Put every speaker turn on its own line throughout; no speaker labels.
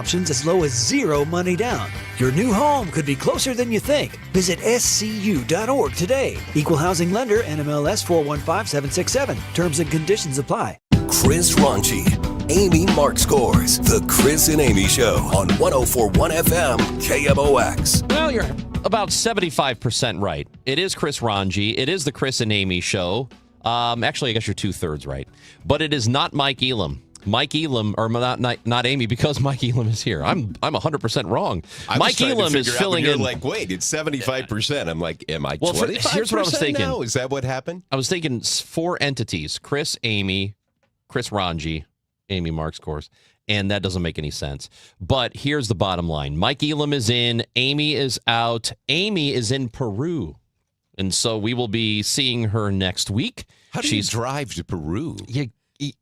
options as low as zero money down. Your new home could be closer than you think. Visit scu.org today. Equal housing lender, NMLS 415767. Terms and conditions apply.
Chris Ronchi, Amy Mark Scores. The Chris and Amy Show on 104.1 FM KMOX.
Well, you're about 75% right. It is Chris Ronchi. It is the Chris and Amy Show. Actually, I guess you're 2/3 right. But it is not Mike Elam. Mike Elam, or not Amy, because Mike Elam is here. I'm 100% wrong. Mike Elam is filling in.
Like, wait, it's 75%. I'm like, am I 25%?
Here's what I was thinking.
Now? Is that what happened?
I was thinking 4 entities: Chris, Amy, Chris Ronchi, Amy Marks, course, and that doesn't make any sense. But here's the bottom line: Mike Elam is in, Amy is out. Amy is in Peru, and so we will be seeing her next week.
How do you drive to Peru?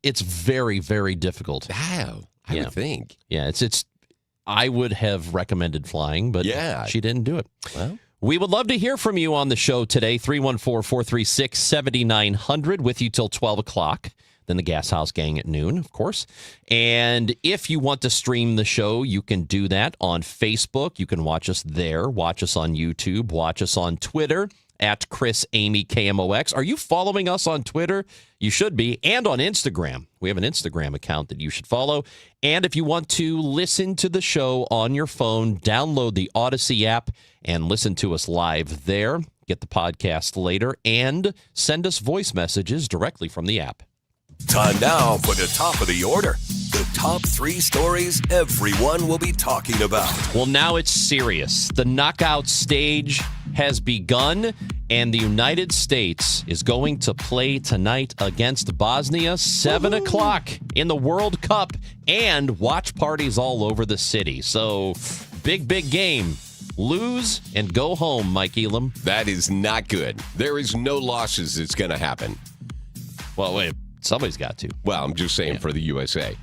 It's very, very difficult.
How? I would think.
Yeah, it's. I would have recommended flying, but she didn't do it.
Well,
we would love to hear from you on the show today. 314-436-7900 with you till 12 o'clock. Then the Gas House Gang at noon, of course. And if you want to stream the show, you can do that on Facebook. You can watch us there. Watch us on YouTube. Watch us on Twitter at Chris Amy KMOX. Are you following us on Twitter? You should be. And on Instagram. We have an Instagram account that you should follow. And if you want to listen to the show on your phone, download the Odyssey app and listen to us live there. Get the podcast later and send us voice messages directly from the app.
Time now for the top of the order. The top 3 stories everyone will be talking about.
Well, now it's serious. The knockout stage has begun, and the United States is going to play tonight against Bosnia, 7 o'clock in the World Cup, and watch parties all over the city. So, big game. Lose and go home, Mike Elam.
That is not good. There is no losses that's going to happen.
Well, wait. Somebody's got to.
Well, I'm just saying for the USA.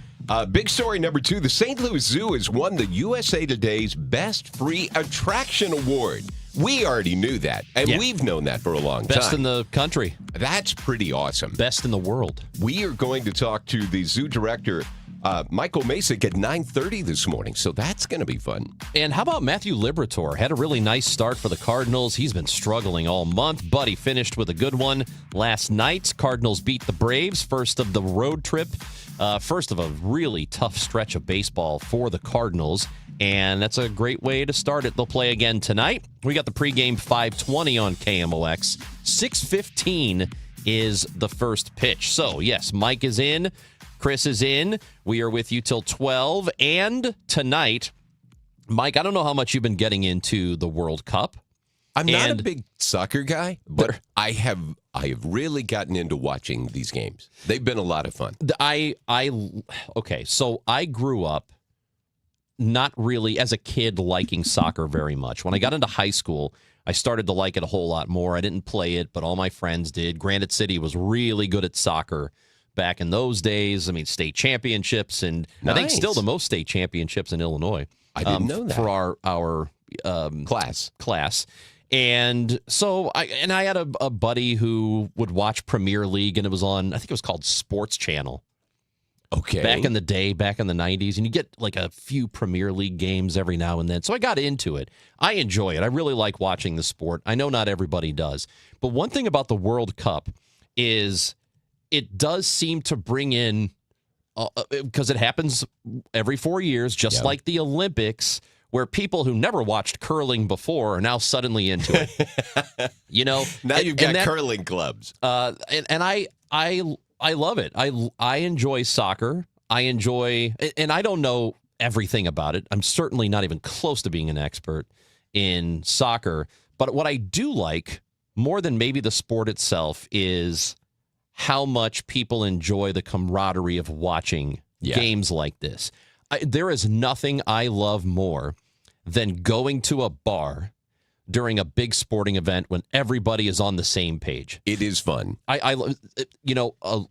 Big story number 2. The St. Louis Zoo has won the USA Today's Best Free Attraction Award. We already knew that, and we've known that for a long time.
Best in the country.
That's pretty awesome.
Best in the world.
We are going to talk to the zoo director, Michael Masick, at 9:30 this morning, so that's going to be fun.
And how about Matthew Liberatore? Had a really nice start for the Cardinals. He's been struggling all month, but he finished with a good one last night. Cardinals beat the Braves, first of the road trip, first of a really tough stretch of baseball for the Cardinals, and that's a great way to start it. They'll play again tonight. We got the pregame 5:20 on KMOX. 6:15 is the first pitch. So, yes, Mike is in. Chris is in. We are with you till 12. And tonight, Mike, I don't know how much you've been getting into the World Cup.
I'm not a big soccer guy, but I have really gotten into watching these games. They've been a lot of fun.
Okay, so I grew up not really, as a kid, liking soccer very much. When I got into high school, I started to like it a whole lot more. I didn't play it, but all my friends did. Granite City was really good at soccer back in those days. I mean, state championships, and I think still the most state championships in Illinois.
I didn't know that.
For our class. And so I had a buddy who would watch Premier League, and it was on, I think it was called Sports Channel.
Okay.
Back in the day, back in the 90s, and you get like a few Premier League games every now and then. So I got into it. I enjoy it. I really like watching the sport. I know not everybody does. But one thing about the World Cup is it does seem to bring in, because it happens every 4 years, just like the Olympics, where people who never watched curling before are now suddenly into it.
Now you've got curling clubs.
And I love it. I enjoy soccer. And I don't know everything about it. I'm certainly not even close to being an expert in soccer. But what I do like more than maybe the sport itself is how much people enjoy the camaraderie of watching games like this. There is nothing I love more than going to a bar during a big sporting event when everybody is on the same page.
It is fun.
A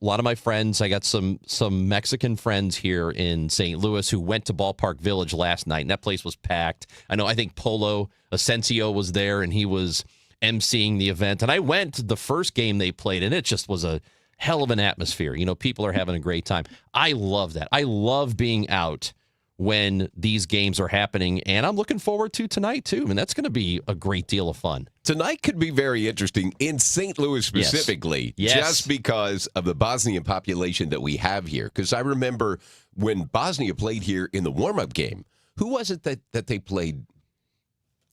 lot of my friends, I got some Mexican friends here in St. Louis who went to Ballpark Village last night, and that place was packed. I think Polo Asensio was there, and he was emceeing the event. And I went to the first game they played, and it just was a hell of an atmosphere. People are having a great time. I love that. I love being out when these games are happening, and I'm looking forward to tonight, too. I mean, that's going to be a great deal of fun.
Tonight could be very interesting in St. Louis specifically,
Yes.
just because of the Bosnian population that we have here. Because I remember when Bosnia played here in the warm-up game, who was it that they played?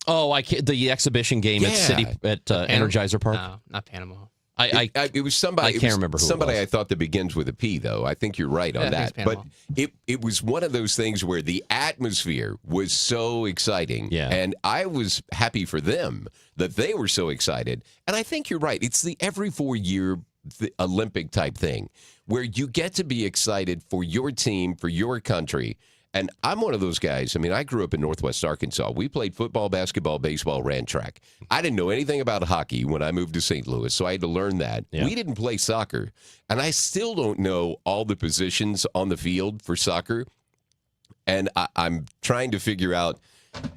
Oh, the exhibition game at Energizer Park?
No, not Panama.
It was somebody.
I can't remember who
somebody
it was.
I thought that begins with a P, though. I think you're right on that. But it was one of those things where the atmosphere was so exciting.
Yeah.
And I was happy for them that they were so excited. And I think you're right. It's the every 4-year Olympic type thing where you get to be excited for your team, for your country. And I'm one of those guys. I mean, I grew up in Northwest Arkansas. We played football, basketball, baseball, ran track. I didn't know anything about hockey when I moved to St. Louis, so I had to learn that.
Yeah.
We didn't play soccer, and I still don't know all the positions on the field for soccer. And I'm trying to figure out,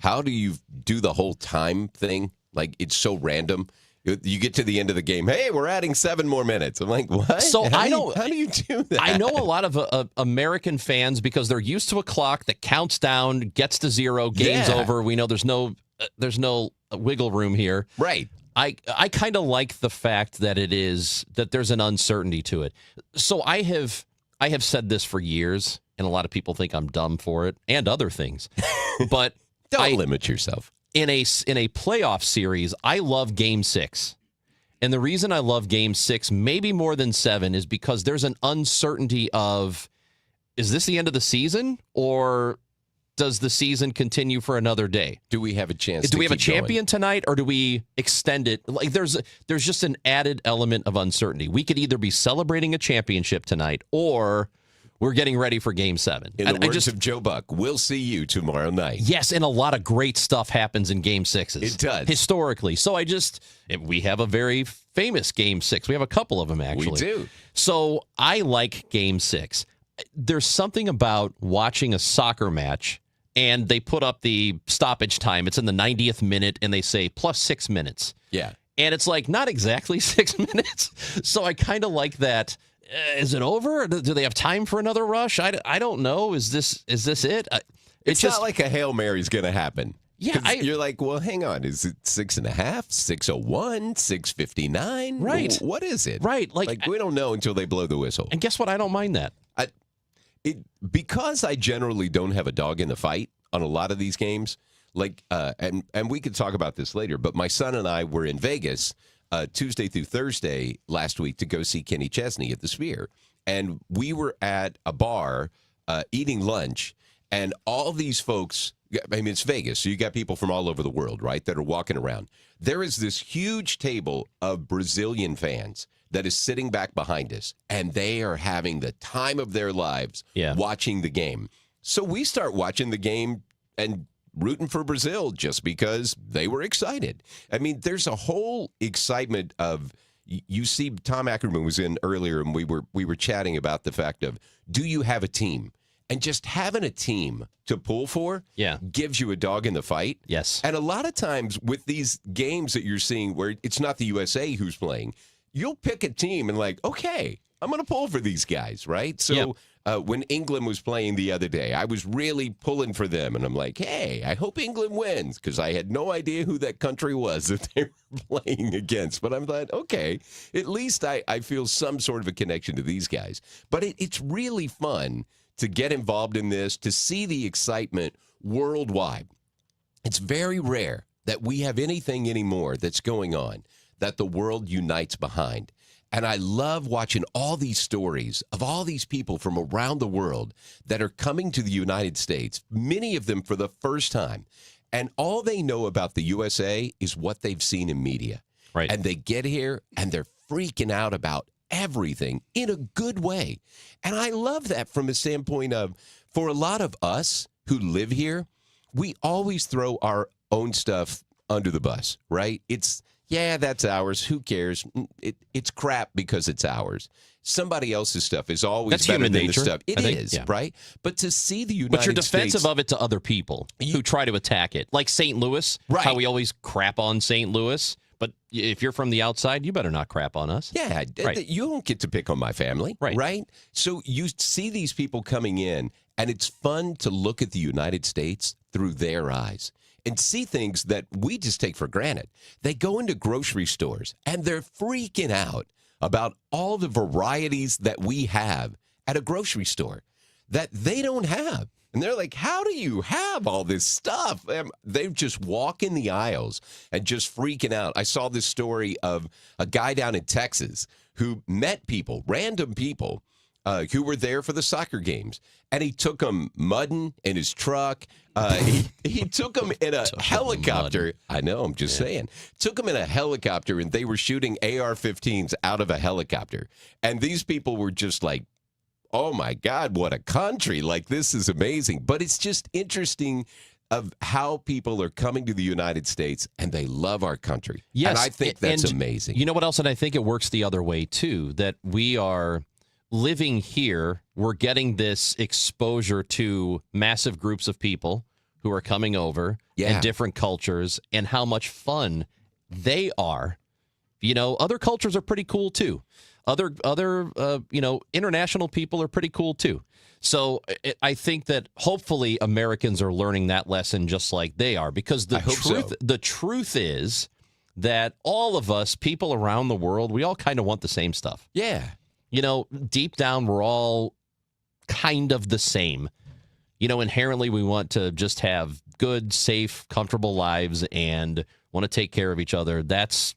how do you do the whole time thing? Like, it's so random. You get to the end of the game, hey, we're adding 7 more minutes. I'm like, what?
So
how do you do that?
I know a lot of American fans, because they're used to a clock that counts down, gets to 0, game's over. We know there's no wiggle room here.
Right.
I kind of like the fact that that there's an uncertainty to it. So I have said this for years, and a lot of people think I'm dumb for it and other things. But
Don't limit yourself.
In a playoff series, I love Game 6. And the reason I love Game 6, maybe more than 7, is because there's an uncertainty of, is this the end of the season, or does the season continue for another day?
Do we have a chance?
Do we have a champion tonight, or do we extend it? Like, there's just an added element of uncertainty. We could either be celebrating a championship tonight, or we're getting ready for Game 7.
In the words of Joe Buck, we'll see you tomorrow night.
Yes, and a lot of great stuff happens in Game 6s.
It does.
Historically. So we have a very famous Game 6. We have a couple of them, actually.
We do.
So I like Game 6. There's something about watching a soccer match, and they put up the stoppage time. It's in the 90th minute, and they say plus 6 minutes.
Yeah.
And it's like not exactly 6 minutes. So I kind of like that. Is it over? Do they have time for another rush? I don't know. Is this it?
It's just not like a Hail Mary's going to happen.
Yeah.
You're like, well, hang on. Is it 6.5, 6:01, 6:59?
Right.
What is it?
Right.
Like we don't know until they blow the whistle.
And guess what? I don't mind that.
Because I generally don't have a dog in the fight on a lot of these games. Like, and we could talk about this later. But my son and I were in Vegas Tuesday through Thursday last week to go see Kenny Chesney at the Sphere. And we were at a bar eating lunch, and all these folks, I mean, it's Vegas, so you got people from all over the world, right, that are walking around. There is this huge table of Brazilian fans that is sitting back behind us, and they are having the time of their lives watching the game. So we start watching the game and rooting for Brazil just because they were excited. I mean, there's a whole excitement of, you see, Tom Ackerman was in earlier, and we were chatting about the fact of, do you have a team? And just having a team to pull for gives you a dog in the fight.
Yes.
And a lot of times with these games that you're seeing where it's not the USA who's playing, you'll pick a team and like, okay, I'm going to pull for these guys, right? So when England was playing the other day, I was really pulling for them. And I'm like, hey, I hope England wins, because I had no idea who that country was that they were playing against. But I'm like, okay, at least I feel some sort of a connection to these guys. But it's really fun to get involved in this, to see the excitement worldwide. It's very rare that we have anything anymore that's going on that the world unites behind. And I love watching all these stories of all these people from around the world that are coming to the United States, many of them for the first time. And all they know about the USA is what they've seen in media.
Right.
And they get here and they're freaking out about everything in a good way. And I love that from a standpoint of, for a lot of us who live here, we always throw our own stuff under the bus, right? It's, yeah, that's ours. Who cares? It's crap because it's ours. Somebody else's stuff is always
That's
better
human
than
nature,
the stuff. It
I think,
is,
yeah.
right? But to see the United States...
But you're defensive of it to other people who try to attack it. Like St. Louis,
Right.
how we always crap on St. Louis. But if you're from the outside, you better not crap on us.
Yeah,
Right.
you don't get to pick on my family, right? So you see these people coming in, and it's fun to look at the United States through their eyes and see things that we just take for granted. They go into grocery stores, and they're freaking out about all the varieties that we have at a grocery store that they don't have. And they're like, how do you have all this stuff? They just walk in the aisles and just freaking out. I saw this story of a guy down in Texas who met people, random people, who were there for the soccer games. And he took them mudding in his truck. He took them in a helicopter. I know, I'm just saying. Took them in a helicopter, and they were shooting AR-15s out of a helicopter. And these people were just like, oh, my God, what a country. Like, this is amazing. But it's just interesting of how people are coming to the United States, and they love our country.
Yes.
And I think that's amazing.
You know what else? And I think it works the other way, too, that we are living here. We're getting this exposure to massive groups of people who are coming over and different cultures and how much fun they are. You know, other cultures are pretty cool, too. Other international people are pretty cool, too. So I think that hopefully Americans are learning that lesson just like they are, because the truth is that all of us, people around the world, we all kind of want the same stuff.
Yeah.
You know, deep down, we're all kind of the same. You know, inherently, we want to just have good, safe, comfortable lives and want to take care of each other. That's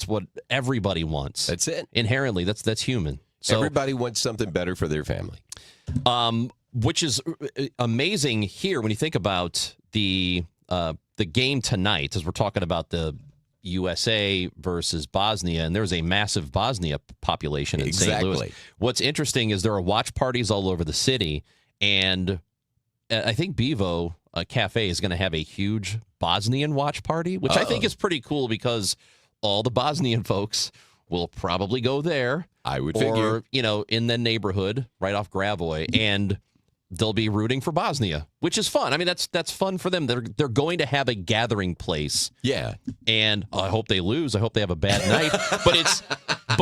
what everybody wants.
That's it.
Inherently, that's human. So
everybody wants something better for their family.
Which is amazing here when you think about the game tonight, as we're talking about the USA versus Bosnia, and there's a massive Bosnia population in St. Louis. What's interesting is there are watch parties all over the city, and I think Bevo Cafe is going to have a huge Bosnian watch party, which I think is pretty cool because all the Bosnian folks will probably go there.
I would figure.
Or, in the neighborhood right off Gravoy, and they'll be rooting for Bosnia, which is fun. I mean, that's fun for them. They're going to have a gathering place.
Yeah.
And I hope they lose. I hope they have a bad night. But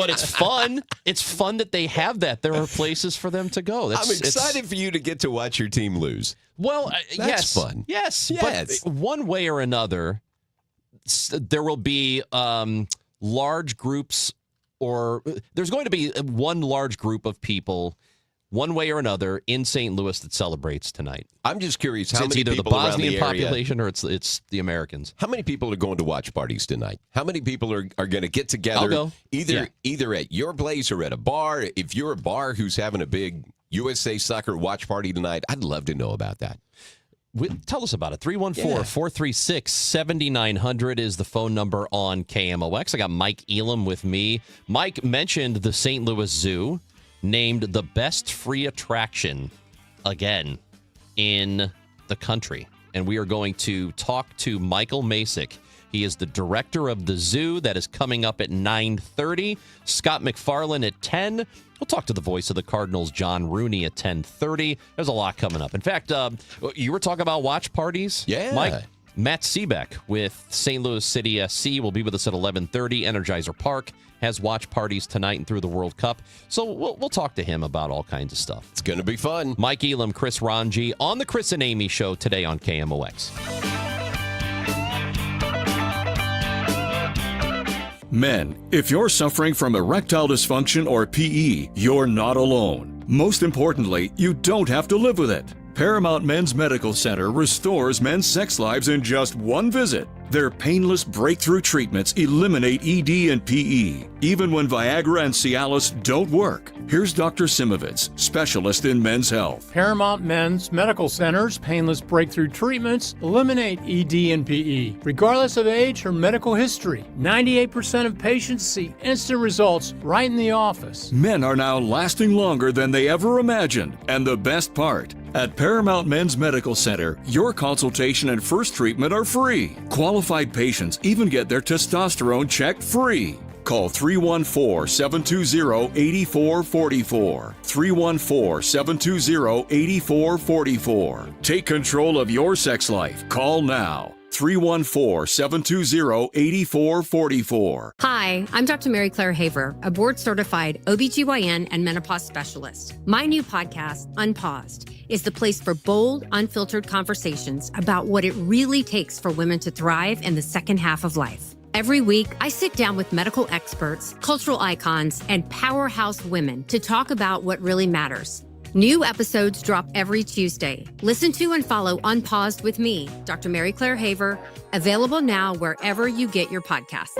it's fun. It's fun that they have that. There are places for them to go.
I'm excited for you to get to watch your team lose.
Well,
that's fun.
Yes. But one way or another, there will be large groups, or there's going to be one large group of people, one way or another, in St. Louis that celebrates tonight.
I'm just curious how
it's
many
either
people
the Bosnian
around the area,
population or it's the Americans.
How many people are going to watch parties tonight? How many people are going to get together either at your place or at a bar? If you're a bar who's having a big USA soccer watch party tonight, I'd love to know about that.
Tell us about it. 314-436-7900 is the phone number on KMOX. I got Mike Elam with me. Mike mentioned the St. Louis Zoo, named the best free attraction again in the country. And we are going to talk to Michael Masick. He is the director of the zoo. That is coming up at 9:30. Scott McFarland at 10. We'll talk to the voice of the Cardinals, John Rooney, at 10:30. There's a lot coming up. In fact, you were talking about watch parties.
Yeah.
Mike, Matt Seebeck with St. Louis City SC will be with us at 11:30. Energizer Park has watch parties tonight and through the World Cup. So we'll talk to him about all kinds of stuff.
It's going to be fun.
Mike Elam, Chris Ranji on the Chris and Amy Show today on KMOX.
Men, if you're suffering from erectile dysfunction or PE, you're not alone. Most importantly, you don't have to live with it. Paramount Men's Medical Center restores men's sex lives in just one visit. Their painless breakthrough treatments eliminate ED and PE, even when Viagra and Cialis don't work. Here's Dr. Simovitz, specialist in men's health.
Paramount Men's Medical Center's painless breakthrough treatments eliminate ED and PE, regardless of age or medical history. 98% of patients see instant results right in the office.
Men are now lasting longer than they ever imagined. And the best part, at Paramount Men's Medical Center, your consultation and first treatment are free. Qualified patients even get their testosterone checked free. Call 314-720-8444. 314-720-8444. Take control of your sex life. Call now. 314-720-8444.
Hi, I'm Dr. Mary Claire Haver, a board-certified OBGYN and menopause specialist. My new podcast, Unpaused, is the place for bold, unfiltered conversations about what it really takes for women to thrive in the second half of life. Every week, I sit down with medical experts, cultural icons, and powerhouse women to talk about what really matters. New episodes drop every Tuesday. Listen to and follow Unpaused with me, Dr. Mary Claire Haver, available now wherever you get your podcasts.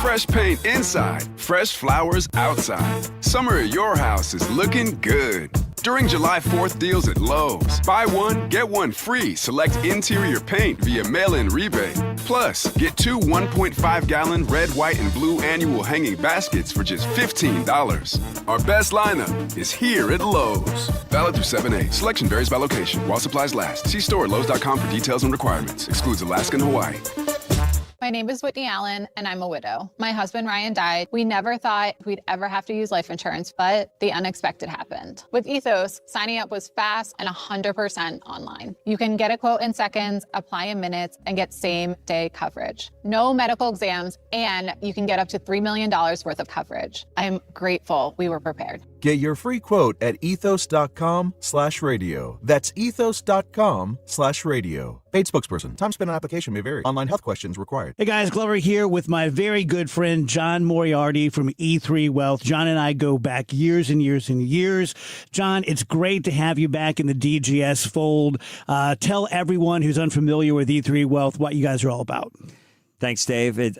Fresh paint inside, fresh flowers outside. Summer at your house is looking good. During July 4th deals at Lowe's, buy one, get one free. Select interior paint via mail-in rebate. Plus, get 2 1.5-gallon red, white, and blue annual hanging baskets for just $15. Our best lineup is here at Lowe's. Valid through 7/8. Selection varies by location. While supplies last. See store at Lowe's.com for details and requirements. Excludes Alaska and Hawaii.
My name is Whitney Allen, and I'm a widow. My husband, Ryan, died. We never thought we'd ever have to use life insurance, but the unexpected happened. With Ethos, signing up was fast and 100% online. You can get a quote in seconds, apply in minutes, and get same-day coverage. No medical exams, and you can get up to $3 million worth of coverage. I'm grateful we were prepared.
Get your free quote at ethos.com/radio. That's ethos.com/radio. Paid spokesperson. Time spent on application may vary. Online health questions required.
Hey guys, Glover here with my very good friend John Moriarty from E3 Wealth. John and I go back years and years and years. John, it's great to have you back in the DGS fold. Tell everyone who's unfamiliar with E3 Wealth what you guys are all about.
Thanks, Dave.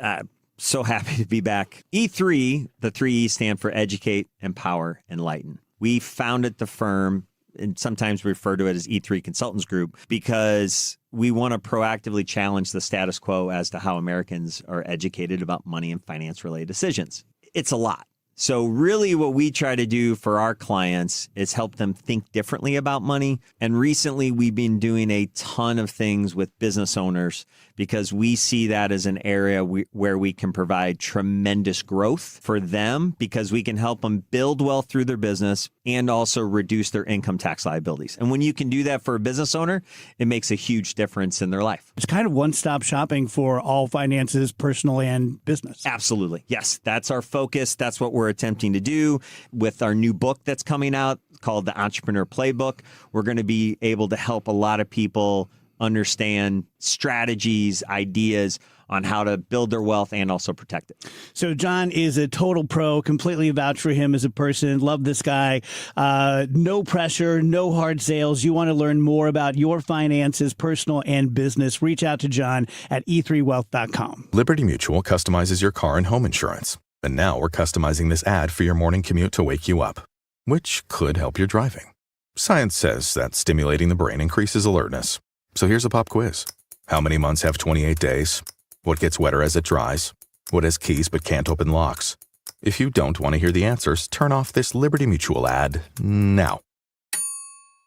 So happy to be back. E3, the 3 E's stand for Educate, Empower, Enlighten. We founded the firm, and sometimes we refer to it as E3 Consultants Group, because we want to proactively challenge the status quo as to how Americans are educated about money and finance-related decisions. It's a lot. So really what we try to do for our clients is help them think differently about money. And recently we've been doing a ton of things with business owners because we see that as an area where we can provide tremendous growth for them, because we can help them build wealth through their business and also reduce their income tax liabilities. And when you can do that for a business owner, it makes a huge difference in their life.
It's kind of one-stop shopping for all finances, personal and business.
Absolutely. Yes, that's our focus. That's what we're attempting to do with our new book that's coming out called The Entrepreneur Playbook. We're going to be able to help a lot of people understand strategies, ideas on how to build their wealth and also protect it.
So John is a total pro, completely vouch for him as a person. Love this guy. No pressure, no hard sales. You want to learn more about your finances, personal and business, reach out to John at e3wealth.com.
Liberty Mutual customizes your car and home insurance. And now we're customizing this ad for your morning commute to wake you up, which could help your driving. Science says that stimulating the brain increases alertness. So here's a pop quiz. How many months have 28 days? What gets wetter as it dries? What has keys but can't open locks? If you don't want to hear the answers, turn off this Liberty Mutual ad now.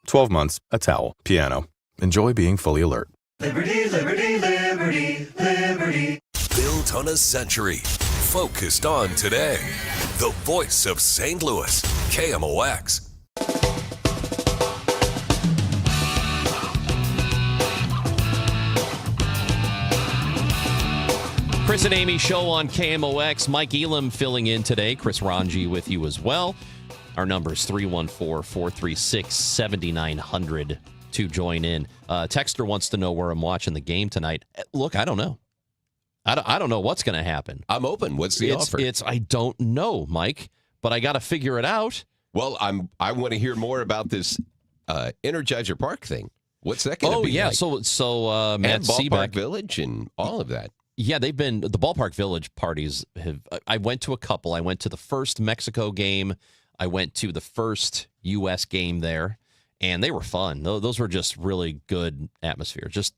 12 months, a towel, piano. Enjoy being fully alert.
Liberty, liberty, liberty, liberty. Built on a century. Focused on today. The voice of St. Louis. KMOX.
Chris and Amy show on KMOX. Mike Elam filling in today. Chris Ranji with you as well. Our number is 314-436-7900 to join in. Texter wants to know where I'm watching the game tonight. Look, I don't know. I don't know what's going to happen.
I'm open. What's the offer?
I don't know, Mike, but I got to figure it out.
Well, I want to hear more about this Energizer Park thing. What's that going to be?
Oh, yeah.
Like?
So Matt
and Ballpark
Seaback
Village and all of that.
Yeah, the Ballpark Village parties I went to a couple. I went to the first Mexico game. I went to the first U.S. game there, and they were fun. Those were just really good atmosphere. Just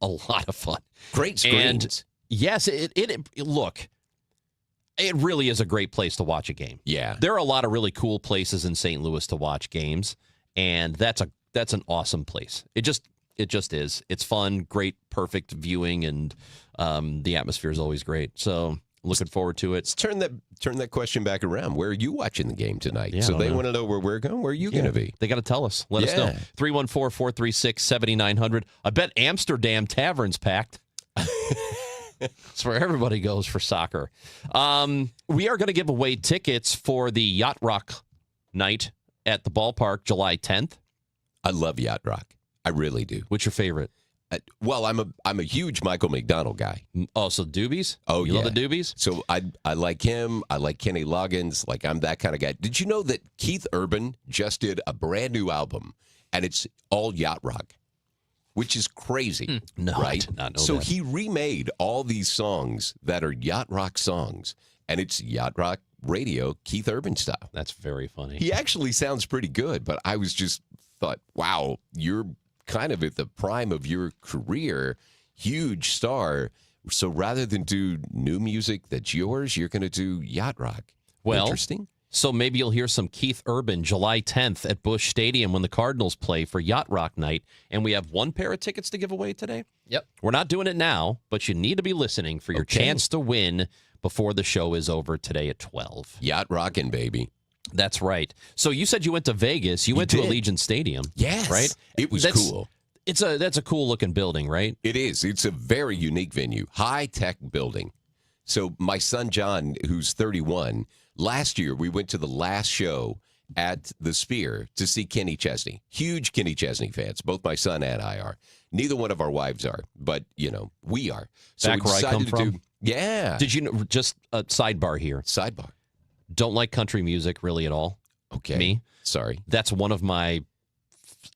a lot of fun.
Great screens.
And yes, look, it really is a great place to watch a game.
Yeah.
There are a lot of really cool places in St. Louis to watch games, and that's an awesome place. It just is. It's fun, great, perfect viewing, and the atmosphere is always great. So Looking forward to it.
Let's turn that question back around. Where are you watching the game tonight?
Yeah,
so they want to know where we're going. Where are you going to be?
They got to tell us. Let us know. 314-436-7900. I bet Amsterdam Tavern's packed. It's where everybody goes for soccer. We are going to give away tickets for the Yacht Rock night at the ballpark July 10th.
I love Yacht Rock. I really do.
What's your favorite?
Well, I'm a huge Michael McDonald guy.
Oh, so Doobies?
Oh,
you
yeah.
love the Doobies?
So I like him. I like Kenny Loggins. Like, I'm that kind of guy. Did you know that Keith Urban just did a brand new album, and it's all Yacht Rock, which is crazy,
No, I
right?
did not know
So
that.
he remade all these songs that are Yacht Rock songs, and it's Yacht Rock radio, Keith Urban style.
That's very funny.
He actually sounds pretty good, but I was just thought, wow, you're kind of at the prime of your career, huge star. So rather than do new music that's yours, you're going to do Yacht Rock.
Well,
interesting.
So maybe you'll hear some Keith Urban July 10th at Busch Stadium when the Cardinals play for Yacht Rock night. And we have one pair of tickets to give away today.
Yep.
We're not doing it now, but you need to be listening for your chance to win before the show is over today at 12.
Yacht Rockin', baby.
That's right. So you said you went to Vegas. You went to
did.
Allegiant Stadium.
Yes.
Right?
It was cool.
That's a cool looking building, right?
It is. It's a very unique venue, high-tech building. So my son, John, who's 31, last year we went to the last show at the Sphere to see Kenny Chesney. Huge Kenny Chesney fans. Both my son and I are. Neither one of our wives are, but, we are. So
Back
we
where I come
decided to
from?
Yeah.
Did you know, just a sidebar here.
Sidebar.
Don't like country music really at all.
Okay.
Me?
Sorry.
That's one of my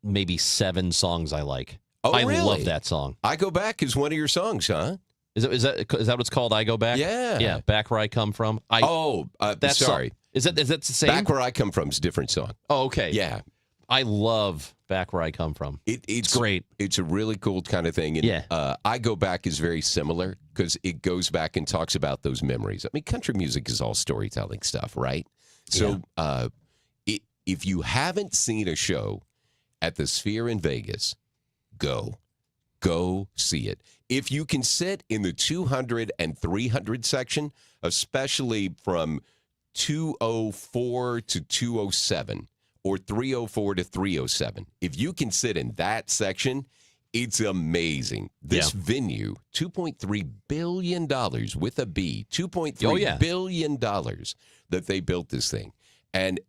maybe 7 songs I like.
Oh,
I
really?
love that song.
I Go Back is one of your songs, huh?
Is that what it's called? I Go Back?
Yeah.
Yeah, Back Where I Come From.
That's sorry.
Is that the same?
Back Where I Come From is a different song.
Oh, okay.
Yeah.
I love Back Where I Come From.
It's
great.
It's a really cool kind of thing. And,
Yeah.
I Go Back is very similar because it goes back and talks about those memories. I mean, country music is all storytelling stuff, right? So if you haven't seen a show at the Sphere in Vegas, go see it. If you can sit in the 200 and 300 section, especially from 204 to 207 or 304 to 307, if you can sit in that section, it's amazing. This venue, $2.3 billion with a B, $2.3 billion that they built this thing. And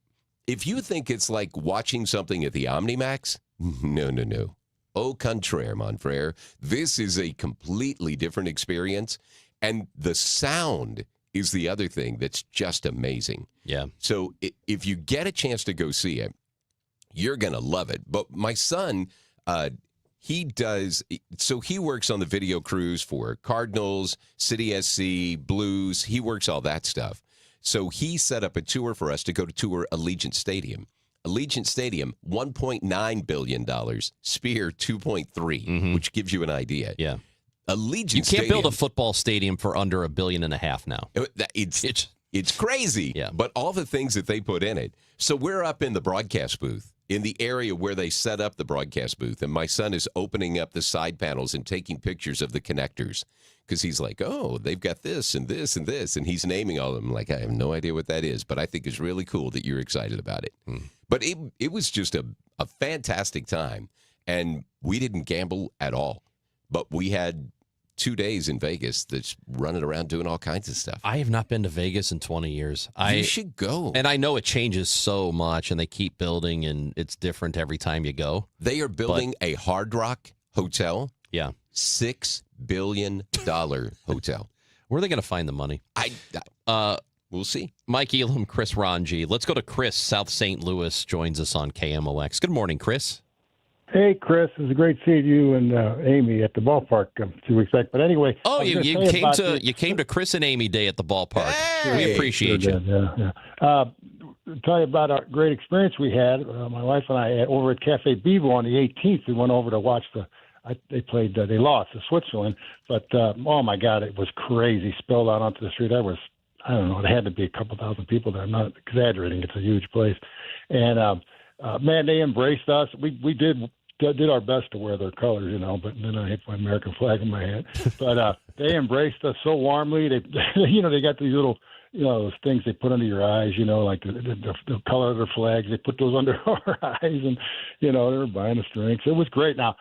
if you think it's like watching something at the OmniMax, no. Au contraire, mon frere. This is a completely different experience. And the sound is the other thing that's just amazing.
Yeah.
So if you get a chance to go see it, you're going to love it. But my son, he works on the video crews for Cardinals, City SC, Blues. He works all that stuff. So he set up a tour for us to go to tour Allegiant Stadium. Allegiant Stadium, $1.9 billion. Sphere, $2.3, which gives you an idea.
Yeah.
Allegiant
You can't
Stadium,
build a football stadium for under $1.5 billion now.
It's crazy.
Yeah.
But all the things that they put in it. So we're up in the broadcast booth, in the area where they set up the broadcast booth, and my son is opening up the side panels and taking pictures of the connectors because he's like, oh, they've got this and this and this, and he's naming all of them. Like, I have no idea what that is, but I think it's really cool that you're excited about it. But it was just a fantastic time, and we didn't gamble at all, but we had 2 days in Vegas that's running around doing all kinds of stuff.
I have not been to Vegas in 20 years.
You should go.
And I know it changes so much, and they keep building, and it's different every time you go.
They are building a Hard Rock hotel.
Yeah.
$6 billion hotel.
Where are they going to find the money?
We'll see.
Mike Elam, Chris Ranji. Let's go to Chris. South St. Louis joins us on KMOX. Good morning, Chris.
Hey, Chris. It was great seeing you and Amy at the ballpark 2 weeks back. But anyway,
you came to Chris and Amy Day at the ballpark. Hey! We appreciate you.
Yeah. Tell you about our great experience we had. My wife and I over at Cafe Bevo on the 18th. We went over to watch they played. They lost to Switzerland, but oh my God, it was crazy. Spilled out onto the street. I don't know. It had to be a couple thousand people there. I'm not exaggerating. It's a huge place, and man, they embraced us. We did did our best to wear their colors, but then I hit my American flag in my hand. But they embraced us so warmly. They they got these little, those things they put under your eyes, like the color of their flags. They put those under our eyes, and, they were buying us drinks. It was great. Now,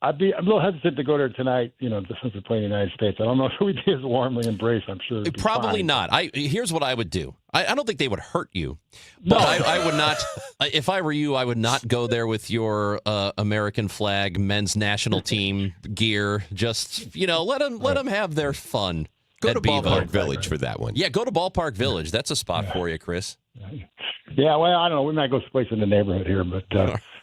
I'm a little hesitant to go there tonight, just since we're playing the United States. I don't know if we'd be as warmly embraced. I'm sure.
Probably
fine.
not. Here's what I would do. I don't think they would hurt you, but I would not. If I were you, I would not go there with your American flag men's national team gear. Just let them have their fun.
Go to Ballpark Village for that one.
Yeah, go to Ballpark Village. That's a spot for you, Chris.
Yeah, well, I don't know. We might go someplace in the neighborhood here, but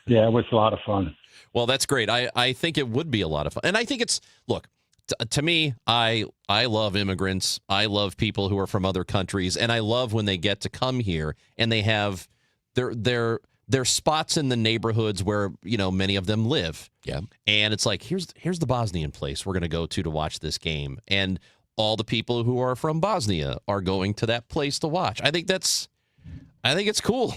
yeah, it was a lot of fun.
Well, that's great. I think it would be a lot of fun. And I think look, to me, I love immigrants. I love people who are from other countries. And I love when they get to come here and they have their spots in the neighborhoods where, many of them live.
Yeah.
And it's like, here's the Bosnian place we're going to go to watch this game. And all the people who are from Bosnia are going to that place to watch. I think it's cool.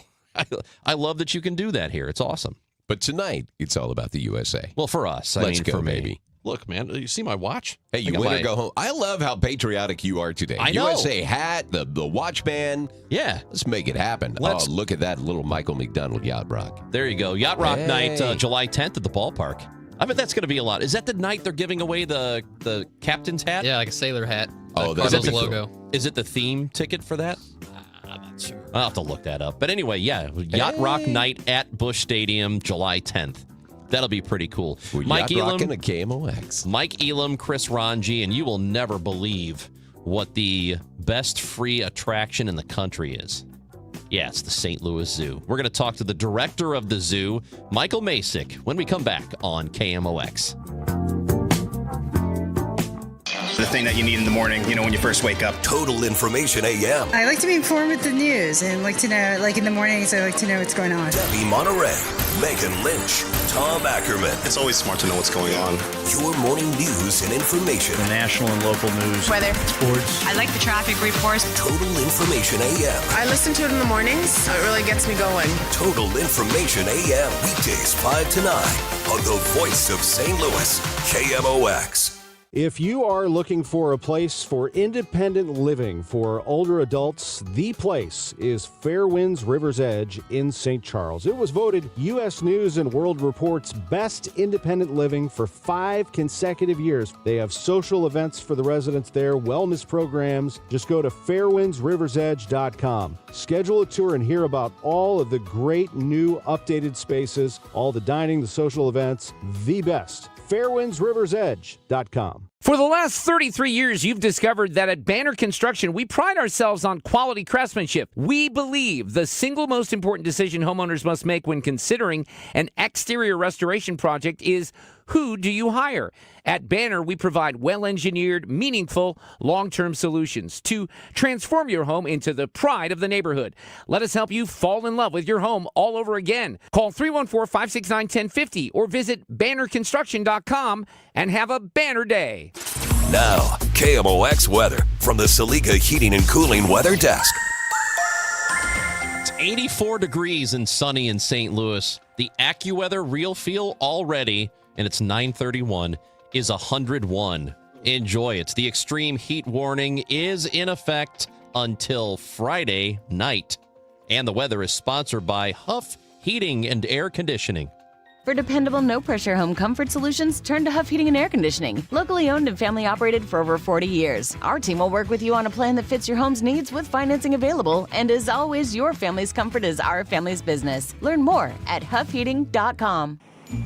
I love that you can do that here. It's awesome.
But tonight, it's all about the USA.
Well, for us.
Let's go,
for me.
baby.
Look, man, you see my watch?
Hey, you win or go home. I love how patriotic you are today.
I know.
USA hat, the watch band.
Yeah.
Let's make it happen. Look at that little Michael McDonald Yacht Rock.
There you go. Yacht Rock Night, July 10th at the ballpark. I bet that's going to be a lot. Is that the night they're giving away the captain's hat?
Yeah, like a sailor hat.
Oh, that's
the logo.
Is it the theme ticket for that?
I'm not sure.
I'll have to look that up. But anyway, yeah, Yacht Rock Night at Busch Stadium, July 10th. That'll be pretty cool.
Mike Elam and a KMOX.
Mike Elam, Chris Ranji, and you will never believe what the best free attraction in the country is. Yeah, it's the St. Louis Zoo. We're going to talk to the director of the zoo, Michael Masick, when we come back on KMOX.
The thing that you need in the morning, when you first wake up.
Total Information AM.
I like to be informed with the news and like to know, like in the mornings, I like to know what's going on.
Debbie Monterey, Megan Lynch, Tom Ackerman.
It's always smart to know what's going on.
Your morning news and information.
The national and local news.
Weather.
Sports.
I like the traffic reports.
Total Information AM.
I listen to it in the mornings, so it really gets me going.
Total Information AM. Weekdays 5 to 9 on the voice of St. Louis, KMOX.
If you are looking for a place for independent living for older adults, the place is Fairwinds River's Edge in St. Charles. It was voted U.S. News and World Report's best independent living for 5 consecutive years. They have social events for the residents there, wellness programs. Just go to fairwindsriversedge.com. Schedule a tour and hear about all of the great new updated spaces, all the dining, the social events, the best. fairwindsriversedge.com.
For the last 33 years, you've discovered that at Banner Construction, we pride ourselves on quality craftsmanship. We believe the single most important decision homeowners must make when considering an exterior restoration project is, who do you hire? At Banner, we provide well-engineered, meaningful, long-term solutions to transform your home into the pride of the neighborhood. Let us help you fall in love with your home all over again. Call 314-569-1050 or visit bannerconstruction.com and have a banner day.
Now, KMOX weather from the Saliga Heating and Cooling Weather Desk.
It's 84 degrees and sunny in St. Louis. The AccuWeather Real Feel already, and it's 9:31, is 101. Enjoy. It's the extreme heat warning is in effect until Friday night. And the weather is sponsored by Huff Heating and Air Conditioning.
For dependable, no-pressure home comfort solutions, turn to Huff Heating and Air Conditioning. Locally owned and family-operated for over 40 years. Our team will work with you on a plan that fits your home's needs with financing available. And as always, your family's comfort is our family's business. Learn more at huffheating.com.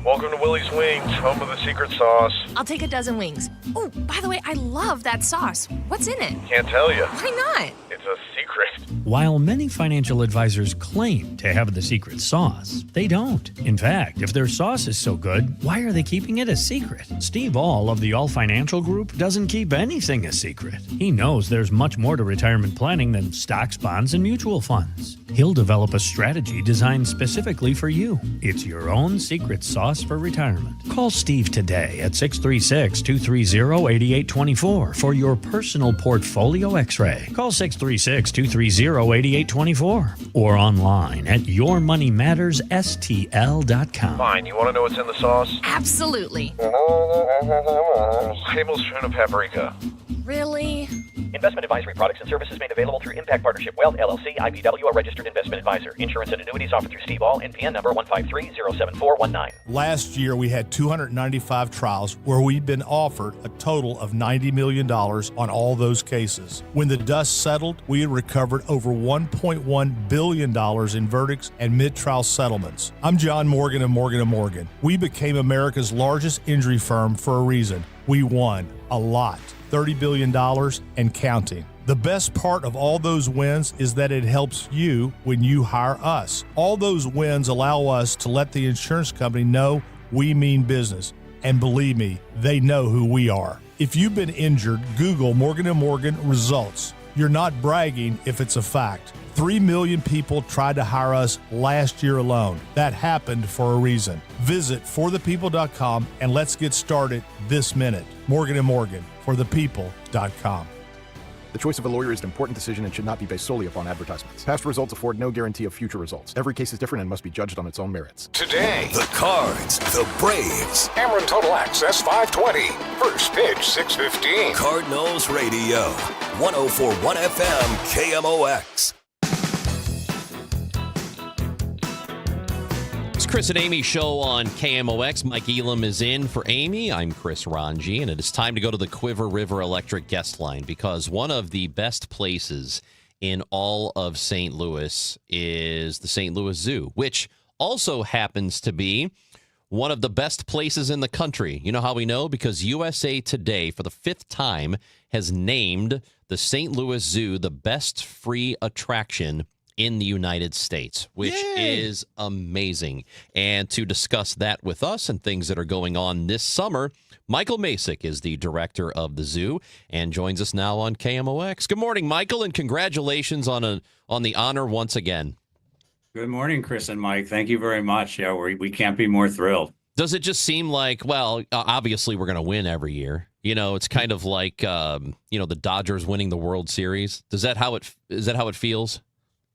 Welcome to Willie's Wings, home of the secret sauce.
I'll take a dozen wings. Oh, by the way, I love that sauce. What's in it?
Can't tell you.
Why not?
It's a secret.
While many financial advisors claim to have the secret sauce, they don't. In fact, if their sauce is so good, why are they keeping it a secret? Steve All of the All Financial Group doesn't keep anything a secret. He knows there's much more to retirement planning than stocks, bonds, and mutual funds. He'll develop a strategy designed specifically for you. It's your own secret sauce for retirement. Call Steve today at 636-230-8824 for your personal portfolio x-ray. Call 636-230-8824 800-880-8824 or online at yourmoneymattersstl.com.
Fine, you want to know what's in the sauce?
Absolutely.
Tablespoon of paprika.
Really?
Investment advisory products and services made available through Impact Partnership Wealth, LLC, IPW, a registered investment advisor. Insurance and annuities offered through Steve All, NPN number 153-07419.
Last year, we had 295 trials where we'd been offered a total of $90 million on all those cases. When the dust settled, we had recovered over $1.1 billion in verdicts and mid-trial settlements. I'm John Morgan of Morgan & Morgan. We became America's largest injury firm for a reason. We won a lot. $30 billion and counting. The best part of all those wins is that it helps you when you hire us. All those wins allow us to let the insurance company know we mean business. And believe me, they know who we are. If you've been injured, Google Morgan & Morgan results. You're not bragging if it's a fact. 3 million people tried to hire us last year alone. That happened for a reason. Visit forthepeople.com and let's get started this minute. Morgan & Morgan, forthepeople.com.
The choice of a lawyer is an important decision and should not be based solely upon advertisements. Past results afford no guarantee of future results. Every case is different and must be judged on its own merits.
Today, the Cards, the Braves.
Ameren Total Access 520. First pitch 6:15.
Cardinals Radio. 104.1 FM KMOX.
Chris and Amy show on KMOX. Mike Elam is in for Amy. I'm Chris Ranji, and it is time to go to the Quiver River Electric guest line because one of the best places in all of St. Louis is the St. Louis Zoo, which also happens to be one of the best places in the country. You know how we know? Because USA Today, for the 5th time, has named the St. Louis Zoo the best free attraction in the United States, which is amazing. And to discuss that with us and things that are going on this summer, Michael Masick is the director of the zoo and joins us now on KMOX. Good morning, Michael, and congratulations on the honor once again.
Good morning, Chris and Mike. Thank you very much. Yeah, we can't be more thrilled.
Does it just seem like, well, obviously we're going to win every year. You know, it's kind of like, the Dodgers winning the World Series. Is that how it feels?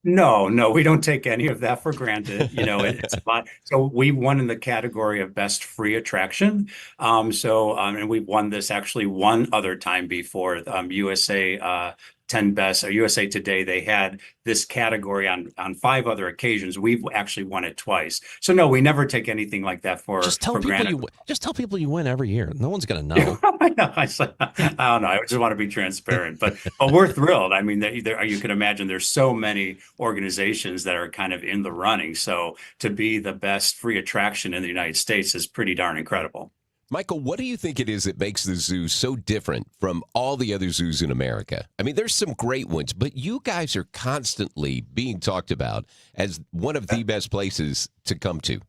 No, we don't take any of that for granted. You know, it's a lot. So we won in the category of best free attraction. And we've won this actually one other time before. USA 10 Best or USA Today, they had this category on 5 other occasions. We've actually won it twice. So no, we never take anything like that for granted.
Just tell people you win every year. No one's going to know.
I know. I don't know. I just want to be transparent, but we're thrilled. I mean, you can imagine there's so many organizations that are kind of in the running. So to be the best free attraction in the United States is pretty darn incredible.
Michael, what do you think it is that makes the zoo so different from all the other zoos in America? I mean, there's some great ones, but you guys are constantly being talked about as one of the best places to come to.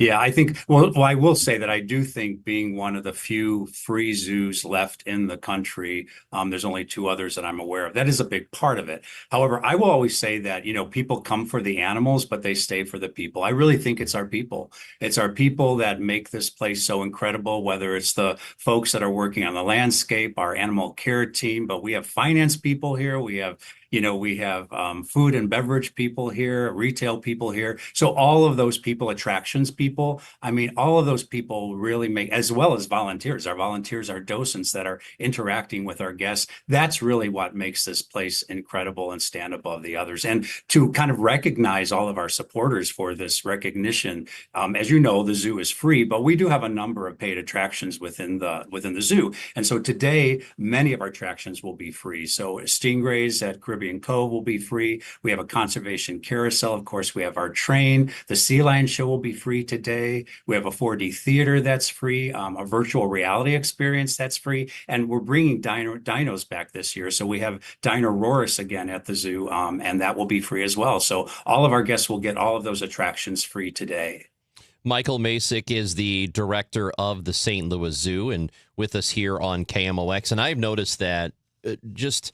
Yeah, I think, well, I will say that I do think being one of the few free zoos left in the country, there's only 2 others that I'm aware of. That is a big part of it. However, I will always say that, people come for the animals, but they stay for the people. I really think it's our people. It's our people that make this place so incredible, whether it's the folks that are working on the landscape, our animal care team, but we have finance people here. We have food and beverage people here, retail people here. So all of those people, attractions people, I mean, all of those people really make, as well as volunteers. Our volunteers are docents that are interacting with our guests. That's really what makes this place incredible and stand above the others. And to kind of recognize all of our supporters for this recognition, as you know, the zoo is free, but we do have a number of paid attractions within the zoo. And so today, many of our attractions will be free. So stingrays at Caribbean Cove will be free. We have a conservation carousel. Of course, we have our train. The Sea Lion show will be free today. We have a 4D theater that's free, a virtual reality experience that's free. And we're bringing dinos back this year. So we have Dino-Rorus again at the zoo, and that will be free as well. So all of our guests will get all of those attractions free today.
Michael Masick is the director of the St. Louis Zoo and with us here on KMOX. And I've noticed that just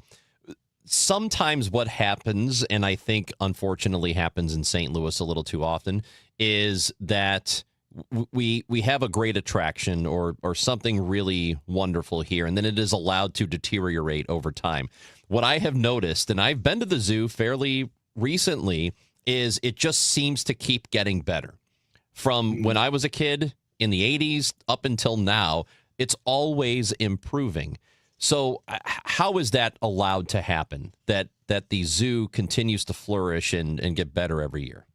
sometimes what happens, and I think unfortunately happens in St. Louis a little too often, is that we have a great attraction or something really wonderful here, and then it is allowed to deteriorate over time. What I have noticed, and I've been to the zoo fairly recently, is it just seems to keep getting better. From when I was a kid in the 80s up until now, it's always improving. So how is that allowed to happen, that the zoo continues to flourish and get better every year?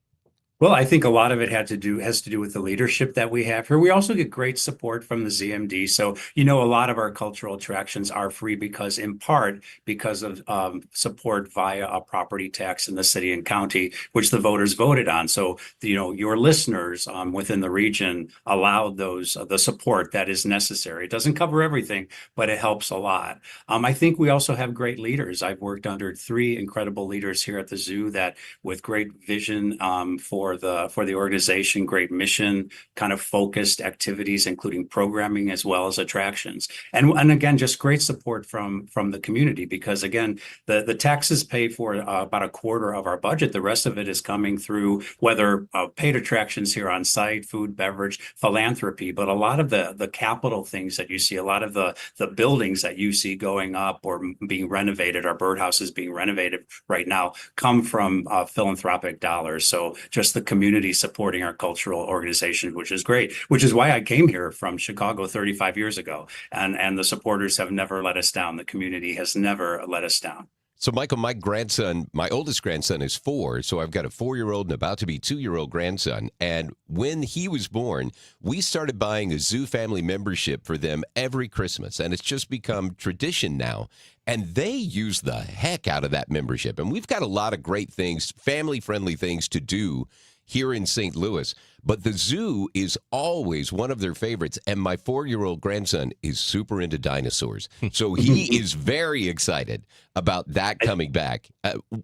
Well, I think a lot of it has to do with the leadership that we have here. We also get great support from the ZMD. So, a lot of our cultural attractions are free in part because of support via a property tax in the city and county, which the voters voted on. So, your listeners within the region allowed the support that is necessary. It doesn't cover everything, but it helps a lot. I think we also have great leaders. I've worked under 3 incredible leaders here at the zoo that with great vision for the organization, great mission, kind of focused activities, including programming as well as attractions, and again, just great support from the community, because again, the taxes pay for about a quarter of our budget. The rest of it is coming through whether paid attractions here on site, food, beverage, philanthropy, but a lot of the capital things that you see, a lot of the buildings that you see going up or being renovated, our birdhouse is being renovated right now, come from philanthropic dollars. So just the community supporting our cultural organization, which is great, which is why I came here from Chicago 35 years ago. And the supporters have never let us down. The community has never let us down.
So, Michael, my oldest grandson is 4, so I've got a 4-year-old and about to be 2-year-old grandson. And when he was born, we started buying a zoo family membership for them every Christmas, and it's just become tradition now. And they use the heck out of that membership. And we've got a lot of great things, family-friendly things to do here in St. Louis. But the zoo is always one of their favorites. And my 4-year-old grandson is super into dinosaurs. So he is very excited about that coming back.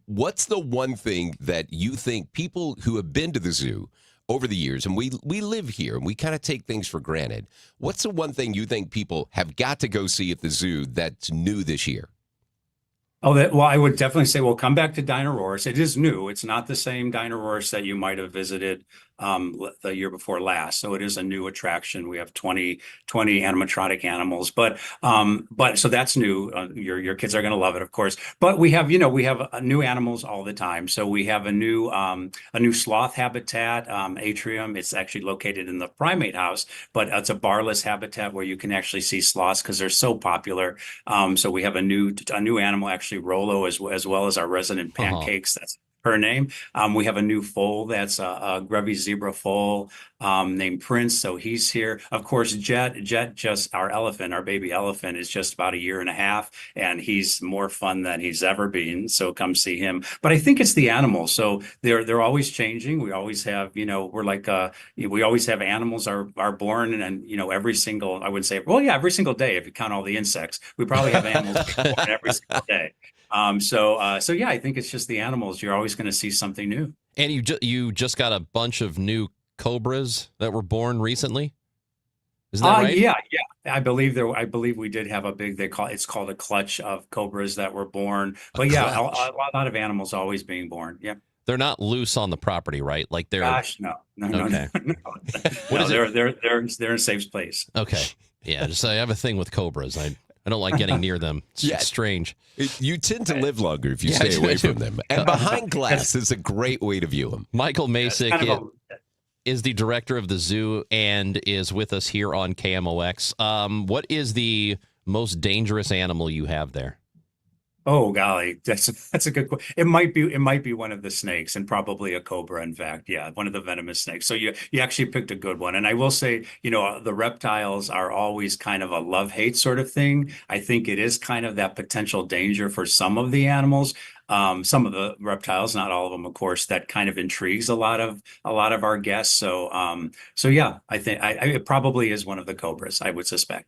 What's the one thing that you think people who have been to the zoo over the years, and we live here, and we kind of take things for granted, what's the one thing you think people have got to go see at the zoo that's new this year?
Well, I would definitely say, come back to Dino-Roars. It is new. It's not the same Dino-Roars that you might have visited the year before last. So it is a new attraction. We have 20 animatronic animals, but so that's new. Your kids are going to love it, of course. But we have new animals all the time. So we have a new sloth habitat, atrium. It's actually located in the primate house, but it's a barless habitat where you can actually see sloths because they're so popular. So we have a new animal, actually Rolo, as well as our resident Pancakes. That's her name. We have a new foal that's a Grevy zebra foal named Prince, so he's here. Of course, Jet, just our elephant, our baby elephant, is just about 1.5 years, and he's more fun than he's ever been. So come see him. But I think it's the animals. So they're always changing. We always have, we're like we always have animals are born, and every single, I would say, every single day if you count all the insects, we probably have animals born every single day. So I think it's just the animals. You're always going to see something new.
And you just got a bunch of new cobras that were born recently. Is that right?
Yeah. I believe we did have a big. It's called a clutch of cobras that were born. But a lot of animals always being born. Yeah.
They're not loose on the property, right? Like they're.
Gosh, no.
Okay.
No, they're in a safe place.
Okay. Yeah. Just I have a thing with cobras. I don't like getting near them. It's strange.
You tend to live longer if you stay away from them. And behind glass is a great way to view them.
Michael Masick is the director of the zoo and is with us here on KMOX. What is the most dangerous animal you have there?
Oh golly, that's a good question. It might be one of the snakes, and probably a cobra. In fact, yeah, one of the venomous snakes. So you actually picked a good one. And I will say, the reptiles are always kind of a love-hate sort of thing. I think it is kind of that potential danger for some of the animals. Some of the reptiles, not all of them, of course, that kind of intrigues a lot of our guests. So yeah, I think it probably is one of the cobras, I would suspect.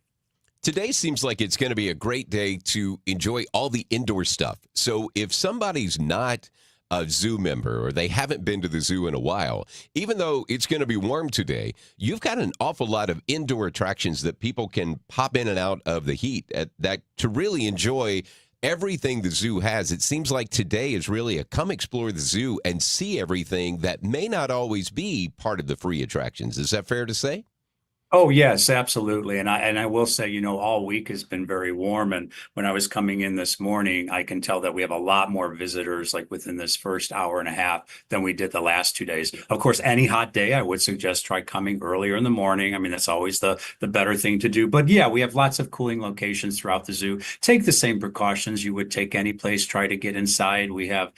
Today seems like it's going to be a great day to enjoy all the indoor stuff. So if somebody's not a zoo member or they haven't been to the zoo in a while, even though it's going to be warm today, you've got an awful lot of indoor attractions that people can pop in and out of the heat that to really enjoy everything the zoo has. It seems like today is really a come explore the zoo and see everything that may not always be part of the free attractions. Is that fair to say?
Oh, yes, absolutely. And I will say, all week has been very warm. And when I was coming in this morning, I can tell that we have a lot more visitors like within this first hour and a half than we did the last 2 days. Of course, any hot day, I would suggest try coming earlier in the morning. I mean, that's always the better thing to do. But yeah, we have lots of cooling locations throughout the zoo. Take the same precautions you would take any place. Try to get inside. We have,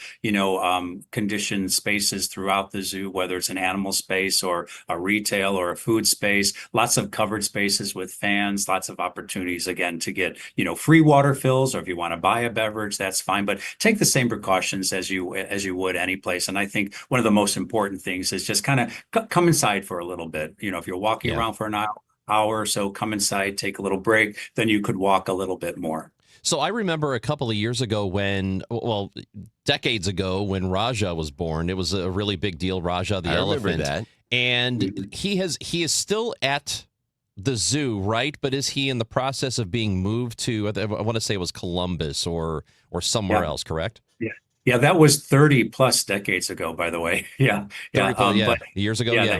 conditioned spaces throughout the zoo, whether it's an animal space or a retail or a food space. Lots of covered spaces with fans, lots of opportunities again to get, free water fills, or if you want to buy a beverage, that's fine. But take the same precautions as you would any place. And I think one of the most important things is just kind of come inside for a little bit. If you're walking around for an hour or so, come inside, take a little break, then you could walk a little bit more.
So I remember a couple of years ago decades ago when Raja was born. It was a really big deal, Raja the elephant.
Remember that.
And he is still at the zoo, right? But is he in the process of being moved to, I want to say it was Columbus or somewhere else, correct?
Yeah. Yeah, that was 30 plus decades ago, by the way. Yeah.
30 plus, years ago, yeah.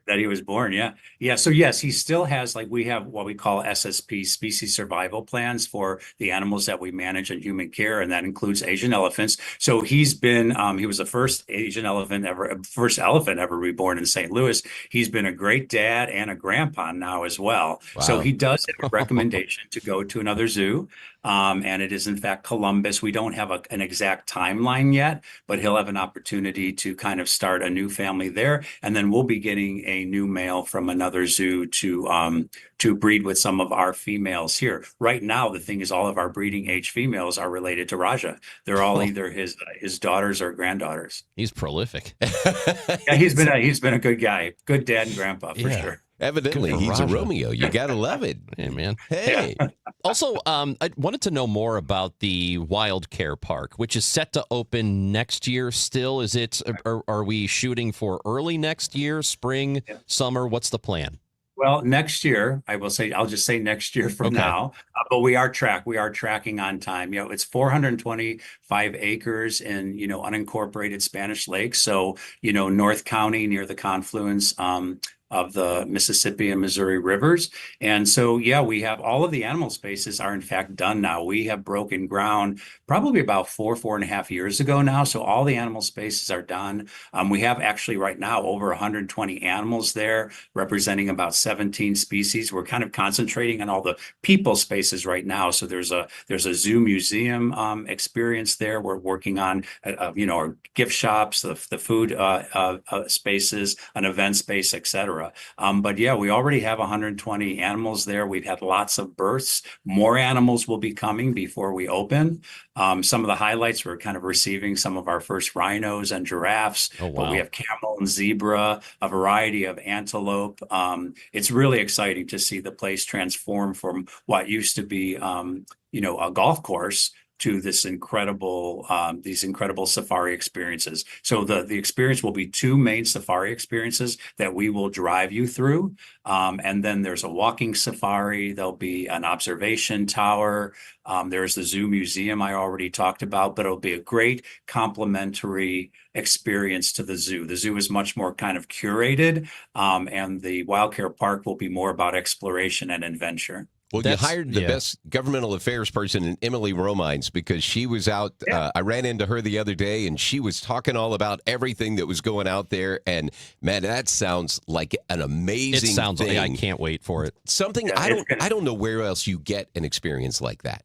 That he was born. Yeah. Yeah. So yes, he still has, we have what we call SSP, species survival plans for the animals that we manage in human care. And that includes Asian elephants. So he's been, he was the first elephant ever reborn in St. Louis. He's been a great dad and a grandpa now as well.
Wow.
So he does have a recommendation to go to another zoo. And it is in fact Columbus. We don't have an exact timeline yet, but he'll have an opportunity to kind of start a new family there. And then we'll be getting a new male from another zoo to breed with some of our females here. Right now, the thing is all of our breeding age females are related to Raja. They're all either his daughters or granddaughters.
He's prolific.
Yeah, he's been a good guy, good dad and grandpa for sure.
Evidently, he's a Romeo. You got to love it.
Hey, man.
Hey.
Yeah. Also, I wanted to know more about the Wild Care Park, which is set to open next year still. Is it? Are we shooting for early next year, spring, summer? What's the plan?
Well, next year, I'll just say next year from now, but we are tracking on time. It's 425 acres in, unincorporated Spanish Lake. So, North County near the confluence, of the Mississippi and Missouri rivers. And so, we have all of the animal spaces are in fact done now. We have broken ground probably about 4.5 years ago now. So all the animal spaces are done. We have actually right now over 120 animals there, representing about 17 species. We're kind of concentrating on all the people spaces right now. So there's a zoo museum experience there. We're working on, our gift shops, the food spaces, an event space, etc. But we already have 120 animals there. We've had lots of births. More animals will be coming before we open. Some of the highlights, we're kind of receiving some of our first rhinos and giraffes.
Oh, wow.
But we have camel and zebra, a variety of antelope. It's really exciting to see the place transform from what used to be, a golf course to these incredible safari experiences. So the experience will be two main safari experiences that we will drive you through. And then there's a walking safari. There'll be an observation tower. There's the zoo museum I already talked about, but it'll be a great complementary experience to the zoo. The zoo is much more kind of curated, and the Wild Care Park will be more about exploration and adventure.
Well, you hired the best governmental affairs person in Emily Romines because she was out. I ran into her the other day, and she was talking all about everything that was going out there. And, man, that sounds like an amazing thing.
Like I can't wait for it.
Something I don't know where else you get an experience like that.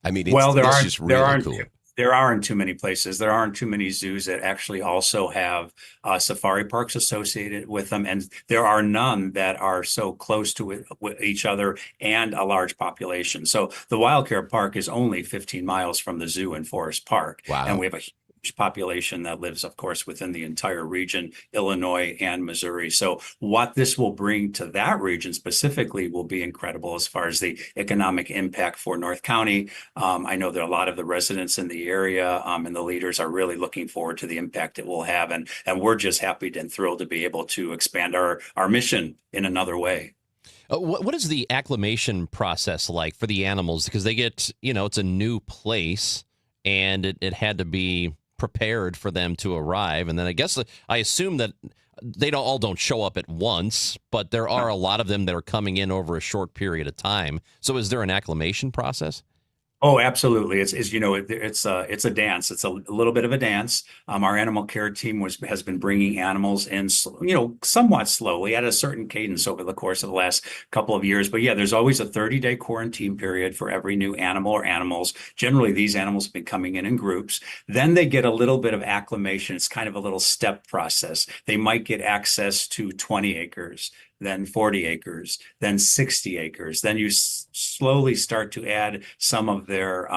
I mean, it's just really cool.
There aren't too many places. There aren't too many zoos that actually also have safari parks associated with them. And there are none that are so close to each other and a large population. So the Wild Care Park is only 15 miles from the zoo in Forest Park.
Wow.
And we have a huge population that lives, of course, within the entire region, Illinois and Missouri. So what this will bring to that region specifically will be incredible as far as the economic impact for North County. I know that a lot of the residents in the area and the leaders are really looking forward to the impact it will have. And we're just happy and thrilled to be able to expand our mission in another way.
What is the acclimation process like for the animals? Because they get, it's a new place, and it had to be prepared for them to arrive. And then I assume that they don't show up at once, but there are a lot of them that are coming in over a short period of time. So is there an acclimation process?
Oh, absolutely. It's a dance. It's a little bit of a dance. Our animal care team has been bringing animals in, somewhat slowly at a certain cadence over the course of the last couple of years. But yeah, there's always a 30-day quarantine period for every new animal or animals. Generally, these animals have been coming in groups. Then they get a little bit of acclimation. It's kind of a little step process. They might get access to 20 acres. Then 40 acres, then 60 acres. Then you slowly start to add some of their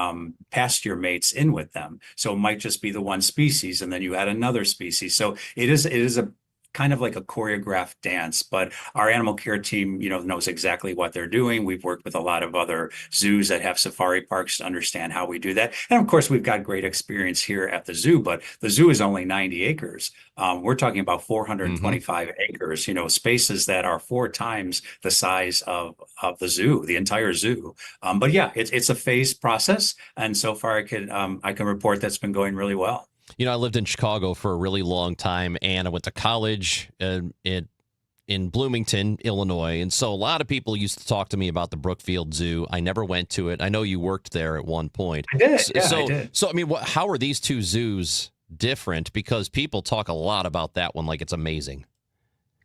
pasture mates in with them. So it might just be the one species, and then you add another species. So it is a kind of like a choreographed dance, but our animal care team, knows exactly what they're doing. We've worked with a lot of other zoos that have safari parks to understand how we do that. And of course, we've got great experience here at the zoo, but the zoo is only 90 acres. We're talking about 425 acres, spaces that are 4 times the size of the zoo, the entire zoo. But yeah, it's a phased process. And so far I can report that's been going really well.
I lived in Chicago for a really long time, and I went to college in Bloomington, Illinois. And so a lot of people used to talk to me about the Brookfield Zoo. I never went to it. I know you worked there at one point.
I did. I did.
So, I mean, how are these two zoos different? Because people talk a lot about that one like it's amazing.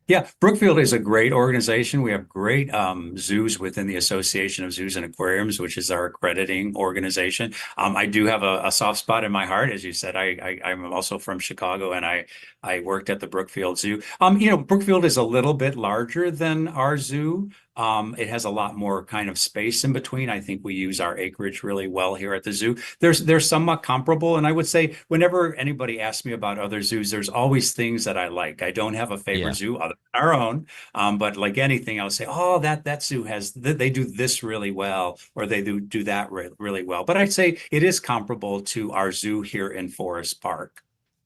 Yeah, Brookfield is a great organization. We have great zoos within the Association of Zoos and Aquariums, which is our accrediting organization. I do have a soft spot in my heart. As you said, I'm also from Chicago, and I worked at the Brookfield Zoo. Brookfield is a little bit larger than our zoo. It has a lot more kind of space in between. I think we use our acreage really well here at the zoo. They're somewhat comparable. And I would say whenever anybody asks me about other zoos, there's always things that I like. I don't have a favorite zoo other than our own. But like anything, I would say, oh, that zoo they do this really well, or they do that really well. But I'd say it is comparable to our zoo here in Forest Park.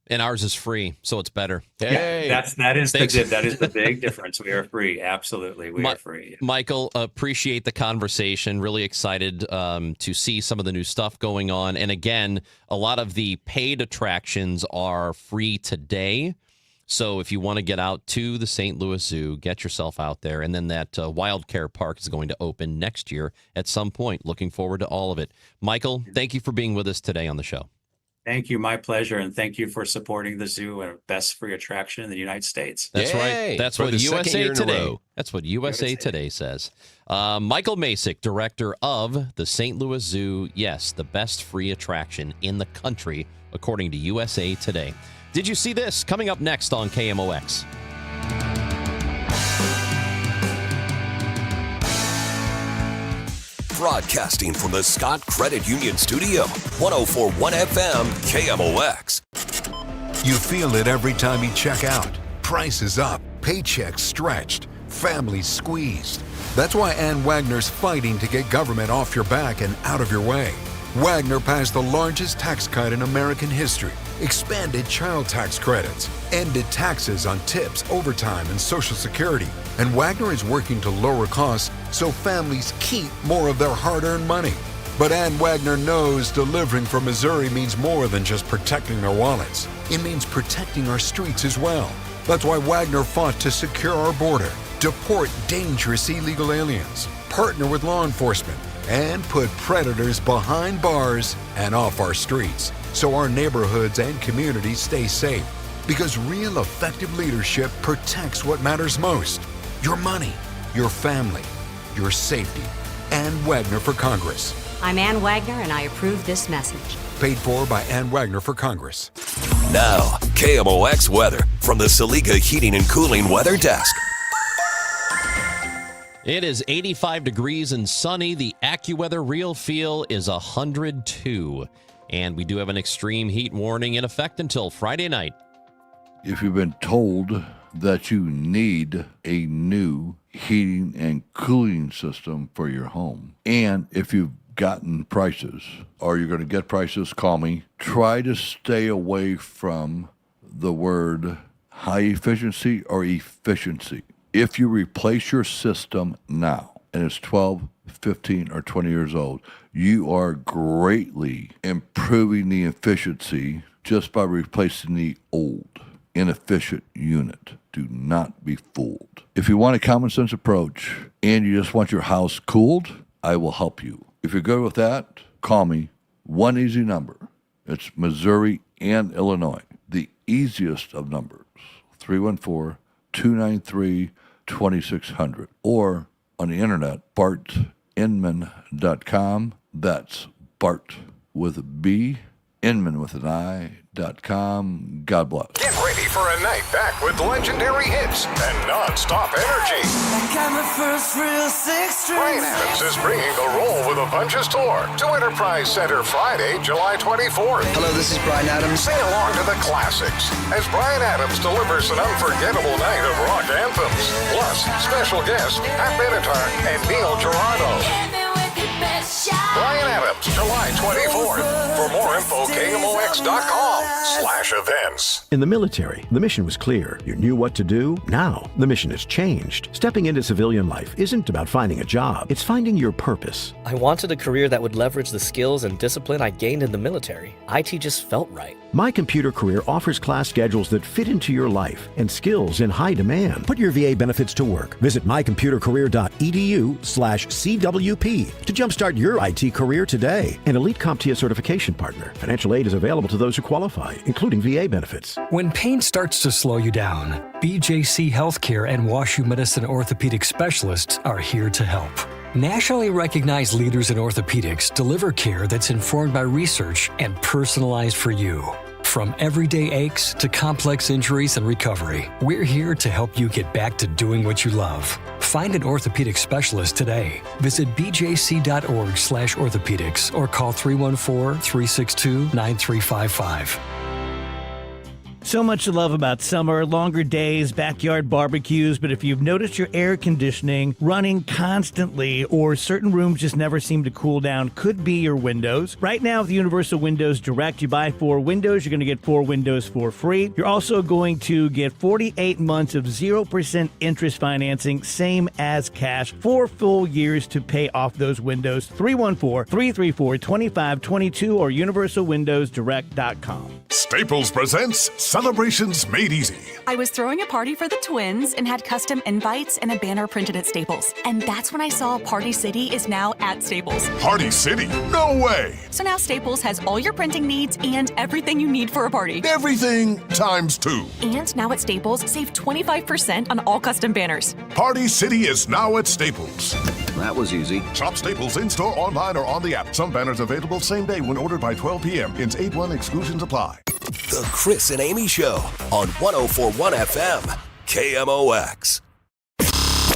And ours is free, so it's better.
Hey, that is the big difference. We are free. Absolutely, we are free.
Michael, appreciate the conversation. Really excited to see some of the new stuff going on. And again, a lot of the paid attractions are free today. So if you want to get out to the St. Louis Zoo, get yourself out there. And then that Wild Care Park is going to open next year at some point. Looking forward to all of it. Michael, thank you for being with us today on the show.
Thank you. My pleasure. And thank you for supporting the zoo and best free attraction in the United States.
That's right. That's what USA Today. That's what USA Today says. Michael Masick, director of the St. Louis Zoo. Yes, the best free attraction in the country, according to USA Today. Did you see this? Coming up next on KMOX.
Broadcasting from the Scott Credit Union Studio, 104.1 FM, KMOX.
You feel it every time you check out. Prices up, paychecks stretched, families squeezed. That's why Ann Wagner's fighting to get government off your back and out of your way. Wagner passed the largest tax cut in American history, expanded child tax credits, ended taxes on tips, overtime, and Social Security. And Wagner is working to lower costs so families keep more of their hard-earned money. But Ann Wagner knows delivering from Missouri means more than just protecting their wallets. It means protecting our streets as well. That's why Wagner fought to secure our border, deport dangerous illegal aliens, partner with law enforcement, and put predators behind bars and off our streets so our neighborhoods and communities stay safe. Because real effective leadership protects what matters most: your money, your family, your safety. Ann Wagner for Congress.
I'm Ann Wagner, and I approve this message.
Paid for by Ann Wagner for Congress.
Now, KMOX weather from the Saliga Heating and Cooling Weather Desk.
It is 85 degrees and sunny. The AccuWeather real feel is 102. And we do have an extreme heat warning in effect until Friday night.
If you've been told that you need a new heating and cooling system for your home, and if you've gotten prices or you're going to get prices, call me. Try to stay away from the word high efficiency or efficiency. If you replace your system now, and it's 12, 15, or 20 years old, you are greatly improving the efficiency just by replacing the old, inefficient unit. Do not be fooled. If you want a common sense approach and you just want your house cooled, I will help you. If you're good with that, call me. One easy number. It's Missouri and Illinois. The easiest of numbers, 314-293-2600. Or on the internet, bartinman.com. That's Bart with a B, Inman with an I.com. God bless.
Get ready for a night back with legendary hits and non-stop energy. Brian Adams is bringing the Roll with a Bunches tour to Enterprise Center Friday, July 24th.
Hello, this is Brian Adams.
Sing along to the classics as Brian Adams delivers an unforgettable night of rock anthems. Plus, special guests Pat Benatar and Neil Girardo. Brian Adams, July 24th. For more info, KMOX.com/events.
In the military, the mission was clear. You knew what to do. Now, the mission has changed. Stepping into civilian life isn't about finding a job. It's finding your purpose.
I wanted a career that would leverage the skills and discipline I gained in the military. IT just felt right.
My Computer Career offers class schedules that fit into your life and skills in high demand. Put your VA benefits to work. Visit mycomputercareer.edu/CWP to jumpstart your IT career today. An elite CompTIA certification partner. Financial aid is available to those who qualify, including VA benefits.
When pain starts to slow you down, BJC Healthcare and WashU Medicine orthopedic specialists are here to help. Nationally recognized leaders in orthopedics deliver care that's informed by research and personalized for you. From everyday aches to complex injuries and recovery, we're here to help you get back to doing what you love. Find an orthopedic specialist today. Visit bjc.org/orthopedics or call 314-362-9355.
So much to love about summer, longer days, backyard barbecues, but if you've noticed your air conditioning running constantly or certain rooms just never seem to cool down, could be your windows. Right now with Universal Windows Direct, you buy 4 windows, you're going to get 4 windows for free. You're also going to get 48 months of 0% interest financing, same as cash, 4 full years to pay off those windows. 314-334-2522 or universalwindowsdirect.com.
Staples presents Celebrations Made Easy.
I was throwing a party for the twins and had custom invites and a banner printed at Staples. And that's when I saw Party City is now at Staples.
Party City? No way!
So now Staples has all your printing needs and everything you need for a party.
Everything times 2.
And now at Staples, save 25% on all custom banners.
Party City is now at Staples.
That was easy.
Shop Staples in-store, online, or on the app. Some banners available same day when ordered by 12 p.m. Ins 8-1 exclusions apply.
The Chris and Amy Show on 104.1 FM, KMOX.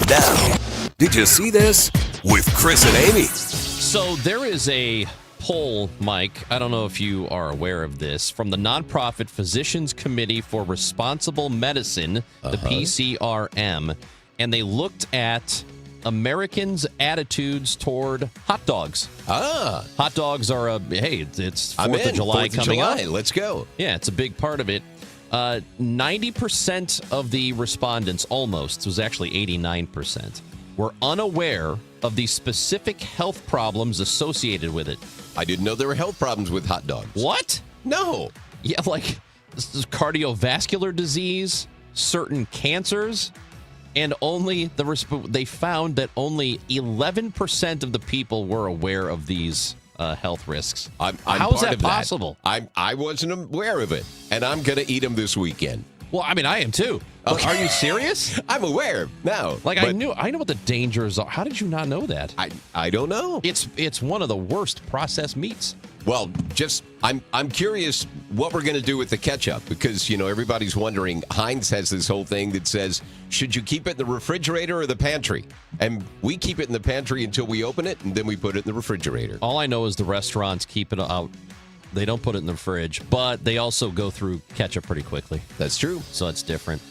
Now, did you see this? With Chris and Amy.
So there is a poll, Mike, I don't know if you are aware of this, from the nonprofit Physicians Committee for Responsible Medicine, the PCRM, and they looked at Americans' attitudes toward hot dogs. Hot dogs are it's 4th of July coming up.
Let's go.
Yeah, it's a big part of it. 90% of the respondents, almost, it was actually 89%, were unaware of the specific health problems associated with it.
I didn't know there were health problems with hot dogs.
What?
No.
Yeah, like cardiovascular disease, certain cancers. And they found that only 11% of the people were aware of these health risks. How is that possible?
I wasn't aware of it, and I'm going to eat them this weekend.
Well, I mean, I am too. Okay. Are you serious?
I'm aware now.
I know what the dangers are. How did you not know that?
I don't know.
It's one of the worst processed meats.
Well, I'm curious what we're going to do with the ketchup because, everybody's wondering. Heinz has this whole thing that says, should you keep it in the refrigerator or the pantry? And we keep it in the pantry until we open it, and then we put it in the refrigerator.
All I know is the restaurants keep it out. They don't put it in the fridge, but they also go through ketchup pretty quickly.
That's true.
So it's different.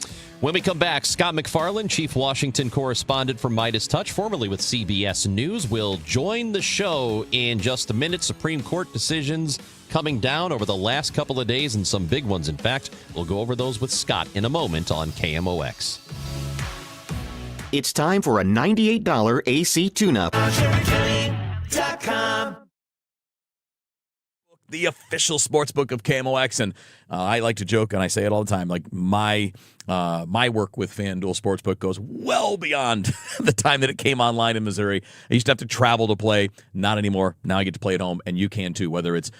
When we come back, Scott McFarland, Chief Washington Correspondent for Midas Touch, formerly with CBS News, will join the show in just a minute. Supreme Court decisions coming down over the last couple of days and some big ones. In fact, we'll go over those with Scott in a moment on KMOX.
It's time for a $98 AC tune-up.
The official sportsbook of KMOX, and I like to joke, and I say it all the time, like my work with FanDuel Sportsbook goes well beyond the time that it came online in Missouri. I used to have to travel to play. Not anymore. Now I get to play at home, and you can too, whether it's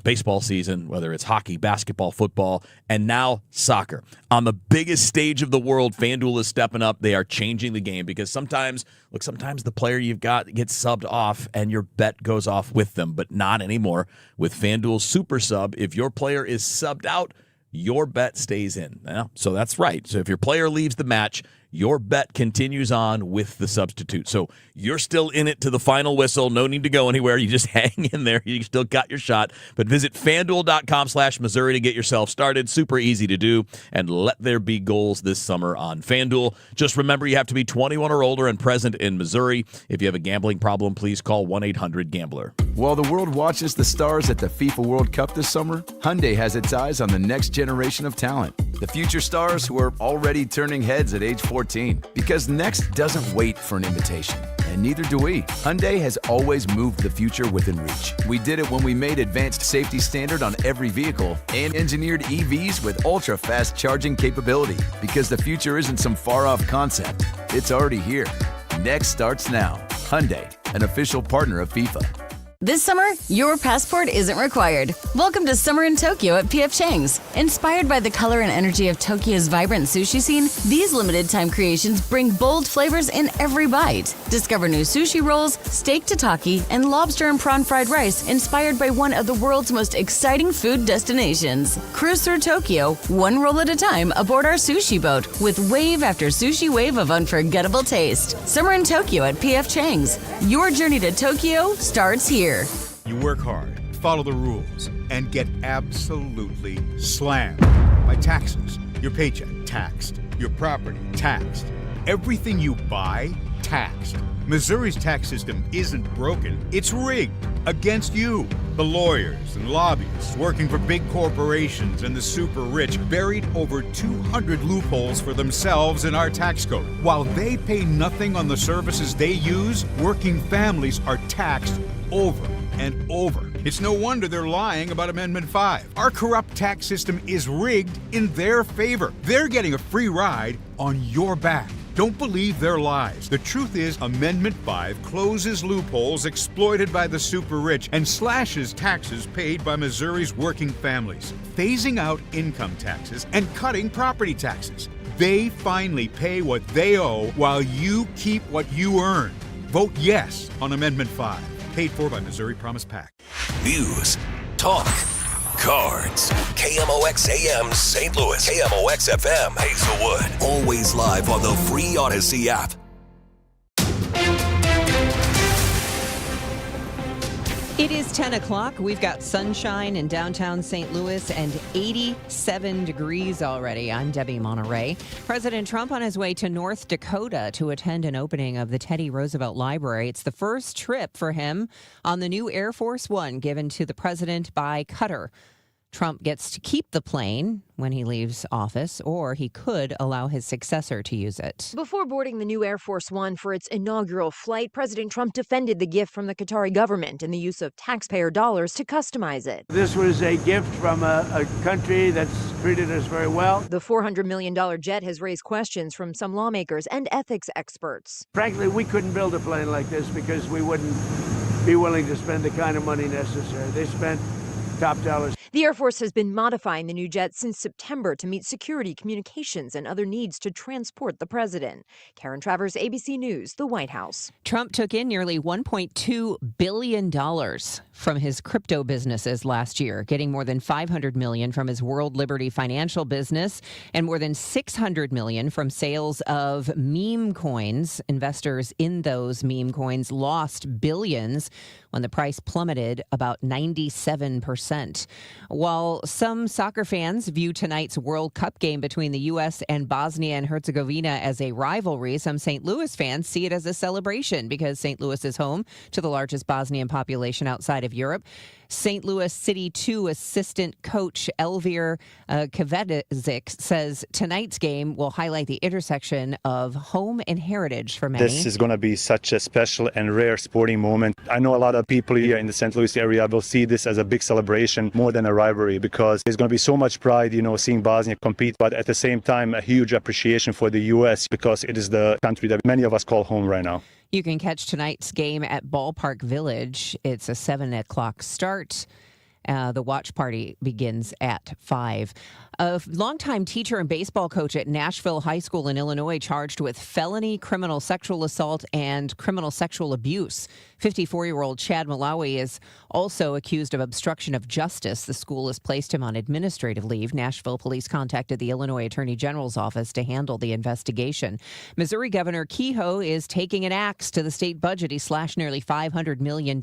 baseball season, whether it's hockey, basketball, football, and now soccer. On the biggest stage of the world, FanDuel is stepping up. They are changing the game because sometimes the player you've got gets subbed off, and your bet goes off with them, but not anymore. With FanDuel Super Sub, if your player is subbed out, your bet stays in. So that's right. So if your player leaves the match, your bet continues on with the substitute. So you're still in it to the final whistle. No need to go anywhere. You just hang in there. You still got your shot. But visit FanDuel.com/Missouri to get yourself started. Super easy to do. And let there be goals this summer on FanDuel. Just remember, you have to be 21 or older and present in Missouri. If you have a gambling problem, please call 1-800-GAMBLER.
While the world watches the stars at the FIFA World Cup this summer, Hyundai has its eyes on the next generation of talent. The future stars who are already turning heads at age 14. Because next doesn't wait for an invitation. And neither do we. Hyundai has always moved the future within reach. We did it when we made advanced safety standard on every vehicle and engineered EVs with ultra-fast charging capability. Because the future isn't some far-off concept. It's already here. Next starts now. Hyundai, an official partner of FIFA.
This summer, your passport isn't required. Welcome to Summer in Tokyo at P.F. Chang's. Inspired by the color and energy of Tokyo's vibrant sushi scene, these limited-time creations bring bold flavors in every bite. Discover new sushi rolls, steak tataki, and lobster and prawn fried rice inspired by one of the world's most exciting food destinations. Cruise through Tokyo, one roll at a time aboard our sushi boat with wave after sushi wave of unforgettable taste. Summer in Tokyo at P.F. Chang's. Your journey to Tokyo starts here.
You work hard, follow the rules, and get absolutely slammed by taxes. Your paycheck taxed, your property taxed, everything you buy taxed. Missouri's tax system isn't broken, it's rigged against you. The lawyers and lobbyists working for big corporations and the super rich buried over 200 loopholes for themselves in our tax code. While they pay nothing on the services they use, working families are taxed over and over. It's no wonder they're lying about Amendment 5. Our corrupt tax system is rigged in their favor. They're getting a free ride on your back. Don't believe their lies. The truth is, Amendment 5 closes loopholes exploited by the super rich and slashes taxes paid by Missouri's working families, phasing out income taxes and cutting property taxes. They finally pay what they owe while you keep what you earn. Vote yes on Amendment 5. Paid for by Missouri Promise PAC.
News, talk, cards. KMOX AM St. Louis. KMOX FM Hazelwood. Always live on the free Odyssey app.
It is 10 o'clock. We've got sunshine in downtown St. Louis and 87 degrees already. I'm Debbie Monterey. President Trump on his way to North Dakota to attend an opening of the Teddy Roosevelt Library. It's the first trip for him on the new Air Force One given to the president by Qatar. Trump gets to keep the plane when he leaves office, or he could allow his successor to use it.
Before boarding the new Air Force One for its inaugural flight, President Trump defended the gift from the Qatari government and the use of taxpayer dollars to customize it.
This was a gift from a country that's treated us very well.
The $400 million jet has raised questions from some lawmakers and ethics experts.
Frankly, we couldn't build a plane like this because we wouldn't be willing to spend the kind of money necessary. They spent top dollars.
The Air Force has been modifying the new jet since September to meet security, communications, and other needs to transport the president. Karen Travers, ABC News, the White House.
Trump took in nearly $1.2 billion from his crypto businesses last year, getting more than $500 million from his World Liberty financial business and more than $600 million from sales of meme coins. Investors in those meme coins lost billions when the price plummeted about 97%. While some soccer fans view tonight's World Cup game between the U.S. and Bosnia and Herzegovina as a rivalry, some St. Louis fans see it as a celebration because St. Louis is home to the largest Bosnian population outside of Europe. St. Louis City 2 assistant coach Elvir Kvedzic says tonight's game will highlight the intersection of home and heritage for many.
This is going to be such a special and rare sporting moment. I know a lot of people here in the St. Louis area will see this as a big celebration more than a rivalry, because there's going to be so much pride, seeing Bosnia compete, but at the same time, a huge appreciation for the U.S. because it is the country that many of us call home right now.
You can catch tonight's game at Ballpark Village. It's a 7 o'clock start. The watch party begins at 5. A longtime teacher and baseball coach at Nashville High School in Illinois charged with felony criminal sexual assault and criminal sexual abuse. 54-year-old Chad Malawi is also accused of obstruction of justice. The school has placed him on administrative leave. Nashville police contacted the Illinois Attorney General's office to handle the investigation. Missouri Governor Kehoe is taking an axe to the state budget. He slashed nearly $500 million,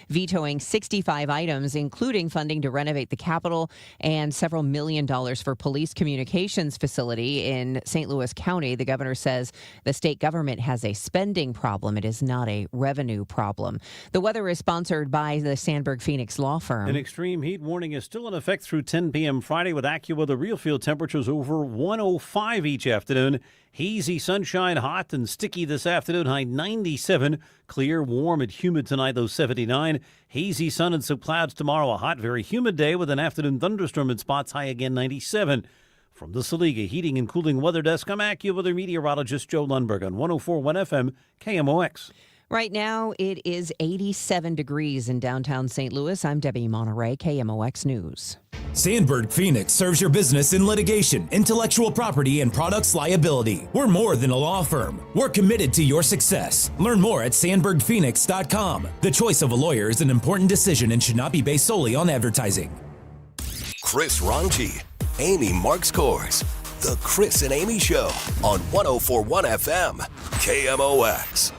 vetoing 65 items, including funding to renovate the Capitol and several $1 million for police communications facility in St. Louis County. The governor says the state government has a spending problem. It is not a revenue problem. The weather is sponsored by the Sandberg Phoenix Law Firm.
An extreme heat warning is still in effect through 10 p.m. Friday with AccuWeather real field temperatures over 105 each afternoon. Hazy sunshine, hot and sticky this afternoon, high 97. Clear, warm and humid tonight, low 79. Hazy sun and some clouds tomorrow. A hot, very humid day with an afternoon thunderstorm in spots, high again 97. From the Saliga Heating and Cooling Weather Desk, I'm AccuWeather meteorologist Joe Lundberg on 104.1 FM KMOX.
Right now, it is 87 degrees in downtown St. Louis. I'm Debbie Monterey, KMOX News.
Sandberg Phoenix serves your business in litigation, intellectual property, and products liability. We're more than a law firm. We're committed to your success. Learn more at sandbergphoenix.com. The choice of a lawyer is an important decision and should not be based solely on advertising.
Chris Ranji, Amy Marks Kors. The Chris and Amy Show on 104.1 FM KMOX.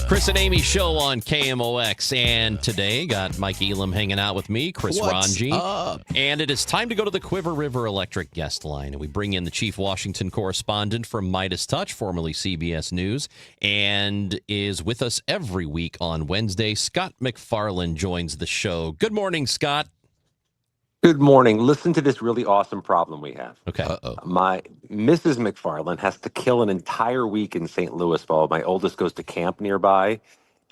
Chris and Amy Show on KMOX, and today got Mike Elam hanging out with me, Chris Ranji. And it is time to go to the Quiver River Electric guest line, and we bring in the chief Washington correspondent from Midas Touch, formerly CBS News, and is with us every week on Wednesday. Scott McFarland joins the show. Good morning, Scott.
Good morning. Listen to this really awesome problem we have.
Okay.
My Mrs. McFarland has to kill an entire week in St. Louis while my oldest goes to camp nearby,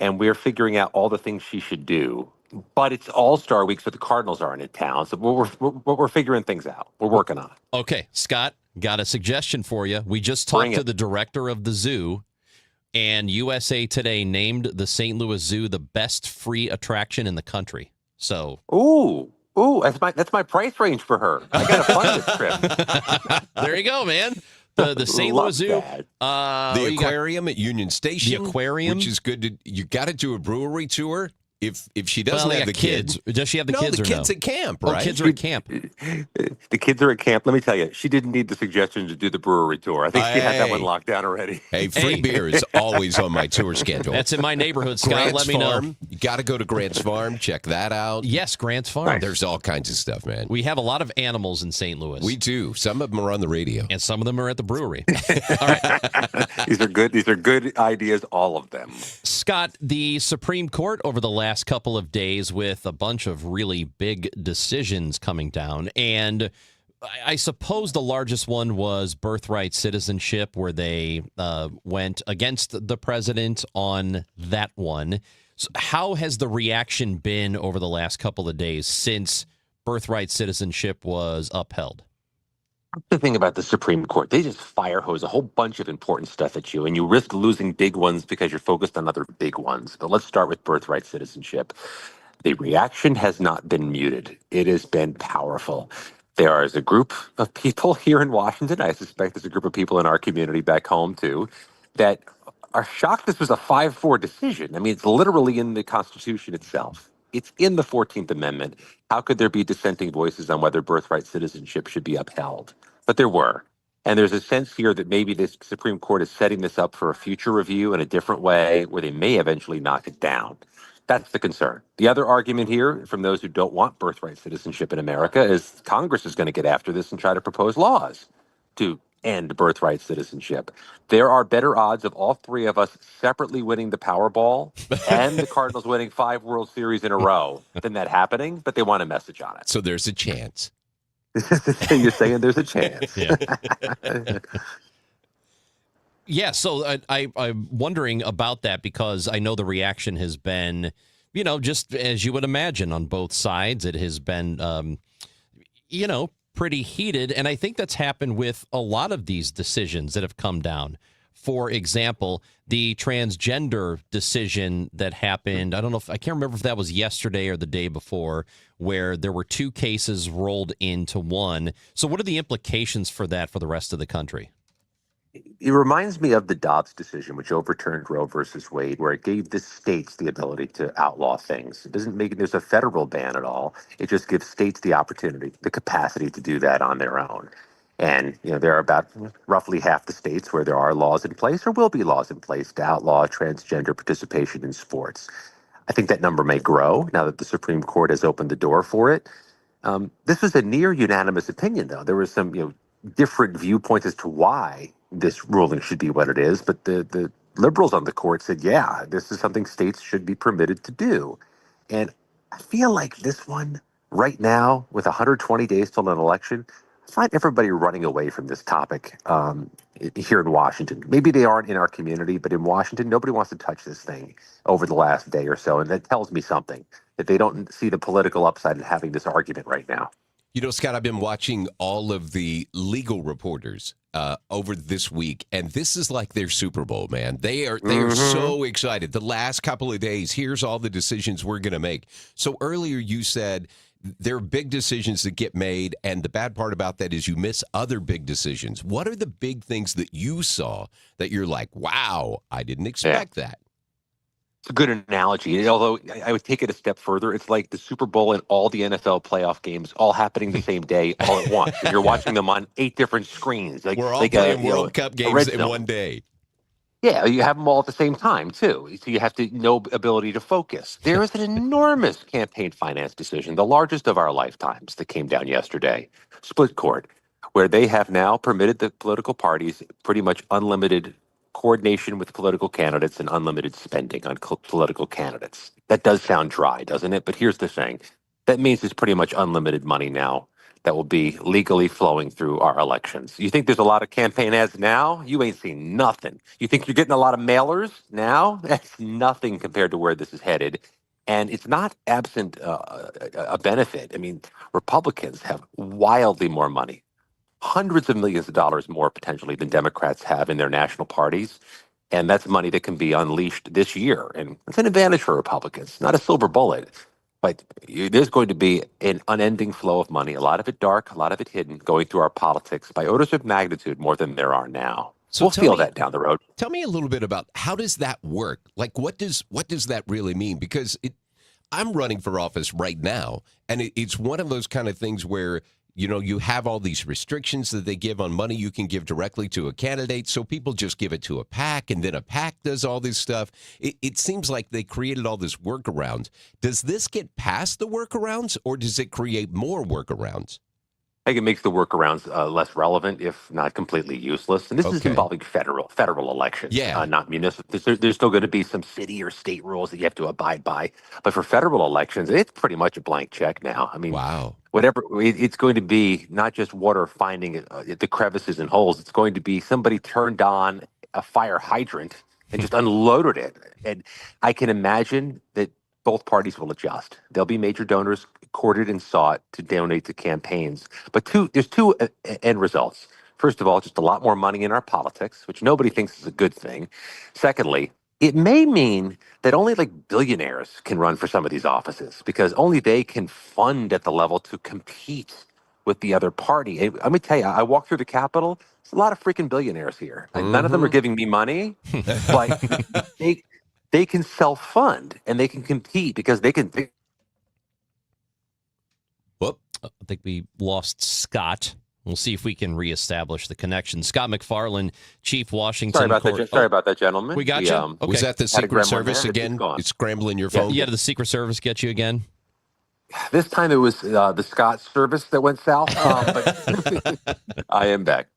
and we're figuring out all the things she should do. But it's All-Star Week, so the Cardinals aren't in town, so we're figuring things out. We're working on it.
Okay, Scott, got a suggestion for you. We just talked to the director of the zoo, and USA Today named the St. Louis Zoo the best free attraction in the country. So,
Ooh, that's my price range for her. I got to fund this trip.
There you go, man. The St. Louis Zoo.
The aquarium at Union Station.
The aquarium.
Which is good. You got to do a brewery tour. If she doesn't have the kids.
Does she have the kids
the
or
kids
no?
at camp, right?
Oh, kids are at camp.
The kids are at camp. Let me tell you, she didn't need the suggestion to do the brewery tour. I think she had that one locked down already.
Hey, free beer is always on my tour schedule.
That's in my neighborhood, Scott.
Grant's
Let me
Farm.
know.
You got to go to Grant's Farm. Check that out.
Yes, Grant's Farm.
There's all kinds of stuff, man.
We have a lot of animals in St. Louis.
We do. Some of them are on the radio.
And some of them are at the brewery. All right.
These are good ideas, all of them.
Scott, the Supreme Court over the last couple of days with a bunch of really big decisions coming down. And I suppose the largest one was birthright citizenship, where they went against the president on that one. So how has the reaction been over the last couple of days since birthright citizenship was upheld?
The thing about the Supreme Court, they just fire hose a whole bunch of important stuff at you, and you risk losing big ones because you're focused on other big ones. But let's start with birthright citizenship. The reaction has not been muted. It has been powerful. There is a group of people here in Washington, I suspect there's a group of people in our community back home too, that are shocked this was a 5-4 decision. I mean, it's literally in the Constitution itself. It's in the 14th Amendment. How could there be dissenting voices on whether birthright citizenship should be upheld? But there were. And there's a sense here that maybe this Supreme Court is setting this up for a future review in a different way where they may eventually knock it down. That's the concern. The other argument here from those who don't want birthright citizenship in America is Congress is going to get after this and try to propose laws to and birthright citizenship. There are better odds of all three of us separately winning the Powerball and the Cardinals winning 5 World Series in a row than that happening, but they want a message on it.
So there's a chance.
You're saying there's a chance.
Yeah. Yeah, so I'm wondering about that because I know the reaction has been, just as you would imagine on both sides. It has been, pretty heated. And I think that's happened with a lot of these decisions that have come down. For example, the transgender decision that happened, I can't remember if that was yesterday or the day before, where there were 2 cases rolled into one. So what are the implications for that for the rest of the country?
It reminds me of the Dobbs decision, which overturned Roe versus Wade, where it gave the states the ability to outlaw things. It doesn't make it there's a federal ban at all. It just gives states the opportunity, the capacity to do that on their own. And there are about roughly half the states where there are laws in place or will be laws in place to outlaw transgender participation in sports. I think that number may grow now that the Supreme Court has opened the door for it. This was a near unanimous opinion, though. There were some different viewpoints as to why this ruling should be what it is, but the liberals on the court said, yeah, this is something states should be permitted to do. And I feel like this one right now, with 120 days till an election, I find everybody running away from this topic here in Washington. Maybe they aren't in our community, but in Washington, nobody wants to touch this thing over the last day or so. And that tells me something, that they don't see the political upside in having this argument right now.
Scott, I've been watching all of the legal reporters over this week, and this is like their Super Bowl, man. They are so excited. The last couple of days, here's all the decisions we're going to make. So earlier you said there are big decisions that get made, and the bad part about that is you miss other big decisions. What are the big things that you saw that you're like, wow, I didn't expect that?
It's a good analogy. Although I would take it a step further. It's like the Super Bowl and all the NFL playoff games all happening the same day, all at once. And you're watching them on 8 different screens.
We're all playing World Cup games in one day.
Yeah, you have them all at the same time, too. So you have no ability to focus. There is an enormous campaign finance decision, the largest of our lifetimes, that came down yesterday, split court, where they have now permitted the political parties pretty much unlimited coordination with political candidates and unlimited spending on political candidates. That does sound dry, doesn't it? But here's the thing. That means there's pretty much unlimited money now that will be legally flowing through our elections. You think there's a lot of campaign ads now? You ain't seen nothing. You think you're getting a lot of mailers now? That's nothing compared to where this is headed. And it's not absent a benefit. I mean, Republicans have wildly more money, hundreds of millions of dollars more potentially than Democrats have in their national parties. And that's money that can be unleashed this year. And it's an advantage for Republicans, not a silver bullet. But there's going to be an unending flow of money, a lot of it dark, a lot of it hidden, going through our politics by orders of magnitude more than there are now. So we'll feel that down the road.
Tell me a little bit about how does that work? Like, what does that really mean? Because I'm running for office right now, and it's one of those kind of things where you have all these restrictions that they give on money you can give directly to a candidate. So people just give it to a PAC, and then a PAC does all this stuff. It seems like they created all this workarounds. Does this get past the workarounds, or does it create more workarounds?
I think it makes the workarounds less relevant, if not completely useless. And this is involving federal elections, not municipal. There's still going to be some city or state rules that you have to abide by. But for federal elections, it's pretty much a blank check now. I mean, whatever it's going to be, not just water finding the crevices and holes. It's going to be somebody turned on a fire hydrant and just unloaded it. And I can imagine that both parties will adjust. There'll be major donors courted and sought to donate to campaigns. But there's two end results. First of all, just a lot more money in our politics, which nobody thinks is a good thing. Secondly, it may mean that only billionaires can run for some of these offices because only they can fund at the level to compete with the other party. And let me tell you, I walk through the Capitol, there's a lot of freaking billionaires here. And none of them are giving me money, but they can self-fund and they can compete because they can.
Whoop! I think we lost Scott. We'll see if we can reestablish the connection. Scott McFarland, Chief Washington.
Sorry about that, gentlemen.
We got you. Okay.
Was that the Secret Service again? It's scrambling your phone.
Yeah, did the Secret Service get you again?
This time it was the Scott service that went south, but I am back.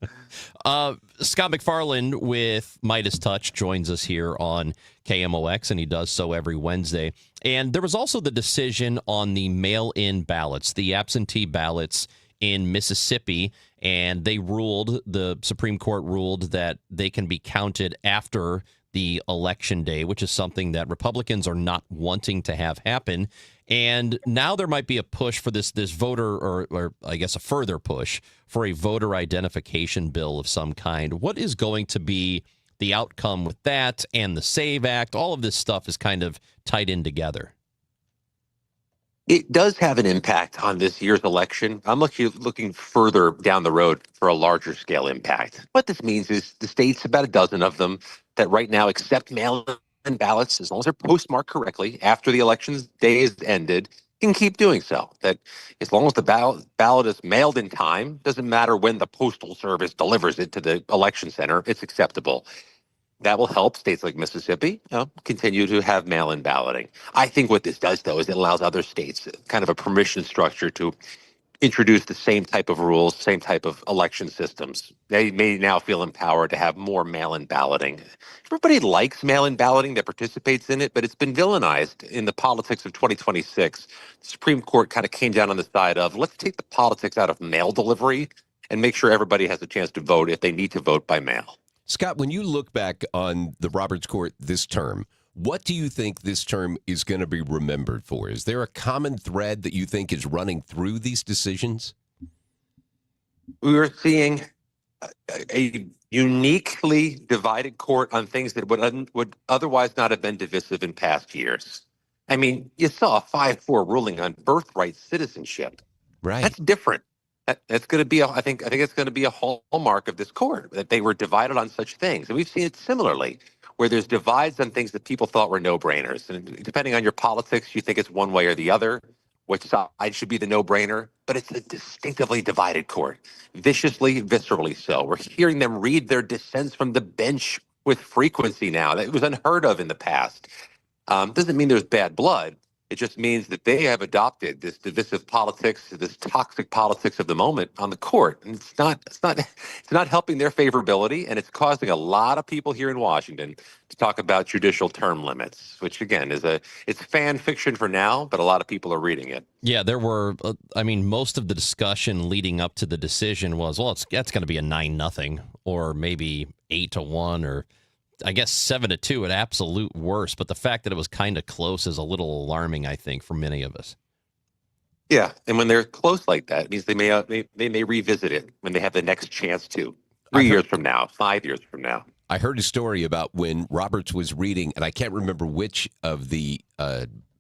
Scott McFarland with Midas Touch joins us here on KMOX, and he does so every Wednesday. And there was also the decision on the mail-in ballots, the absentee ballots in Mississippi, and the Supreme Court ruled that they can be counted after the election day, which is something that Republicans are not wanting to have happen. And now there might be a push for this voter, or I guess a further push for a voter identification bill of some kind. What is going to be the outcome with that and the SAVE Act? All of this stuff is kind of tied in together.
It does have an impact on this year's election. I'm looking further down the road for a larger scale impact. What this means is the states, about a dozen of them, that right now accept mail-in ballots, as long as they're postmarked correctly after the election's day is ended, can keep doing so. That as long as the ballot is mailed in time, doesn't matter when the Postal Service delivers it to the election center, it's acceptable. That will help states like Mississippi continue to have mail-in balloting. I think what this does, though, is it allows other states kind of a permission structure to introduce the same type of rules, same type of election systems. They may now feel empowered to have more mail-in balloting. Everybody likes mail-in balloting that participates in it, but it's been villainized in the politics of 2026. The Supreme Court kind of came down on the side of, let's take the politics out of mail delivery and make sure everybody has a chance to vote if they need to vote by mail.
Scott, when you look back on the Roberts Court this term, what do you think this term is going to be remembered for? Is there a common thread that you think is running through these decisions?
We are seeing a uniquely divided court on things that would otherwise not have been divisive in past years. I mean, you saw a 5-4 ruling on birthright citizenship.
Right.
That's different. That's going to be, I think it's going to be a hallmark of this court, that they were divided on such things. And we've seen it similarly, where there's divides on things that people thought were no-brainers. And depending on your politics, you think it's one way or the other, which side should be the no-brainer. But it's a distinctively divided court, viciously, viscerally so. We're hearing them read their dissents from the bench with frequency now. That was unheard of in the past. Doesn't mean there's bad blood. It just means that they have adopted this divisive politics, this toxic politics of the moment on the court, and it's not helping their favorability, and it's causing a lot of people here in Washington to talk about judicial term limits, which again it's fan fiction for now, but a lot of people are reading it.
Yeah, there were. Most of the discussion leading up to the decision was, well, that's going to be a 9-0, or maybe 8-1, or I guess 7-2 at absolute worst, but the fact that it was kind of close is a little alarming, I think, for many of us.
Yeah, and when they're close like that, it means they may revisit it when they have the next chance to. 3 years from now, 5 years from now.
I heard a story about when Roberts was reading, and I can't remember which of the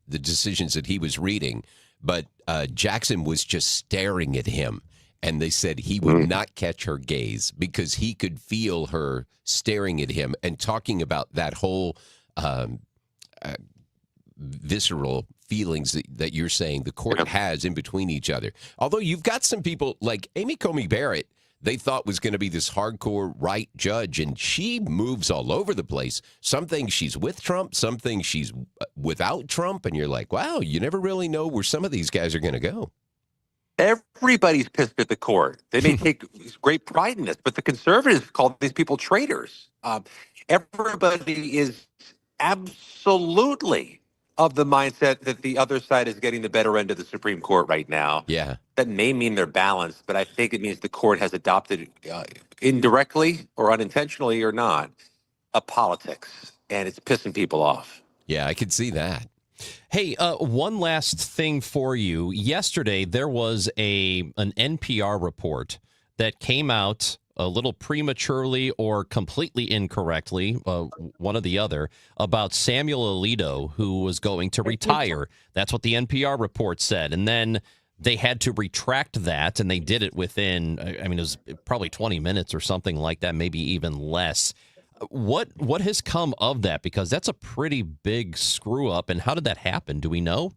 decisions that he was reading, but Jackson was just staring at him. And they said he would not catch her gaze because he could feel her staring at him and talking about that whole visceral feelings that you're saying the court has in between each other. Although you've got some people like Amy Coney Barrett, they thought was going to be this hardcore right judge, and she moves all over the place. Some things she's with Trump, some things she's without Trump, and you're like, wow, you never really know where some of these guys are going to go.
Everybody's pissed at the court. They may take great pride in this, but the conservatives call these people traitors. Everybody is absolutely of the mindset that the other side is getting the better end of the Supreme Court right now.
Yeah.
That may mean they're balanced, but I think it means the court has adopted indirectly or unintentionally or not a politics, and it's pissing people off.
Yeah, I could see that.
Hey, one last thing for you. Yesterday, there was an NPR report that came out a little prematurely or completely incorrectly, one or the other, about Samuel Alito, who was going to retire. That's what the NPR report said. And then they had to retract that, and they did it within, it was probably 20 minutes or something like that, maybe even less. What has come of that? Because that's a pretty big screw up. And how did that happen? Do we know?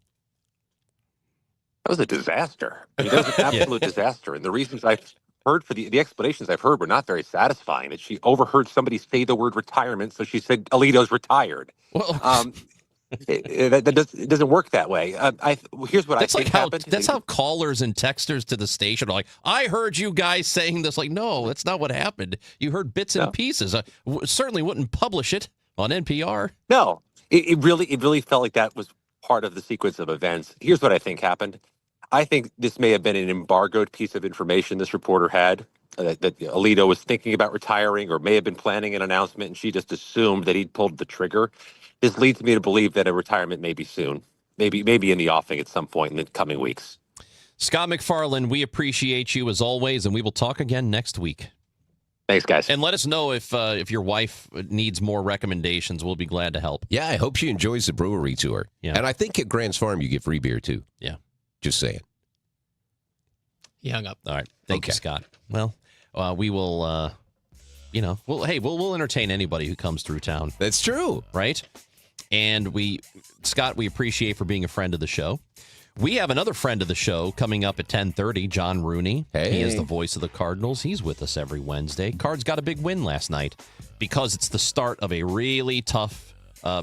That was a disaster. That was an absolute disaster. And the reasons I've heard for the explanations I've heard were not very satisfying. That she overheard somebody say the word retirement, so she said Alito's retired.
Well,
It doesn't work that way. Here's what
That's
I think
like how
happened.
that's how callers and texters to the station are like, I heard you guys saying this. Like, no, that's not what happened. You heard bits and pieces. Certainly wouldn't publish it on NPR.
No, it really felt like that was part of the sequence of events. Here's what I think happened. I think this may have been an embargoed piece of information this reporter had, that Alito was thinking about retiring or may have been planning an announcement, and she just assumed that he'd pulled the trigger. This leads me to believe that a retirement may be soon, maybe in the offing at some point in the coming weeks.
Scott McFarland, we appreciate you as always, and we will talk again next week.
Thanks, guys.
And let us know if your wife needs more recommendations. We'll be glad to help.
Yeah, I hope she enjoys the brewery tour.
Yeah.
And I think at Grant's Farm you get free beer, too.
Yeah.
Just saying.
He hung up. All right. Thank you, Scott. Well, we will, we'll entertain anybody who comes through town.
That's true.
Right? And Scott, we appreciate for being a friend of the show. We have another friend of the show coming up at 10:30, John Rooney.
Hey.
He is the voice of the Cardinals. He's with us every Wednesday. Cards got a big win last night because it's the start of a really tough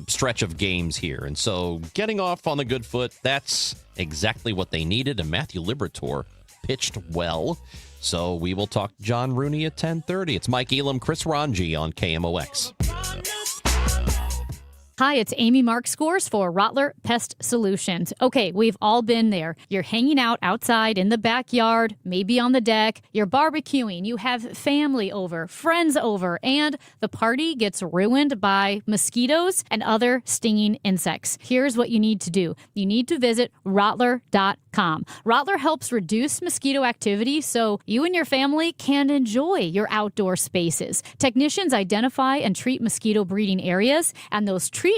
stretch of games here. And so getting off on the good foot, that's exactly what they needed. And Matthew Liberatore pitched well. So we will talk to John Rooney at 10:30. It's Mike Elam, Chris Ranji on KMOX.
Hi, it's Amy Mark Scores for Rottler Pest Solutions. Okay, we've all been there. You're hanging out outside in the backyard, maybe on the deck. You're barbecuing. You have family over, friends over, and the party gets ruined by mosquitoes and other stinging insects. Here's what you need to do. You need to visit Rottler.com. Rottler helps reduce mosquito activity so you and your family can enjoy your outdoor spaces. Technicians identify and treat mosquito breeding areas, and those treatments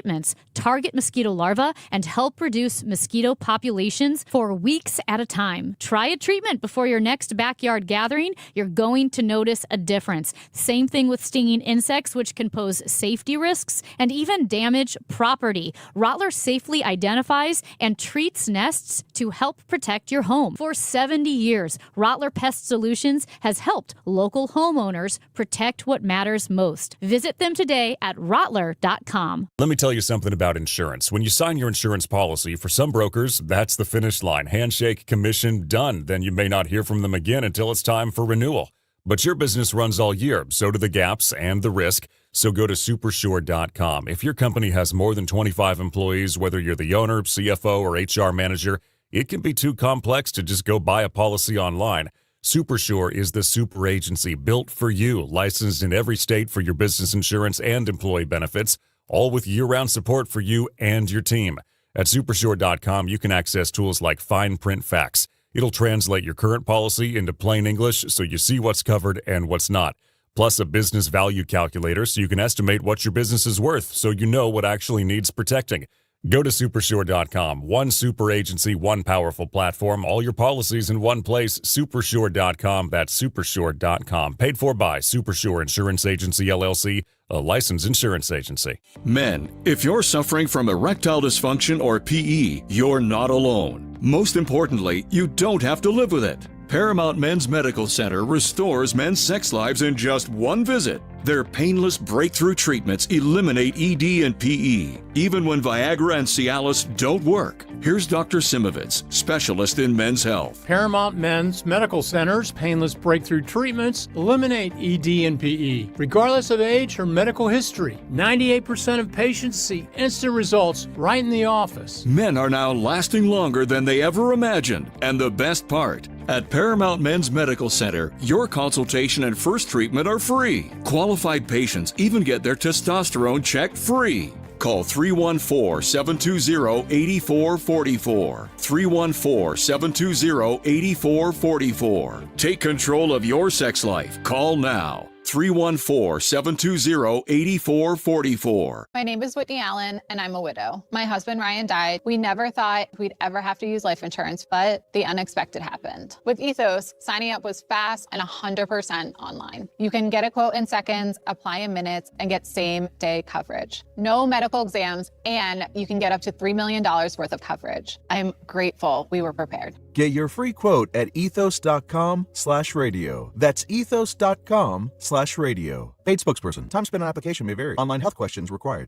target mosquito larvae and help reduce mosquito populations for weeks at a time. Try a treatment before your next backyard gathering. You're going to notice a difference. Same thing with stinging insects, which can pose safety risks and even damage property. Rottler safely identifies and treats nests to help protect your home. For 70 years, Rottler Pest Solutions has helped local homeowners protect what matters most. Visit them today at Rottler.com.
Let me tell you something about insurance. When you sign your insurance policy, for some brokers, that's the finish line. Handshake, commission, done. Then you may not hear from them again until it's time for renewal. But your business runs all year, so do the gaps and the risk. So go to Supersure.com. If your company has more than 25 employees, whether you're the owner, CFO, or HR manager, it can be too complex to just go buy a policy online. Supersure is the super agency built for you, licensed in every state for your business insurance and employee benefits, all with year-round support for you and your team. At Supersure.com, you can access tools like fine print facts. It'll translate your current policy into plain English so you see what's covered and what's not. Plus a business value calculator so you can estimate what your business is worth so you know what actually needs protecting. Go to Supersure.com. One super agency, one powerful platform, all your policies in one place. Supersure.com. That's Supersure.com. Paid for by Supersure Insurance Agency, LLC, a licensed insurance agency.
Men, if you're suffering from erectile dysfunction or PE, you're not alone. Most importantly, you don't have to live with it. Paramount Men's Medical Center restores men's sex lives in just one visit. Their painless breakthrough treatments eliminate ED and PE, even when Viagra and Cialis don't work. Here's Dr. Simovitz, specialist in men's health.
Paramount Men's Medical Center's painless breakthrough treatments eliminate ED and PE, regardless of age or medical history. 98% of patients see instant results right in the office.
Men are now lasting longer than they ever imagined. And the best part, at Paramount Men's Medical Center, your consultation and first treatment are free. Qualified patients even get their testosterone checked free. Call 314-720-8444. 314-720-8444. Take control of your sex life. Call now. 314-720-8444.
My name is Whitney Allen, and I'm a widow. My husband, Ryan, died. We never thought we'd ever have to use life insurance, but the unexpected happened. With Ethos, signing up was fast and 100% online. You can get a quote in seconds, apply in minutes, and get same-day coverage. No medical exams, and you can get up to $3 million worth of coverage. I'm grateful we were prepared.
Get your free quote at ethos.com/radio. That's ethos.com/radio. Paid spokesperson. Time spent on application may vary. Online health questions required.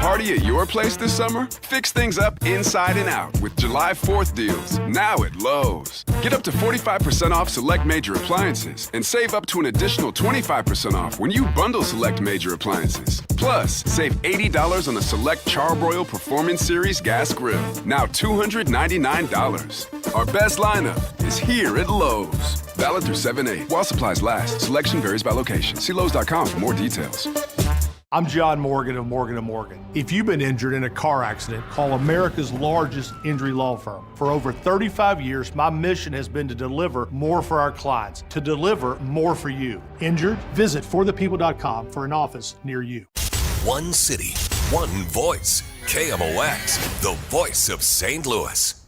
party at your place this summer? Fix things up inside and out with July 4th deals, now at Lowe's. Get up to 45% off select major appliances and save up to an additional 25% off when you bundle select major appliances. Plus, save $80 on the select Charbroil Performance Series gas grill, now $299. Our best lineup is here at Lowe's. Valid through 7/8 while supplies last. Selection varies by location. See Lowe's.com for more details.
I'm John Morgan of Morgan & Morgan. If you've been injured in a car accident, call America's largest injury law firm. For over 35 years, my mission has been to deliver more for our clients, to deliver more for you. Injured? Visit forthepeople.com for an office near you.
One city, one voice. KMOX, the voice of St. Louis.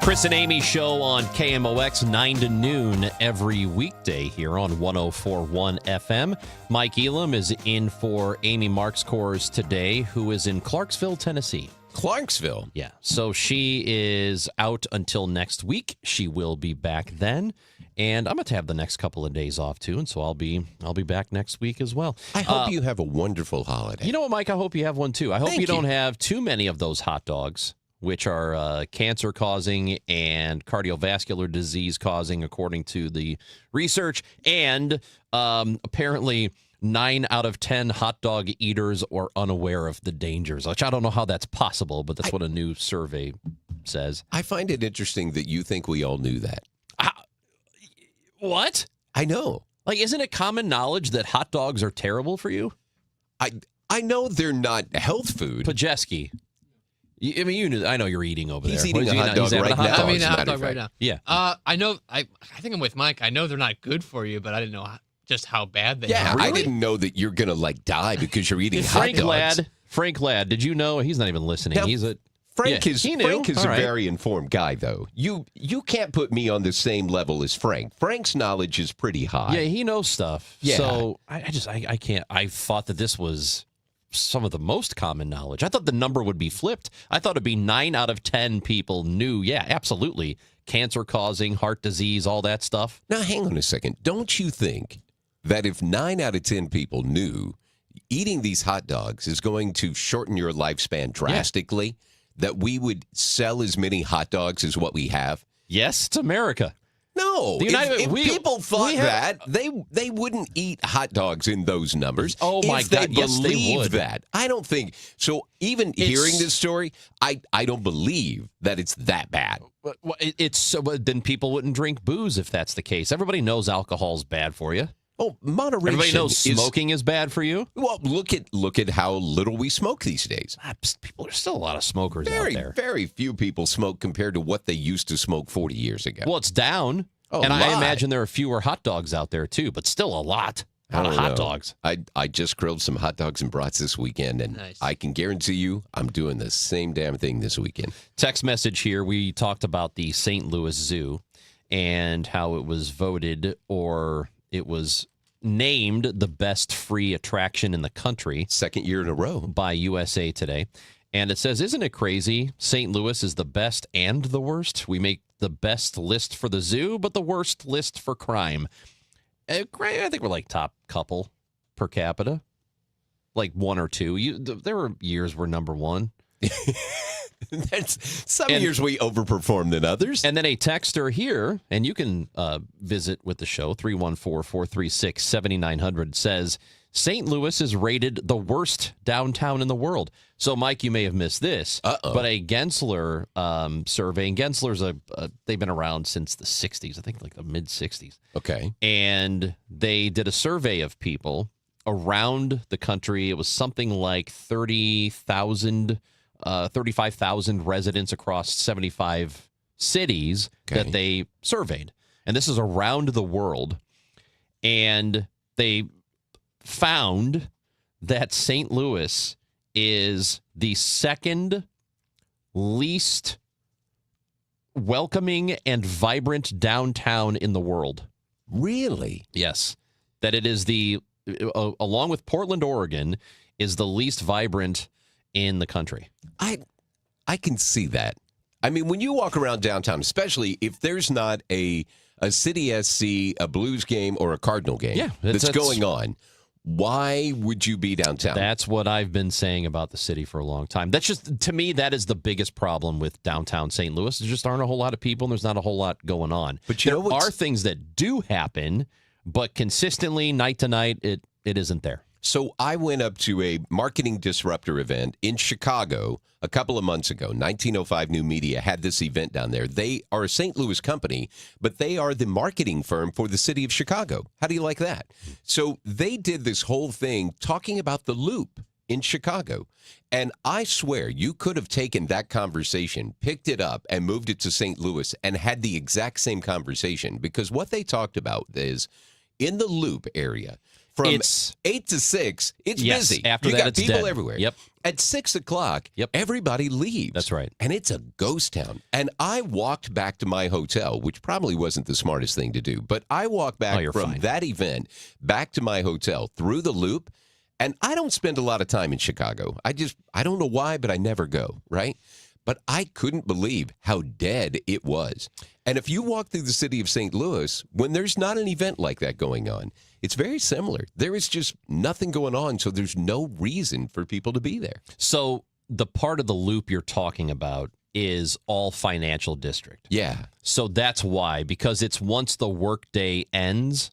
Chris and Amy show on KMOX 9 to noon every weekday here on 104.1 FM. Mike Elam is in for Amy Markscores today, who is in Clarksville, Tennessee.
Clarksville?
Yeah. So she is out until next week. She will be back then. And I'm going to have the next couple of days off, too. And so I'll be back next week as well.
I hope you have a wonderful holiday.
You know what, Mike? I hope you have one, too. I hope you don't have too many of those hot dogs, which are cancer-causing and cardiovascular disease-causing, according to the research. And apparently 9 out of 10 hot dog eaters are unaware of the dangers, which I don't know how that's possible, but that's what a new survey says.
I find it interesting that you think we all knew that.
What?
I know.
Like, isn't it common knowledge that hot dogs are terrible for you?
I know they're not health food.
Pajeski. I mean, you knew. I know you're eating over
He's
there.
eating a hot dog right now.
I'm eating a hot dog right now.
Yeah.
I know. I think I'm with Mike. I know they're not good for you, but I didn't know just how bad they
Yeah,
are.
I didn't know that you're going to die because you're eating hot dogs.
Frank Ladd, did you know? He's not even listening.
Now,
He's a
Frank is
All
a
right.
very informed guy, though. You can't put me on the same level as Frank. Frank's knowledge is pretty high.
Yeah, he knows stuff.
Yeah.
So I can't. I thought that this was some of the most common knowledge. I thought the number would be flipped. I thought it'd be 9 out of 10 people knew. Yeah, absolutely. Cancer causing, heart disease, all that stuff.
Now, hang on a second. Don't you think that if 9 out of 10 people knew eating these hot dogs is going to shorten your lifespan drastically, that we would sell as many hot dogs as what we have?
Yes, it's America.
No, if people thought that, they wouldn't eat hot dogs in those numbers.
Oh, my
if they
God, yes, they
believe
would.
that. I don't think so. Even hearing this story, I don't believe that it's that bad.
Then people wouldn't drink booze if that's the case. Everybody knows alcohol's bad for you.
Oh, moderation.
Everybody knows smoking is bad for you.
Well, look at how little we smoke these days.
There's still a lot of smokers out there.
Very few people smoke compared to what they used to smoke 40 years ago.
Well, it's down.
Oh,
and
a
I
lot.
imagine there are fewer hot dogs out there, too, but still a lot.
I don't
hot
know.
dogs.
I just grilled some hot dogs and brats this weekend, and I can guarantee you I'm doing the same damn thing this weekend.
Text message here. We talked about the St. Louis Zoo and how it was voted, or it was named, the best free attraction in the country.
Second year in a row.
By USA Today. And it says, isn't it crazy? St. Louis is the best and the worst. We make the best list for the zoo, but the worst list for crime. I think we're like top couple per capita. Like 1 or 2. There were years we're number 1.
Some years we overperform than others.
And then a texter here, and you can visit with the show, 314-436-7900, says, St. Louis is rated the worst downtown in the world. So, Mike, you may have missed this, but a Gensler survey, and Gensler's they've been around since the 60s, I think like the mid-60s.
Okay.
And they did a survey of people around the country. It was something like 35,000 residents across 75 cities that they surveyed. And this is around the world. And they found that St. Louis is the second least welcoming and vibrant downtown in the world.
Really?
Yes. That it is along with Portland, Oregon, is the least vibrant in the country.
I can see that. I mean, when you walk around downtown, especially if there's not a City SC, a Blues game, or a Cardinal game that's going on, Why would you be downtown?
That's what I've been saying about the city for a long time. That's just, to me, that is the biggest problem with downtown St. Louis. There just aren't a whole lot of people, and there's not a whole lot going on.
But
there are things that do happen, but consistently, night to night, it isn't there.
So I went up to a marketing disruptor event in Chicago a couple of months ago. 1905 New Media had this event down there. They are a St. Louis company, but they are the marketing firm for the city of Chicago. How do you like that? So they did this whole thing talking about the Loop in Chicago. And I swear you could have taken that conversation, picked it up, and moved it to St. Louis and had the exact same conversation. Because what they talked about is in the Loop area, from 8 to 6, it's busy.
After
you
that,
got
it's
people
dead.
everywhere.
Yep.
At 6 o'clock, everybody leaves.
That's right.
And it's a ghost town. And I walked back to my hotel, which probably wasn't the smartest thing to do, but I walked back from that event back to my hotel through the Loop. And I don't spend a lot of time in Chicago. I don't know why, but I never go, right? But I couldn't believe how dead it was. And if you walk through the city of St. Louis, when there's not an event like that going on, it's very similar. There is just nothing going on, so there's no reason for people to be there.
So the part of the Loop you're talking about is all financial district.
Yeah.
So that's why, because it's once the workday ends,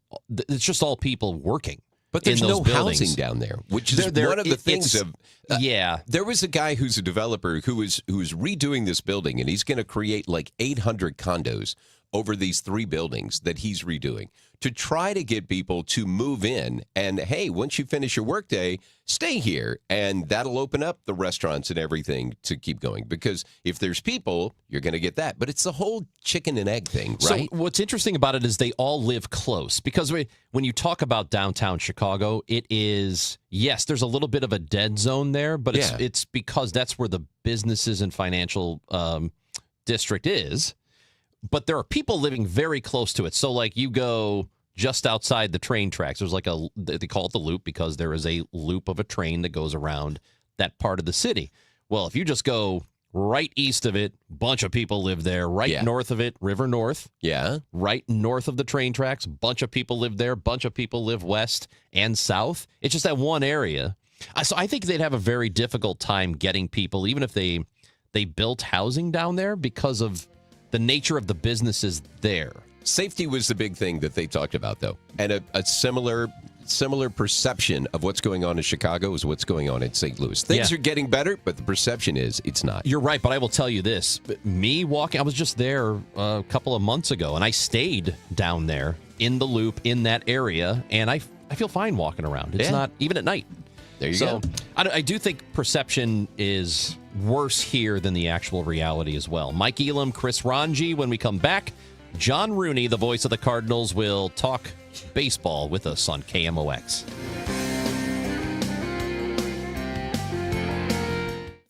it's just all people working.
But there's
in those
no
buildings.
housing down there, which is one of the things of.
Yeah.
There was a guy who's a developer who is redoing this building, and he's going to create like 800 condos over these 3 buildings that he's redoing to try to get people to move in. And hey, once you finish your workday, stay here, and that'll open up the restaurants and everything to keep going. Because if there's people, you're going to get that. But it's the whole chicken and egg thing, right?
So what's interesting about it is they all live close. Because when you talk about downtown Chicago, it is, yes, there's a little bit of a dead zone there, but it's because that's where the businesses and financial district is. But there are people living very close to it. So, like, you go just outside the train tracks. There's like they call it the Loop because there is a loop of a train that goes around that part of the city. Well, if you just go right east of it, bunch of people live there. Right north of it, River North.
Yeah.
Right north of the train tracks, bunch of people live there. Bunch of people live west and south. It's just that one area. So I think they'd have a very difficult time getting people, even if they built housing down there, because of the nature of the businesses there.
Safety was the big thing that they talked about, though. And a similar perception of what's going on in Chicago is what's going on in St. Louis. Things are getting better, but the perception is it's not.
You're right, but I will tell you this. Me walking, I was just there a couple of months ago, and I stayed down there in the Loop in that area, and I feel fine walking around. It's not, even at night.
There you go.
I do think perception is worse here than the actual reality as well. Mike Elam, Chris Ranji. When we come back, John Rooney, the voice of the Cardinals, will talk baseball with us on KMOX.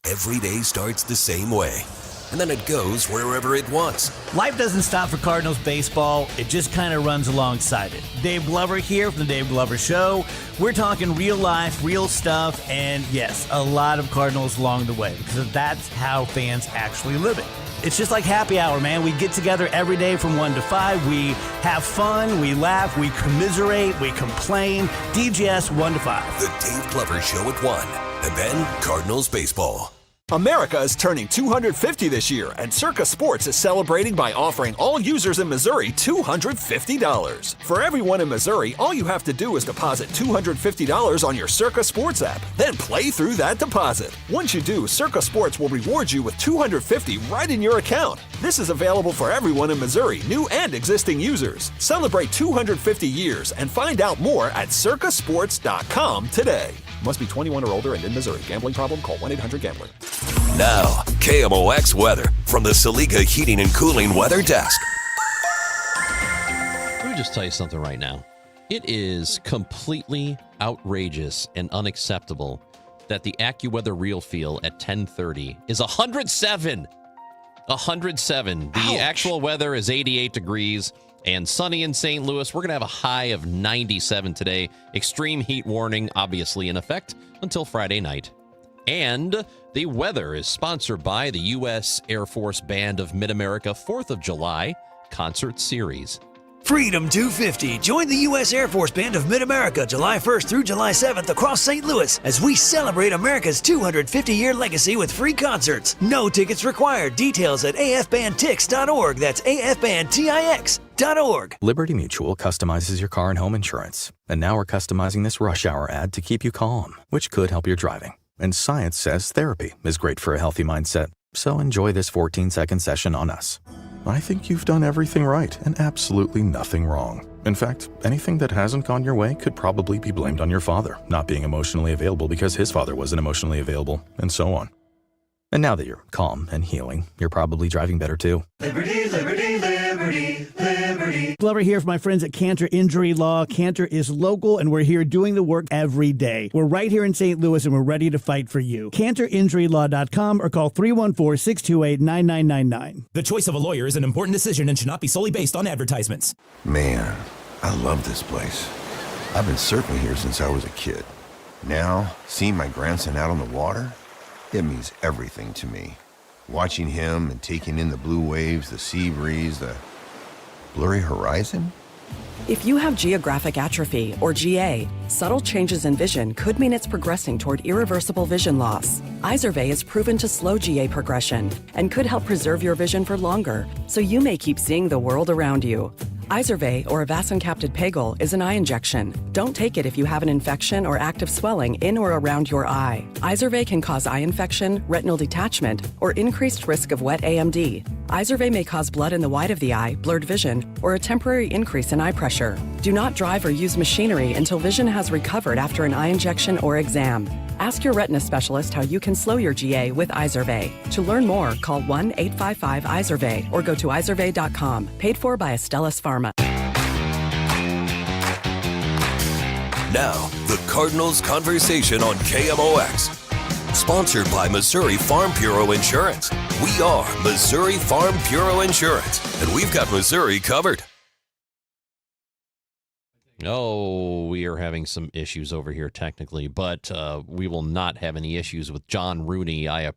Every day starts the same way, and then it goes wherever it wants.
Life doesn't stop for Cardinals baseball. It just kind of runs alongside it. Dave Glover here from the Dave Glover Show. We're talking real life, real stuff, and yes, a lot of Cardinals along the way, because that's how fans actually live it. It's just like happy hour, man. We get together every day from 1 to 5. We have fun, we laugh, we commiserate, we complain. DGS 1 to 5.
The Dave Glover Show at 1, and then Cardinals baseball.
America is turning 250 this year, and Circa Sports is celebrating by offering all users in Missouri $250. For everyone in Missouri, all you have to do is deposit $250 on your Circa Sports app, then play through that deposit. Once you do, Circa Sports will reward you with $250 right in your account. This is available for everyone in Missouri, new and existing users. Celebrate 250 years and find out more at circasports.com today. Must be 21 or older and in Missouri. Gambling problem? Call 1-800-GAMBLER.
Now, KMOX weather from the Saliga Heating and Cooling Weather Desk.
Let me just tell you something right now. It is completely outrageous and unacceptable that the AccuWeather real feel at 10:30 is 107. 107. The actual weather is 88 degrees and sunny in St. Louis. We're going to have a high of 97 today. Extreme heat warning, obviously, in effect until Friday night. And the weather is sponsored by the U.S. Air Force Band of Mid-America 4th of July Concert Series.
Freedom 250. Join the U.S. Air Force Band of Mid-America July 1st through July 7th across St. Louis as we celebrate America's 250-year legacy with free concerts. No tickets required. Details at afbandtix.org. That's afbandtix.org.
Liberty Mutual customizes your car and home insurance. And now we're customizing this rush hour ad to keep you calm, which could help your driving. And science says therapy is great for a healthy mindset. So enjoy this 14-second session on us. I think you've done everything right and absolutely nothing wrong. In fact, anything that hasn't gone your way could probably be blamed on your father not being emotionally available because his father wasn't emotionally available, and so on. And now that you're calm and healing, you're probably driving better too.
Liberty, liberty, liberty, liberty.
Glover here for my friends at Cantor Injury Law. Cantor is local, and we're here doing the work every day. We're right here in St. Louis, and we're ready to fight for you. CantorInjuryLaw.com or call 314-628-9999.
The choice of a lawyer is an important decision and should not be solely based on advertisements.
Man, I love this place. I've been surfing here since I was a kid. Now, seeing my grandson out on the water, it means everything to me. Watching him and taking in the blue waves, the sea breeze, the blurry horizon.
If you have geographic atrophy, or GA, subtle changes in vision could mean it's progressing toward irreversible vision loss. Izervay is proven to slow GA progression and could help preserve your vision for longer, so you may keep seeing the world around you. Izervay, or avacincaptad pegol, is an eye injection. Don't take it if you have an infection or active swelling in or around your eye. Izervay can cause eye infection, retinal detachment, or increased risk of wet AMD. Izervay may cause blood in the white of the eye, blurred vision, or a temporary increase in eye pressure. Do not drive or use machinery until vision has recovered after an eye injection or exam. Ask your retina specialist how you can slow your GA with Izervay. To learn more, call 1-855-IZERVAY or go to izervay.com. Paid for by Astellas Pharma.
Now, the Cardinals Conversation on KMOX. Sponsored by Missouri Farm Bureau Insurance. We are Missouri Farm Bureau Insurance, and we've got Missouri covered.
Oh, we are having some issues over here technically, but we will not have any issues with John Rooney. I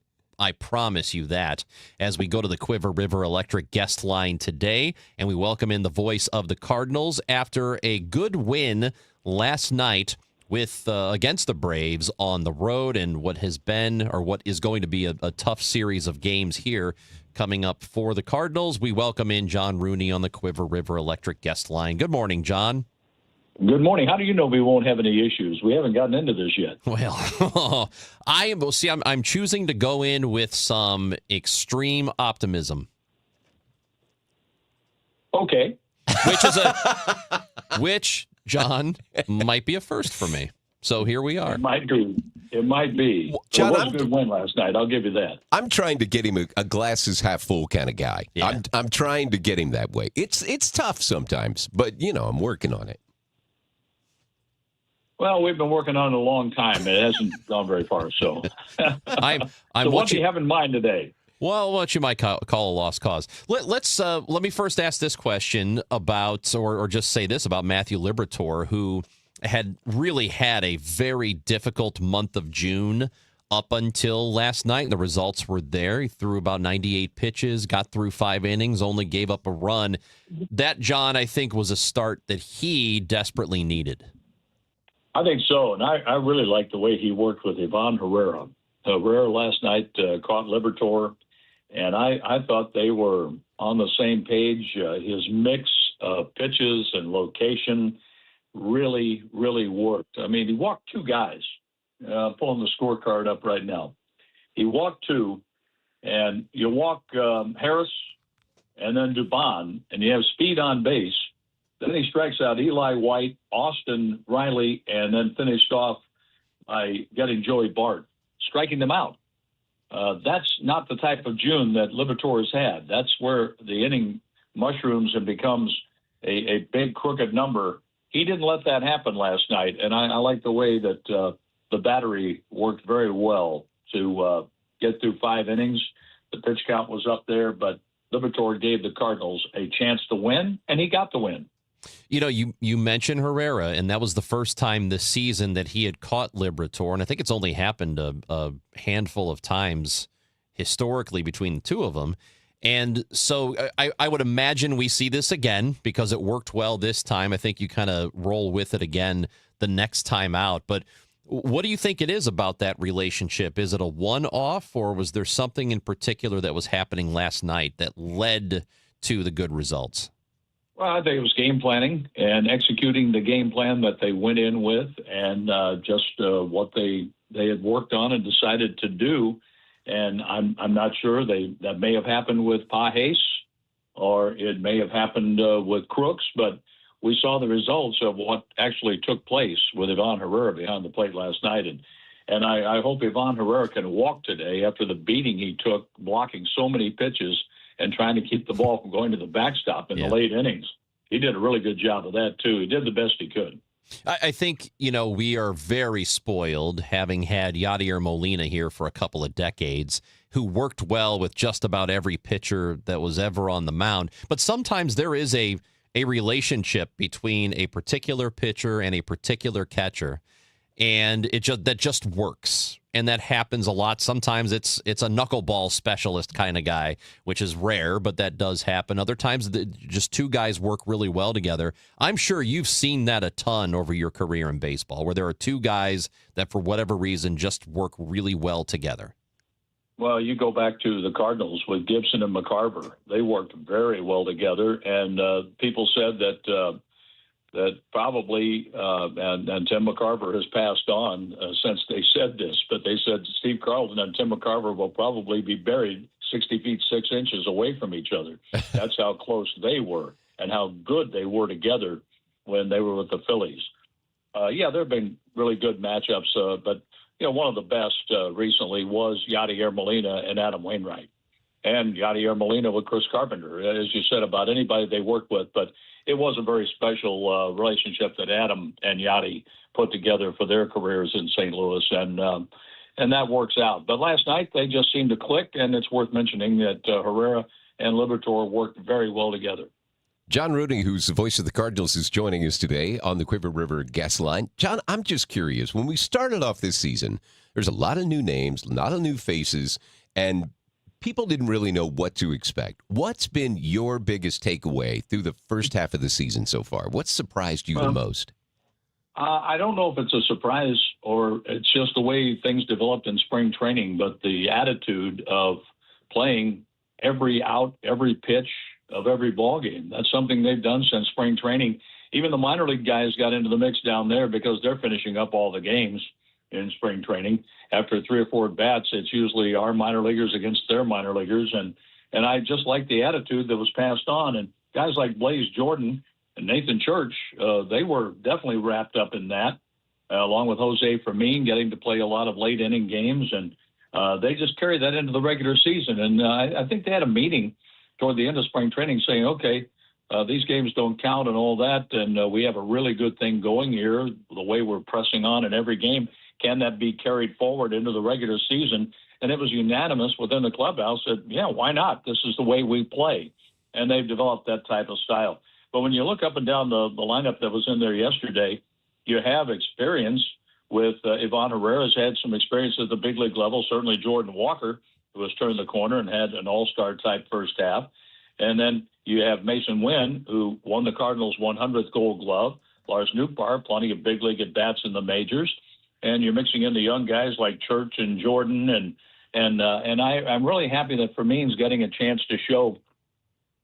promise you that, as we go to the Quiver River Electric guest line today, and we welcome in the voice of the Cardinals after a good win last night with against the Braves on the road, and what has been, or what is going to be, a tough series of games here coming up for the Cardinals. We welcome in John Rooney on the Quiver River Electric guest line. Good morning, John.
Good morning. How do you know we won't have any issues? We haven't gotten into this yet.
Well, I'm choosing to go in with some extreme optimism.
Okay.
Which, John, might be a first for me. So here we are.
It might be.
John,
it was a good win last night. I'll give you that.
I'm trying to get him a glasses half full kind of guy. Yeah. I'm trying to get him that way. It's tough sometimes, but I'm working on it.
Well, we've been working on it a long time. It hasn't gone very far. So,
I'm
so what do you have in mind today?
Well, what you might call a lost cause. Let me first ask this question about, or just say this about Matthew Liberatore, who had really had a very difficult month of June up until last night. The results were there. He threw about 98 pitches, got through 5 innings, only gave up a run. That, John, I think was a start that he desperately needed.
I think so, and I really like the way he worked with Ivan Herrera. Herrera last night caught Liberatore, and I thought they were on the same page. His mix of pitches and location really, really worked. I mean, he walked 2 guys. I'm pulling the scorecard up right now. He walked 2, and you walk Harris and then Dubon, and you have speed on base. Then he strikes out Eli White, Austin Riley, and then finished off by getting Joey Bart, striking them out. That's not the type of June that Liberatore has had. That's where the inning mushrooms and becomes a big crooked number. He didn't let that happen last night, and I like the way that the battery worked very well to get through 5 innings. The pitch count was up there, but Liberatore gave the Cardinals a chance to win, and he got the win.
You mentioned Herrera, and that was the first time this season that he had caught Liberatore, and I think it's only happened a handful of times historically between the two of them. And so I would imagine we see this again because it worked well this time. I think you kind of roll with it again the next time out. But what do you think it is about that relationship? Is it a one-off, or was there something in particular that was happening last night that led to the good results?
Well, I think it was game planning and executing the game plan that they went in with, and just what they had worked on and decided to do. And I'm not sure that may have happened with Pajes, or it may have happened with Crooks, but we saw the results of what actually took place with Ivan Herrera behind the plate last night. And I hope Ivan Herrera can walk today after the beating he took blocking so many pitches and trying to keep the ball from going to the backstop in the late innings. He did a really good job of that, too. He did the best he could.
I think, we are very spoiled having had Yadier Molina here for a couple of decades, who worked well with just about every pitcher that was ever on the mound. But sometimes there is a relationship between a particular pitcher and a particular catcher, and that just works. And that happens a lot. Sometimes it's a knuckleball specialist kind of guy, which is rare, but that does happen. Other times, just two guys work really well together. I'm sure you've seen that a ton over your career in baseball, where there are two guys that, for whatever reason, just work really well together.
Well, you go back to the Cardinals with Gibson and McCarver. They worked very well together, and people said that probably, and Tim McCarver has passed on since they said this, but they said Steve Carlton and Tim McCarver will probably be buried 60 feet 6 inches away from each other. That's how close they were and how good they were together when they were with the Phillies. There have been really good matchups, but one of the best recently was Yadier Molina and Adam Wainwright, and Yadier Molina with Chris Carpenter, as you said, about anybody they worked with. But it was a very special relationship that Adam and Yadi put together for their careers in St. Louis, and that works out. But last night they just seemed to click, and it's worth mentioning that Herrera and Liberatore worked very well together.
John Rooney, who's the voice of the Cardinals, is joining us today on the Quiver River guest line. John, I'm just curious. When we started off this season, there's a lot of new names, a lot of new faces, and people didn't really know what to expect. What's been your biggest takeaway through the first half of the season so far? What surprised you the most?
I don't know if it's a surprise or it's just the way things developed in spring training, but the attitude of playing every out, every pitch of every ball game. That's something they've done since spring training. Even the minor league guys got into the mix down there because they're finishing up all the games in spring training. After 3 or 4 at-bats, it's usually our minor leaguers against their minor leaguers. And I just like the attitude that was passed on. And guys like Blaze Jordan and Nathan Church, they were definitely wrapped up in that, along with Jose Fermin getting to play a lot of late inning games. And they just carried that into the regular season. And I think they had a meeting toward the end of spring training saying, okay, these games don't count and all that, and we have a really good thing going here, the way we're pressing on in every game. Can that be carried forward into the regular season? And it was unanimous within the clubhouse that, yeah, why not? This is the way we play. And they've developed that type of style. But when you look up and down the lineup that was in there yesterday, you have experience with Ivan Herrera's had some experience at the big league level, certainly Jordan Walker, who has turned the corner and had an all-star type first half. And then you have Mason Wynn, who won the Cardinals' 100th Gold Glove. Lars Nootbaar, plenty of big league at-bats in the majors. And you're mixing in the young guys like Church and Jordan. And I'm really happy that Fermin's getting a chance to show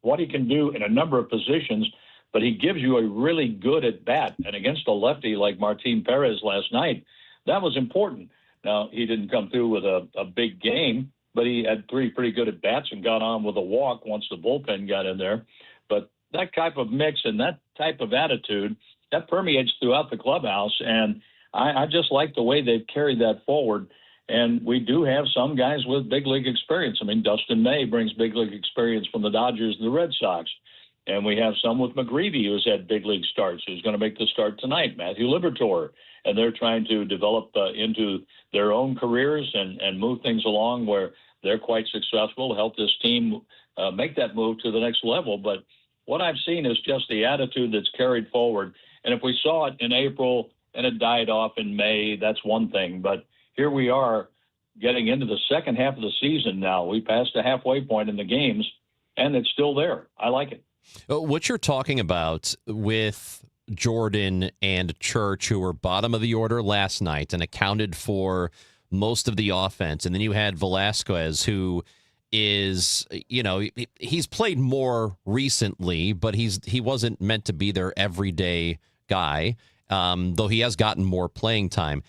what he can do in a number of positions, but he gives you a really good at-bat. And against a lefty like Martin Perez last night, that was important. Now, he didn't come through with a big game, but he had 3 pretty good at-bats and got on with a walk once the bullpen got in there. But that type of mix and that type of attitude, that permeates throughout the clubhouse, and I just like the way they've carried that forward. And we do have some guys with big league experience. I mean, Dustin May brings big league experience from the Dodgers and the Red Sox. And we have some with McGreevy who's had big league starts, who's going to make the start tonight, Matthew Liberatore. And they're trying to develop into their own careers and move things along where they're quite successful to help this team make that move to the next level. But what I've seen is just the attitude that's carried forward. And if we saw it in April and it died off in May, that's one thing. But here we are getting into the second half of the season now. We passed the halfway point in the games, and it's still there. I like it.
What you're talking about with Jordan and Church, who were bottom of the order last night and accounted for most of the offense, and then you had Velasquez, who is, he's played more recently, but he wasn't meant to be their everyday guy, though he has gotten more playing time.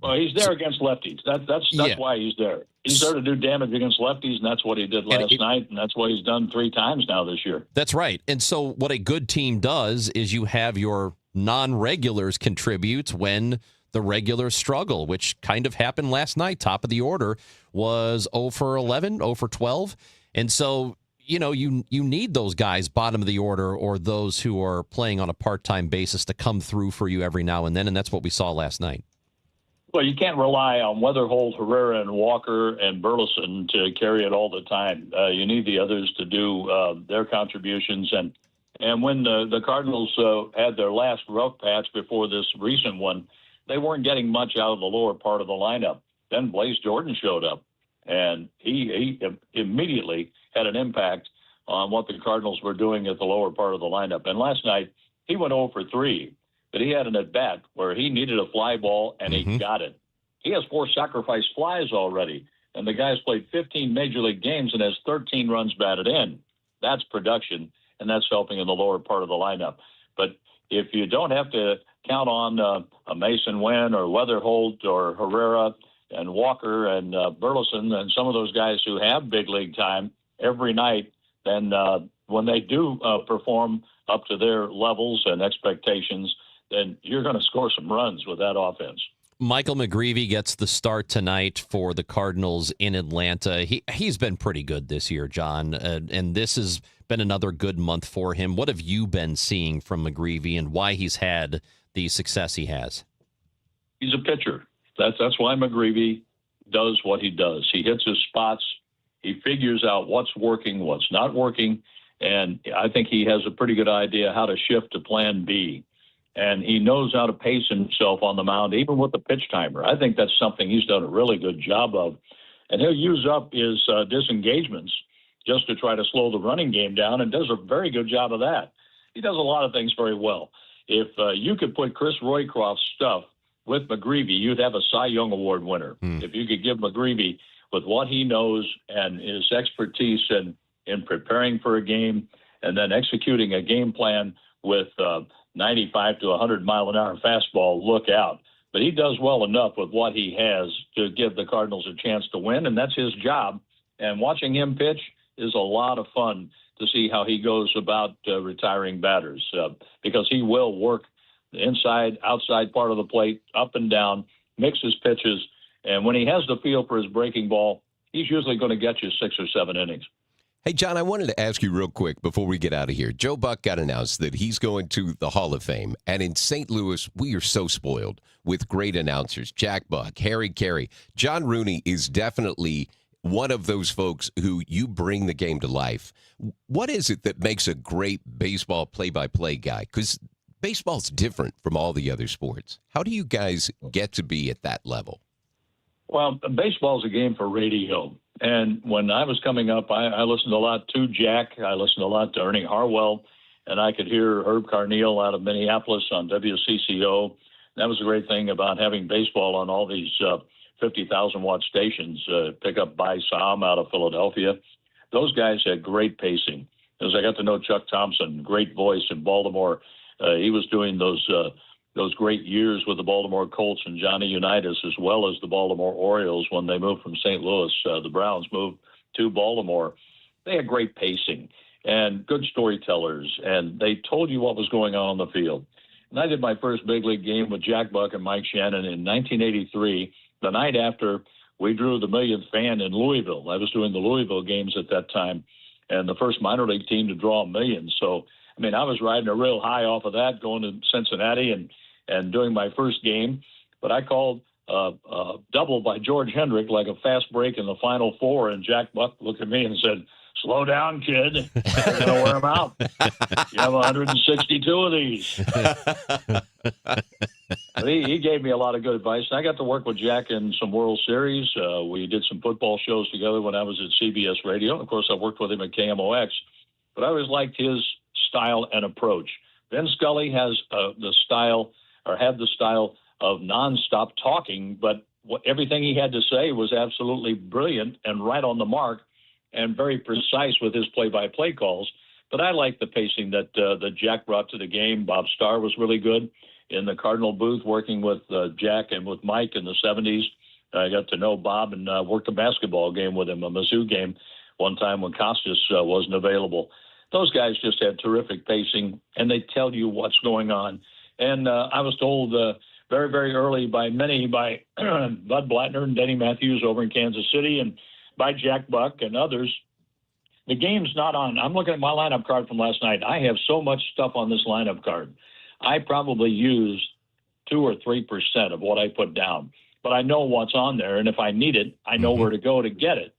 Well, he's there against lefties. That's why he's there. He's there to do damage against lefties, and that's what he did last night, and that's what he's done 3 times now this year.
That's right. And so what a good team does is you have your non-regulars contribute when the regulars struggle, which kind of happened last night. Top of the order was 0 for 11, 0 for 12. And so, you need those guys bottom of the order or those who are playing on a part-time basis to come through for you every now and then, and that's what we saw last night.
Well, you can't rely on Weatherholt, Herrera, and Walker and Burleson to carry it all the time. You need the others to do their contributions. And when the Cardinals had their last rough patch before this recent one, they weren't getting much out of the lower part of the lineup. Then Blaze Jordan showed up, and he immediately had an impact on what the Cardinals were doing at the lower part of the lineup. And last night, he went 0 for 3, but he had an at-bat where he needed a fly ball, and he got it. He has 4 sacrifice flies already, and the guy's played 15 Major League games and has 13 runs batted in. That's production, and that's helping in the lower part of the lineup. But if you don't have to count on a Mason Wynn or Weatherholt or Herrera and Walker and Burleson and some of those guys who have big league time every night, then when they do perform up to their levels and expectations, then you're going to score some runs with that offense.
Michael McGreevy gets the start tonight for the Cardinals in Atlanta. He's been pretty good this year, John, and this has been another good month for him. What have you been seeing from McGreevy and why he's had the success he has?
He's a pitcher. That's why McGreevy does what he does. He hits his spots. He figures out what's working, what's not working, and I think he has a pretty good idea how to shift to plan B. And he knows how to pace himself on the mound, even with the pitch timer. I think that's something he's done a really good job of. And he'll use up his disengagements just to try to slow the running game down, and does a very good job of that. He does a lot of things very well. If you could put Chris Roycroft's stuff with McGreevy, you'd have a Cy Young Award winner. If you could give McGreevy, with what he knows and his expertise in preparing for a game and then executing a game plan with 95 to 100 mile an hour fastball, look out. But he does well enough with what he has to give the Cardinals a chance to win, and that's his job. And watching him pitch is a lot of fun to see how he goes about retiring batters because he will work the inside, outside part of the plate, up and down, mix his pitches. And when he has the feel for his breaking ball, he's usually going to get you 6 or 7 innings.
Hey, John, I wanted to ask you real quick before we get out of here. Joe Buck got announced that he's going to the Hall of Fame. And in St. Louis, we are so spoiled with great announcers. Jack Buck, Harry Carey. John Rooney is definitely one of those folks who you bring the game to life. What is it that makes a great baseball play-by-play guy? Because baseball's different from all the other sports. How do you guys get to be at that level?
Well, baseball's a game for radio. And when I was coming up, I listened a lot to Jack. I listened a lot to Ernie Harwell. And I could hear Herb Carneal out of Minneapolis on WCCO. That was a great thing about having baseball on all these 50,000-watt stations. Pick up By Sam out of Philadelphia. Those guys had great pacing. As I got to know Chuck Thompson, great voice in Baltimore. He was doing those great years with the Baltimore Colts and Johnny Unitas, as well as the Baltimore Orioles when they moved from St. Louis. The Browns moved to Baltimore. They had great pacing and good storytellers, and they told you what was going on the field. And I did my first big league game with Jack Buck and Mike Shannon in 1983, the night after we drew the millionth fan in Louisville. I was doing the Louisville games at that time, and the first minor league team to draw a million. So, I mean, I was riding a real high off of that, going to Cincinnati and doing my first game. But I called a double by George Hendrick, like a fast break in the final 4, and Jack Buck looked at me and said, "Slow down, kid. You're going to wear them out. You have 162 of these." He gave me a lot of good advice. And I got to work with Jack in some World Series. We did some football shows together when I was at CBS Radio. Of course, I worked with him at KMOX. But I always liked his style and approach. Vin Scully has the style of nonstop talking, but everything he had to say was absolutely brilliant and right on the mark and very precise with his play-by-play calls. But I like the pacing that Jack brought to the game. Bob Starr was really good in the Cardinal booth working with Jack and with Mike in the 70s. I got to know Bob and worked a basketball game with him, a Mizzou game, one time when Costas wasn't available. Those guys just had terrific pacing, and they tell you what's going on. And I was told very, very early by Bud Blattner and Denny Matthews over in Kansas City and by Jack Buck and others, the game's not on. I'm looking at my lineup card from last night. I have so much stuff on this lineup card. I probably use 2 or 3% of what I put down. But I know what's on there, and if I need it, I know where to go to get it.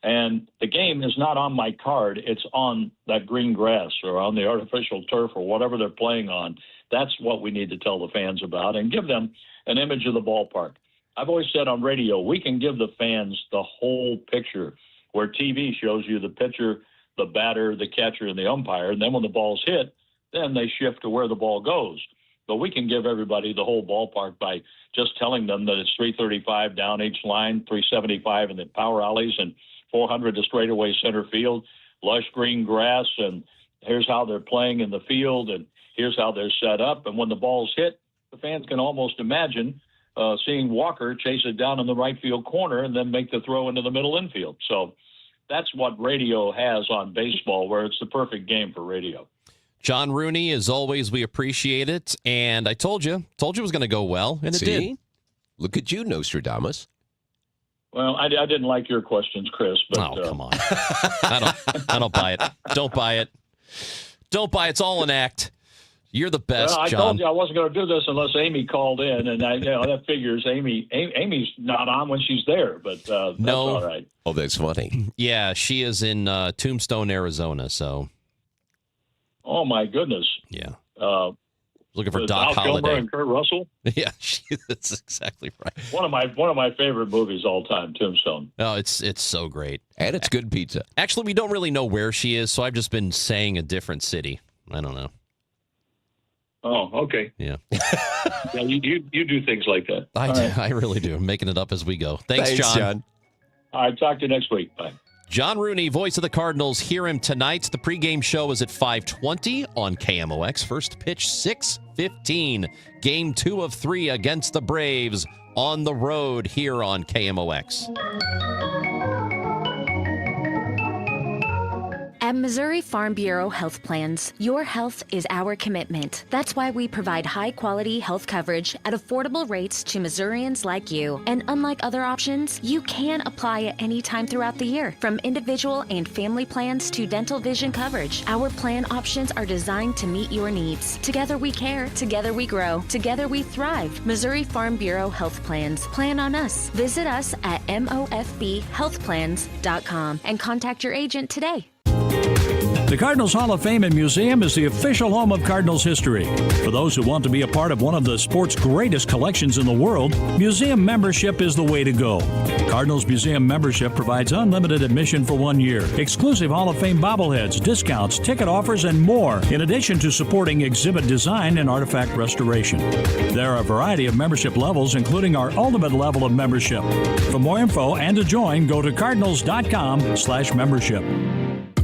And the game is not on my card. It's on that green grass or on the artificial turf or whatever they're playing on. That's what we need to tell the fans about and give them an image of the ballpark. I've always said on radio, we can give the fans the whole picture, where TV shows you the pitcher, the batter, the catcher, and the umpire. And then when the ball's hit, then they shift to where the ball goes. But we can give everybody the whole ballpark by just telling them that it's 335 down each line, 375 in the power alleys, and 400 to straightaway center field, lush green grass, and here's how they're playing in the field, and here's how they're set up. And when the ball's hit, the fans can almost imagine seeing Walker chase it down in the right field corner and then make the throw into the middle infield. So that's what radio has on baseball, where it's the perfect game for radio.
John Rooney, as always, we appreciate it. And I told you it was going to go well, and it did.
Look at you, Nostradamus.
Well, I didn't like your questions, Chris. But,
come on. I don't buy it. Don't buy it. Don't buy it. It's all an act. You're the best,
well, I
John.
told you I wasn't going to do this unless Amy called in, and that figures Amy's not on when she's there, but that's all right.
Oh, that's funny.
Yeah, she is in Tombstone, Arizona, so.
Oh, my goodness.
Yeah. Looking for Doc
Val
Holliday.
Kilmer and Kurt Russell?
Yeah, that's exactly right.
One of my favorite movies all time, Tombstone.
Oh, it's so great.
And it's good pizza.
Actually, we don't really know where she is, so I've just been saying a different city. I don't know.
Oh, okay.
Yeah.
Yeah, you do things like that.
I really do. I'm making it up as we go. Thanks, John.
All right, talk to you next week. Bye.
John Rooney, voice of the Cardinals. Hear him tonight. The pregame show is at 5:20 on KMOX. First pitch, 6:15. Game 2 of 3 against the Braves on the road here on KMOX.
At Missouri Farm Bureau Health Plans, your health is our commitment. That's why we provide high-quality health coverage at affordable rates to Missourians like you. And unlike other options, you can apply at any time throughout the year. From individual and family plans to dental vision coverage, our plan options are designed to meet your needs. Together we care, together we grow, together we thrive. Missouri Farm Bureau Health Plans. Plan on us. Visit us at mofbhealthplans.com and contact your agent today.
The Cardinals Hall of Fame and Museum is the official home of Cardinals history. For those who want to be a part of one of the sport's greatest collections in the world, museum membership is the way to go. Cardinals Museum membership provides unlimited admission for 1 year, exclusive Hall of Fame bobbleheads, discounts, ticket offers, and more, in addition to supporting exhibit design and artifact restoration. There are a variety of membership levels, including our ultimate level of membership. For more info and to join, go to cardinals.com/membership.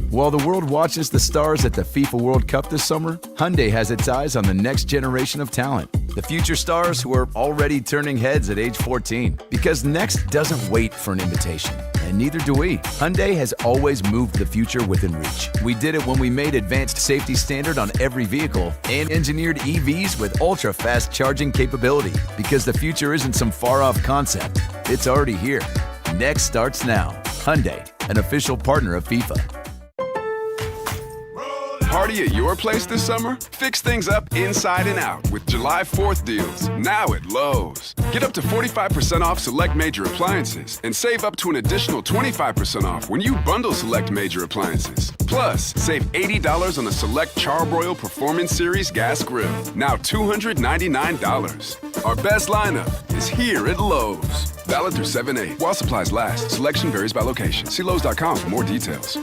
While the world watches the stars at the FIFA World Cup this summer, Hyundai has its eyes on the next generation of talent. The future stars who are already turning heads at age 14. Because next doesn't wait for an invitation. And neither do we. Hyundai has always moved the future within reach. We did it when we made advanced safety standard on every vehicle and engineered EVs with ultra-fast charging capability. Because the future isn't some far-off concept. It's already here. Next starts now. Hyundai, an official partner of FIFA.
Party at your place this summer? Fix things up inside and out with July 4th deals, now at Lowe's. Get up to 45% off select major appliances and save up to an additional 25% off when you bundle select major appliances. Plus, save $80 on the select Charbroil Performance Series gas grill, now $299. Our best lineup is here at Lowe's. Valid through 7/8 while supplies last. Selection varies by location. See Lowe's.com for more details.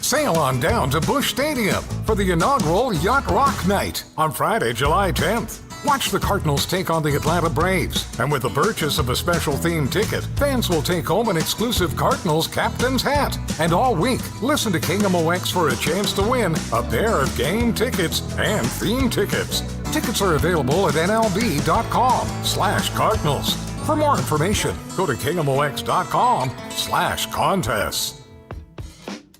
Sail on down to Busch Stadium for the inaugural Yacht Rock Night on Friday, July 10th. Watch the Cardinals take on the Atlanta Braves, and with the purchase of a special themed ticket, fans will take home an exclusive Cardinals captain's hat. And all week, listen to KMOX for a chance to win a pair of game tickets and theme tickets. Tickets are available at nlb.com/Cardinals. For more information, go to KMOX.com/contests.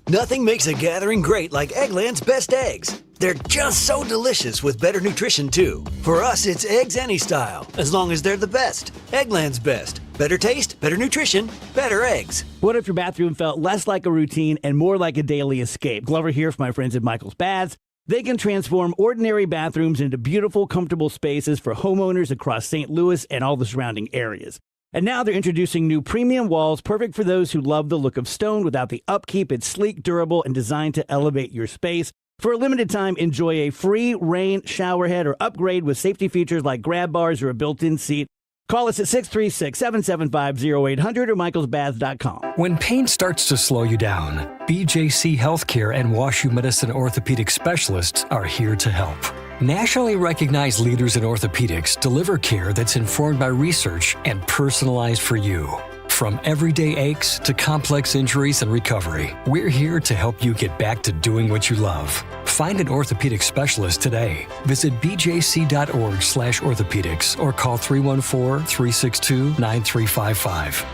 Nothing makes a gathering great like Eggland's Best Eggs. They're just so delicious with better nutrition, too. For us, it's eggs any style, as long as they're the best. Eggland's Best. Better taste, better nutrition, better eggs.
What if your bathroom felt less like a routine and more like a daily escape? Glover here for my friends at Michael's Baths. They can transform ordinary bathrooms into beautiful, comfortable spaces for homeowners across St. Louis and all the surrounding areas. And now they're introducing new premium walls, perfect for those who love the look of stone without the upkeep. It's sleek, durable, and designed to elevate your space. For a limited time, enjoy a free rain shower head or upgrade with safety features like grab bars or a built-in seat. Call us at 636-775-0800 or michaelsbaths.com.
When pain starts to slow you down, BJC Healthcare and WashU Medicine orthopedic specialists are here to help. Nationally recognized leaders in orthopedics deliver care that's informed by research and personalized for you. From everyday aches to complex injuries and recovery, we're here to help you get back to doing what you love. Find an orthopedic specialist today. Visit bjc.org/orthopedics or call 314-362-9355.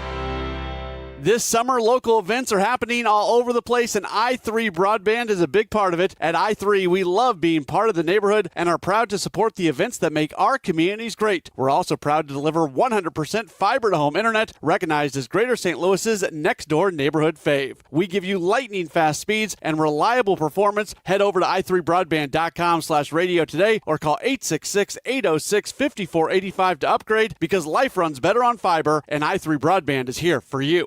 This summer, local events are happening all over the place, and i3 Broadband is a big part of it. At i3, we love being part of the neighborhood and are proud to support the events that make our communities great. We're also proud to deliver 100% fiber-to-home internet, recognized as Greater St. Louis's next-door neighborhood fave. We give you lightning-fast speeds and reliable performance. Head over to i3broadband.com/radio today or call 866-806-5485 to upgrade, because life runs better on fiber, and i3 Broadband is here for you.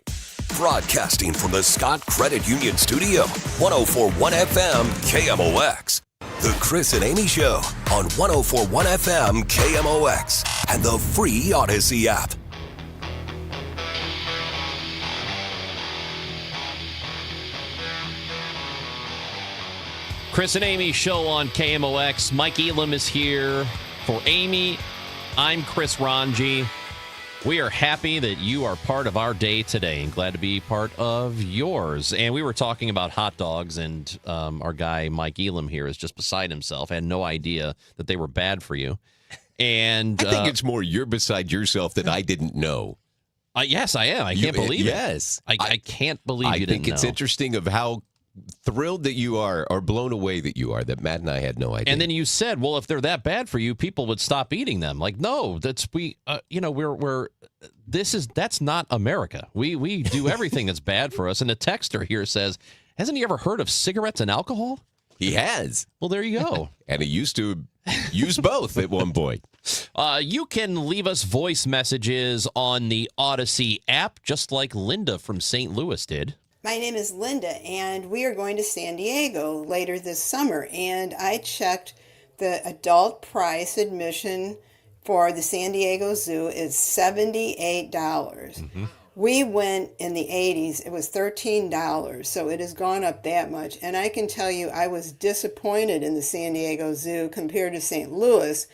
Broadcasting from the Scott Credit Union Studio, 104.1 FM KMOX. The Chris and Amy Show on 104.1 FM KMOX and the free Odyssey app.
Chris and Amy Show on KMOX. Mike Elam is here for Amy. I'm Chris Ranji. We are happy that you are part of our day today and glad to be part of yours. And we were talking about hot dogs, and our guy Mike Elam here is just beside himself. Had no idea that they were bad for you. And
I think it's more you're beside yourself that I didn't know.
Yes, I am. I can't believe it.
Yes.
I can't believe you didn't know.
I think it's interesting of how thrilled that you are, or blown away that you are, that Matt and I had no idea.
And then you said, well, if they're that bad for you, people would stop eating them. Like, no, that's that's not America. We do everything that's bad for us. And the texter here says, hasn't he ever heard of cigarettes and alcohol?
He has.
Well, there you go.
And he used to use both at one point.
You can leave us voice messages on the Odyssey app, just like Linda from St. Louis did.
My name is Linda, and we are going to San Diego later this summer. And I checked the adult price admission for the San Diego Zoo is $78. Mm-hmm. We went in the 80s. It was $13, so it has gone up that much. And I can tell you, I was disappointed in the San Diego Zoo compared to St. Louis.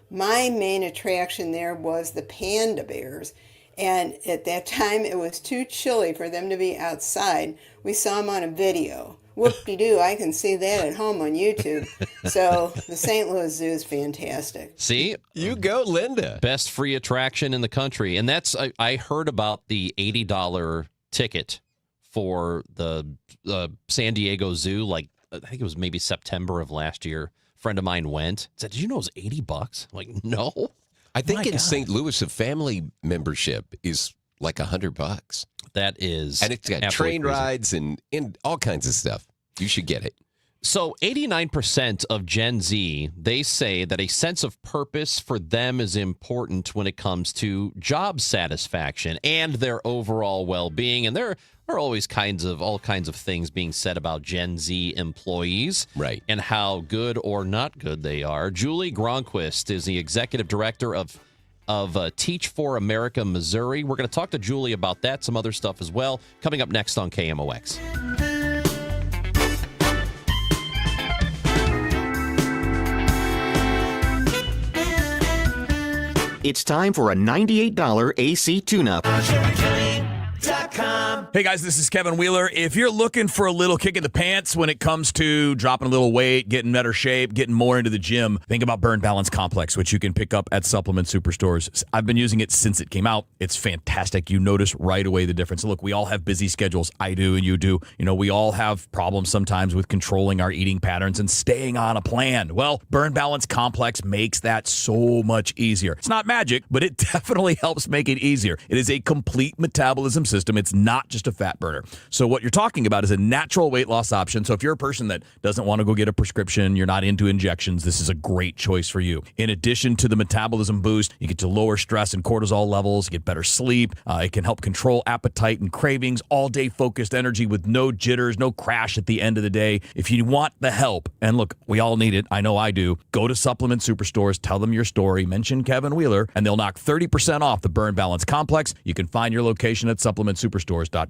My main attraction there was the panda bears. And at that time, it was too chilly for them to be outside. We saw them on a video. Whoop-de-doo, I can see that at home on YouTube. So the St. Louis Zoo is fantastic.
See?
You go, Linda.
Best free attraction in the country. And that's, I heard about the $80 ticket for the San Diego Zoo, like, I think it was maybe September of last year. A friend of mine went. Said, did you know it was $80? I'm like, no.
I think in St. Louis, a family membership is like $100.
That is,
and it's got train rides and all kinds of stuff. You should get it.
So 89% of Gen Z, they say that a sense of purpose for them is important when it comes to job satisfaction and their overall well-being. And there are always all kinds of things being said about Gen Z employees,
right,
and how good or not good they are. Julie Gronquist is the executive director of Teach for America Missouri. We're going to talk to Julie about that, some other stuff as well, coming up next on KMOX.
It's time for a $98 AC tune-up.
Hey guys, this is Kevin Wheeler. If you're looking for a little kick in the pants when it comes to dropping a little weight, getting better shape, getting more into the gym, think about Burn Balance Complex, which you can pick up at supplement superstores. I've been using it since it came out. It's fantastic. You notice right away the difference. Look, we all have busy schedules. I do and you do. You know, we all have problems sometimes with controlling our eating patterns and staying on a plan. Well, Burn Balance Complex makes that so much easier. It's not magic, but it definitely helps make it easier. It is a complete metabolism system. It's not just a fat burner. So what you're talking about is a natural weight loss option. So if you're a person that doesn't want to go get a prescription, you're not into injections, this is a great choice for you. In addition to the metabolism boost, you get to lower stress and cortisol levels, you get better sleep. It can help control appetite and cravings, all-day focused energy with no jitters, no crash at the end of the day. If you want the help, and look, we all need it, I know I do, go to supplement superstores, tell them your story, mention Kevin Wheeler, and they'll knock 30% off the Burn Balance Complex. You can find your location at supplementsuperstores.com.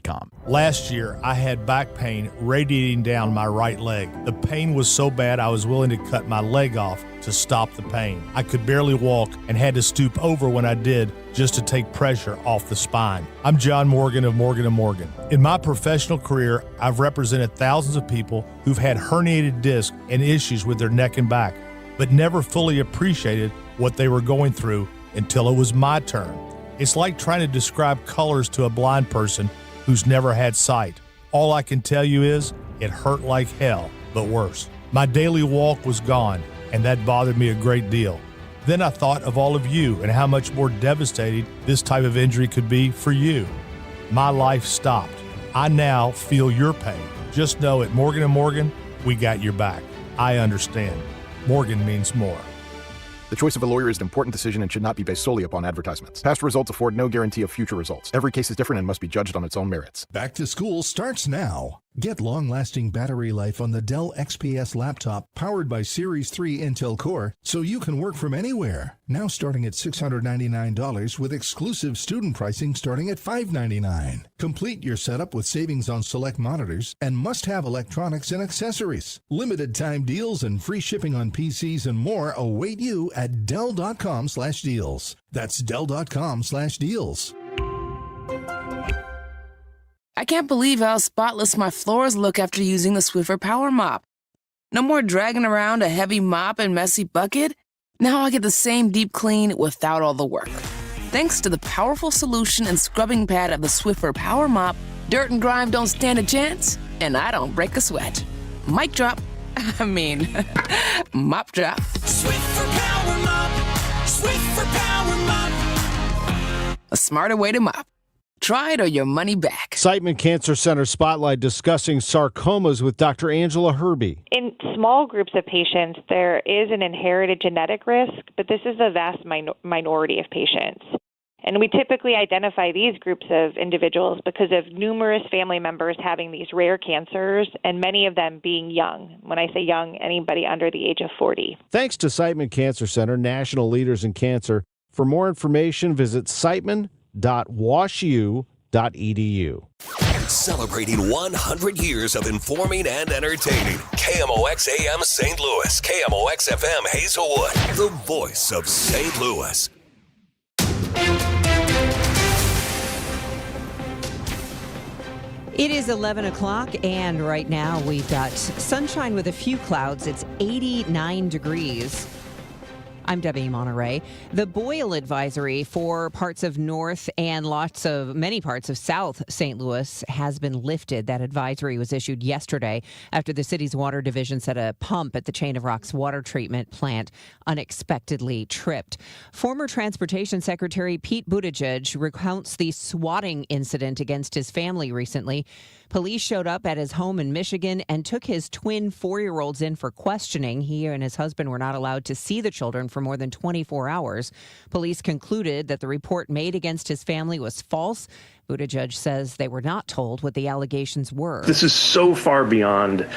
Last year, I had back pain radiating down my right leg. The pain was so bad I was willing to cut my leg off to stop the pain. I could barely walk and had to stoop over when I did just to take pressure off the spine. I'm John Morgan of Morgan & Morgan. In my professional career, I've represented thousands of people who've had herniated disc and issues with their neck and back, but never fully appreciated what they were going through until it was my turn. It's like trying to describe colors to a blind person who's never had sight. All I can tell you is it hurt like hell, but worse. My daily walk was gone, and that bothered me a great deal. Then I thought of all of you and how much more devastating this type of injury could be for you. My life stopped. I now feel your pain. Just know at Morgan & Morgan, we got your back. I understand. Morgan means more.
The choice of a lawyer is an important decision and should not be based solely upon advertisements. Past results afford no guarantee of future results. Every case is different and must be judged on its own merits.
Back to school starts now. Get long-lasting battery life on the Dell XPS laptop powered by Series 3 Intel Core so you can work from anywhere. Now starting at $699 with exclusive student pricing starting at $599. Complete your setup with savings on select monitors and must-have electronics and accessories. Limited time deals and free shipping on PCs and more await you at Dell.com/deals. That's Dell.com/deals.
I can't believe how spotless my floors look after using the Swiffer Power Mop. No more dragging around a heavy mop and messy bucket. Now I get the same deep clean without all the work. Thanks to the powerful solution and scrubbing pad of the Swiffer Power Mop, dirt and grime don't stand a chance, and I don't break a sweat. Mic drop. Mop drop.
Swiffer Power Mop. Swiffer Power Mop.
A smarter way to mop. Try it or your money back.
Siteman Cancer Center Spotlight discussing sarcomas with Dr. Angela Herbie.
In small groups of patients, there is an inherited genetic risk, but this is the vast minority of patients. And we typically identify these groups of individuals because of numerous family members having these rare cancers, and many of them being young. When I say young, anybody under the age of 40.
Thanks to Siteman Cancer Center, national leaders in cancer. For more information, visit siteman.washu.edu.
Celebrating 100 years of informing and entertaining. KMOX AM St. Louis. KMOX FM Hazelwood. The voice of St. Louis.
It is 11 o'clock, and right now we've got sunshine with a few clouds. It's 89 degrees. I'm Debbie Monterey. The boil advisory for parts of North and many parts of South St. Louis has been lifted. That advisory was issued yesterday after the city's water division said a pump at the Chain of Rocks water treatment plant unexpectedly tripped. Former Transportation Secretary Pete Buttigieg recounts the swatting incident against his family recently. Police showed up at his home in Michigan and took his twin 4-year-olds in for questioning. He and his husband were not allowed to see the children for more than 24 hours. Police concluded that the report made against his family was false. Buttigieg says they were not told what the allegations were.
This is so far beyond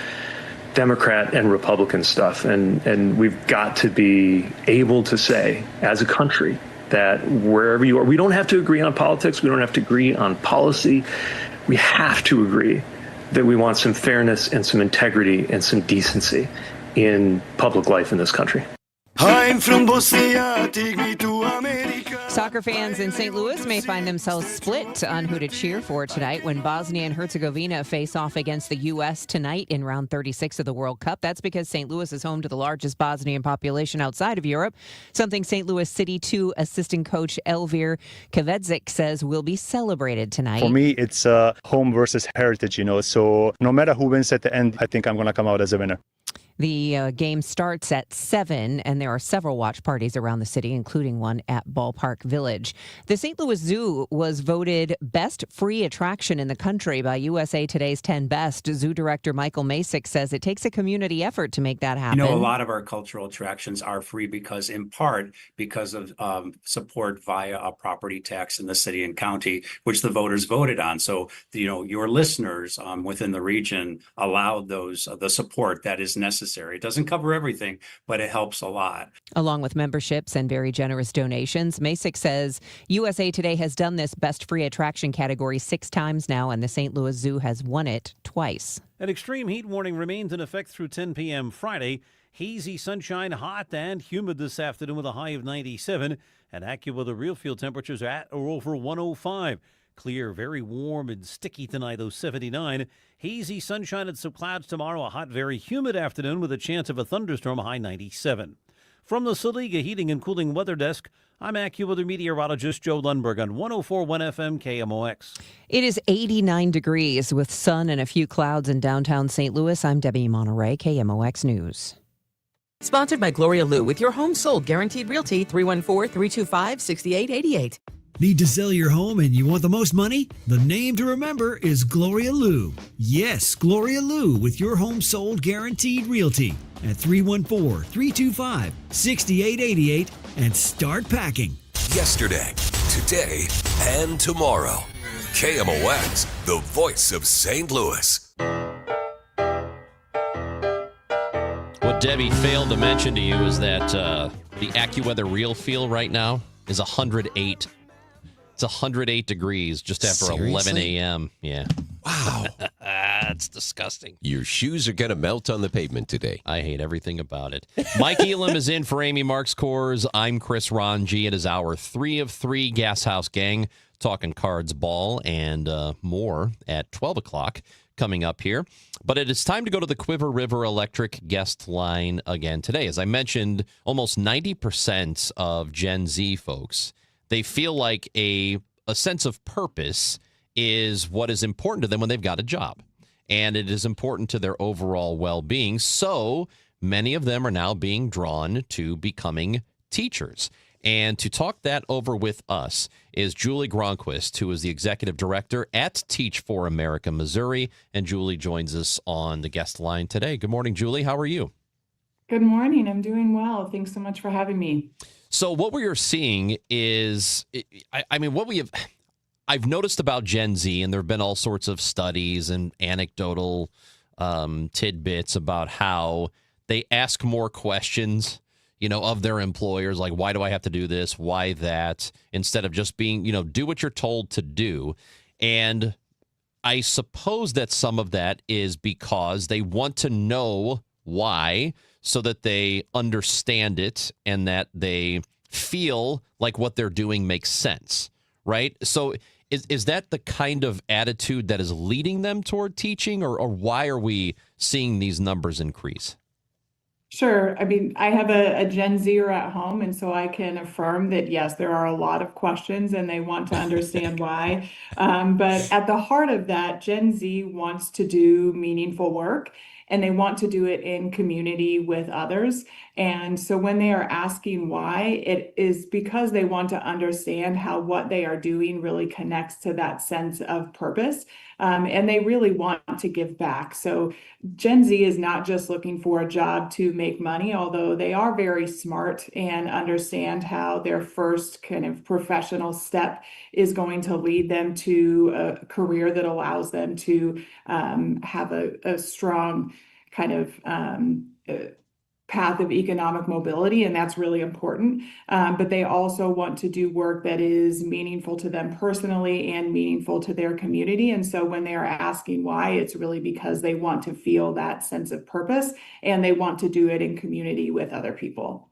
Democrat and Republican stuff, and we've got to be able to say, as a country, that wherever you are, we don't have to agree on politics, we don't have to agree on policy. We have to agree that we want some fairness and some integrity and some decency in public life in this country.
I'm from Bosnia, take me to America.
Soccer fans in St. Louis may find themselves split on who to cheer for tonight when Bosnia and Herzegovina face off against the U.S. tonight in round 36 of the World Cup. That's because St. Louis is home to the largest Bosnian population outside of Europe, something St. Louis City 2 assistant coach Elvir Kavedzik says will be celebrated tonight.
For me, it's home versus heritage, so no matter who wins at the end, I think I'm going to come out as a winner.
The game starts at 7, and there are several watch parties around the city, including one at Ballpark Village. The St. Louis Zoo was voted best free attraction in the country by USA Today's 10 Best. Zoo director Michael Masick says it takes a community effort to make that happen.
A lot of our cultural attractions are free in part because of support via a property tax in the city and county, which the voters voted on. So, your listeners within the region allowed the support that is necessary. It doesn't cover everything, but it helps a lot.
Along with memberships and very generous donations, Masick says USA Today has done this best free attraction category 6 times now, and the St. Louis Zoo has won it twice.
An extreme heat warning remains in effect through 10 p.m. Friday. Hazy sunshine, hot and humid this afternoon with a high of 97. And AccuWeather real field temperatures are at or over 105. Clear, very warm and sticky tonight, though 79. Hazy sunshine and some clouds tomorrow. A hot, very humid afternoon with a chance of a thunderstorm, high 97. From the Saliga Heating and Cooling Weather Desk, I'm AccuWeather meteorologist Joe Lundberg on 104.1 FM KMOX.
It is 89 degrees with sun and a few clouds in downtown St. Louis. I'm Debbie Monterey, KMOX News.
Sponsored by Gloria Lou with your home sold guaranteed realty 314-325-6888.
Need to sell your home and you want the most money? The name to remember is Gloria Lou. Yes, Gloria Lou with your home sold guaranteed realty at 314-325-6888 and start packing.
Yesterday, today, and tomorrow. KMOX, the voice of St. Louis.
What Debbie failed to mention to you is that the AccuWeather real feel right now is 108. It's 108 degrees just after
Seriously?
11 a.m. Yeah.
Wow.
That's disgusting.
Your shoes are going to melt on the pavement today.
I hate everything about it. Mike Elam is in for Amy Marks Kors. I'm Chris Ranji. It is our 3 of 3 Gas House Gang talking cards, ball, and more at 12 o'clock coming up here. But it is time to go to the Quiver River Electric guest line again today. As I mentioned, almost 90% of Gen Z folks, they feel like a sense of purpose is what is important to them when they've got a job. And it is important to their overall well-being. So many of them are now being drawn to becoming teachers. And to talk that over with us is Julie Gronquist, who is the executive director at Teach for America, Missouri. And Julie joins us on the guest line today. Good morning, Julie. How are you?
Good morning. I'm doing well. Thanks so much for having me.
So what we are seeing is, I've noticed about Gen Z, and there have been all sorts of studies and anecdotal tidbits about how they ask more questions, of their employers, like, why do I have to do this? Why that? Instead of just being, do what you're told to do. And I suppose that some of that is because they want to know why, so that they understand it and that they feel like what they're doing makes sense, right? So is that the kind of attitude that is leading them toward teaching, or why are we seeing these numbers increase?
Sure. I mean, I have a Gen Zer at home, and so I can affirm that yes, there are a lot of questions and they want to understand why. But at the heart of that, Gen Z wants to do meaningful work and they want to do it in community with others. And so when they are asking why, it is because they want to understand how what they are doing really connects to that sense of purpose. And they really want to give back. So Gen Z is not just looking for a job to make money, although they are very smart and understand how their first kind of professional step is going to lead them to a career that allows them to have a strong kind of path of economic mobility, and that's really important. But they also want to do work that is meaningful to them personally and meaningful to their community. And so when they are asking why, it's really because they want to feel that sense of purpose and they want to do it in community with other people.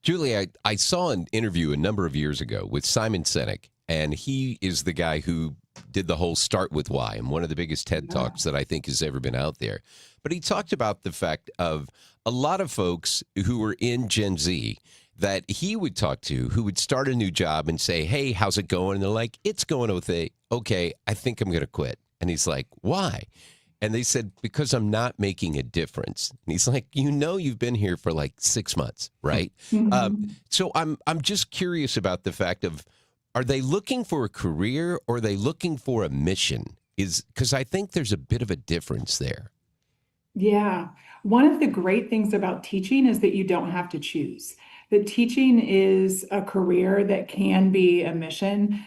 Julie, I saw an interview a number of years ago with Simon Sinek, and he is the guy who did the whole Start With Why, and one of the biggest TED Talks that I think has ever been out there. But he talked about the fact of a lot of folks who were in Gen Z that he would talk to who would start a new job and say, hey, how's it going? And they're like, it's going okay. Okay, I think I'm going to quit. And he's like, why? And they said, because I'm not making a difference. And he's like, you've been here for like 6 months, right? So I'm just curious about the fact of, are they looking for a career or are they looking for a mission? Because I think there's a bit of a difference there.
Yeah. One of the great things about teaching is that you don't have to choose. That teaching is a career that can be a mission.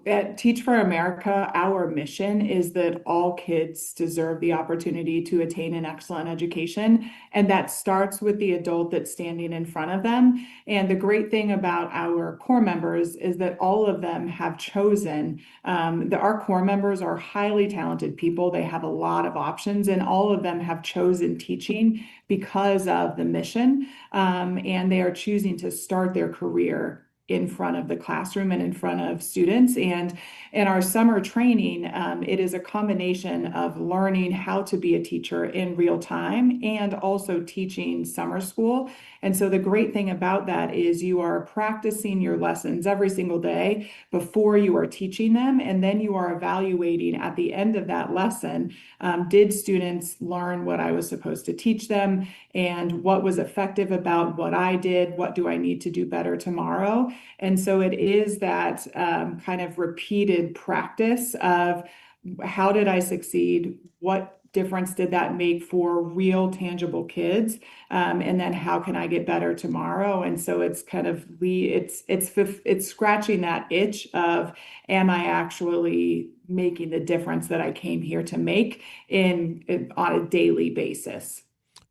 At Teach for America, our mission is that all kids deserve the opportunity to attain an excellent education. And that starts with the adult that's standing in front of them. And the great thing about our core members is that all of them have chosen, our core members are highly talented people. They have a lot of options, and all of them have chosen teaching because of the mission. And they are choosing to start their career in front of the classroom and in front of students. And in our summer training, it is a combination of learning how to be a teacher in real time and also teaching summer school. And so the great thing about that is you are practicing your lessons every single day before you are teaching them. And then you are evaluating at the end of that lesson, did students learn what I was supposed to teach them? And what was effective about what I did? What do I need to do better tomorrow? And so it is that kind of repeated practice of how did I succeed? What difference did that make for real tangible kids? And then how can I get better tomorrow? And so it's kind of it's scratching that itch of, am I actually making the difference that I came here to make on a daily basis?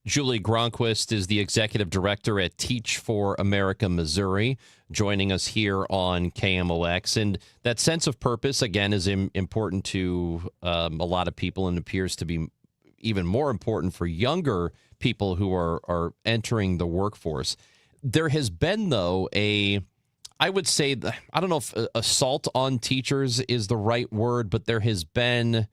Julie Gronquist is the executive director at Teach for America, Missouri, joining us here on KMOX. And that sense of purpose, again, is important to a lot of people and appears to be even more important for younger people who are entering the workforce. There has been, though, I would say, I don't know if assault on teachers is the right word, but there has been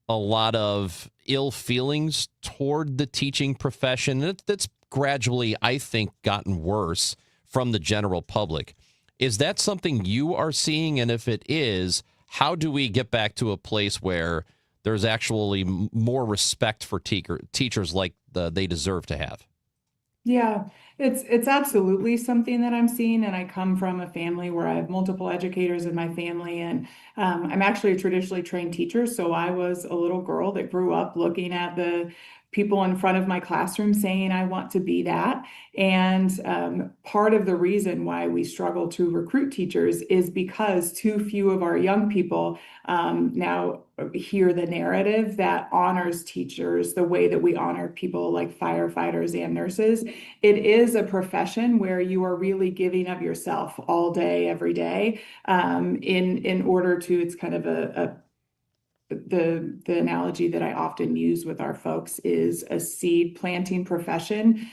a lot of ill feelings toward the teaching profession. That's gradually, I think, gotten worse from the general public. Is that something you are seeing? And if it is, how do we get back to a place where there's actually more respect for teachers like they deserve to have?
Yeah, it's absolutely something that I'm seeing, and I come from a family where I have multiple educators in my family, and I'm actually a traditionally trained teacher, so I was a little girl that grew up looking at the people in front of my classroom saying, I want to be that. And part of the reason why we struggle to recruit teachers is because too few of our young people now hear the narrative that honors teachers the way that we honor people like firefighters and nurses. It is a profession where you are really giving of yourself all day, every day, in order to, it's kind of the analogy that I often use with our folks is a seed planting profession.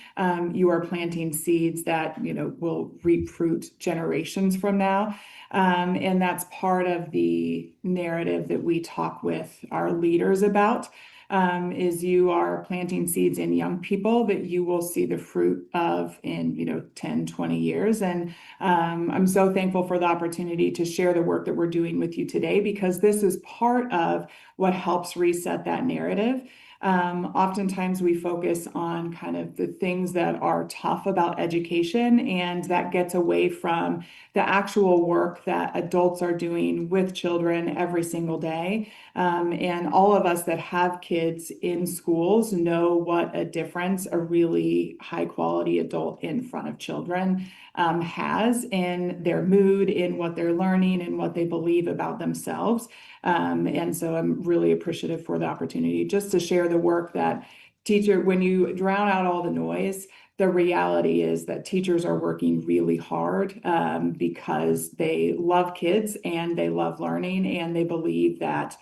You are planting seeds that will reap fruit generations from now, and that's part of the narrative that we talk with our leaders about. is you are planting seeds in young people that you will see the fruit of in, 10, 20 years. And I'm so thankful for the opportunity to share the work that we're doing with you today, because this is part of what helps reset that narrative. Oftentimes we focus on kind of the things that are tough about education, and that gets away from the actual work that adults are doing with children every single day. And all of us that have kids in schools know what a difference a really high quality adult in front of children has in their mood, in what they're learning, and what they believe about themselves. And so I'm really appreciative for the opportunity just to share the work that when you drown out all the noise, the reality is that teachers are working really hard because they love kids and they love learning, and they believe that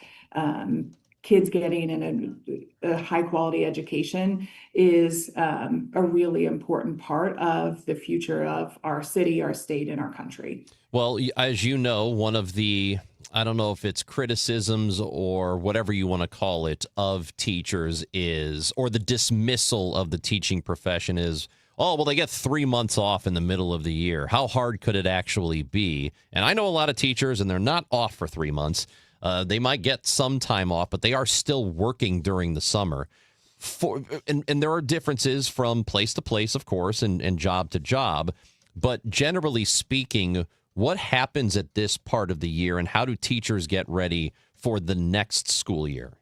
kids getting a high quality education is a really important part of the future of our city, our state, and our country.
Well, as you know, one of the, I don't know if it's criticisms or whatever you want to call it, of teachers is, or the dismissal of the teaching profession is, oh, well, they get 3 months off in the middle of the year. How hard could it actually be? And I know a lot of teachers, and they're not off for 3 months. They might get some time off, but they are still working during the summer. And there are differences from place to place, of course, and job to job. But generally speaking, what happens at this part of the year, and how do teachers get ready for the next school year?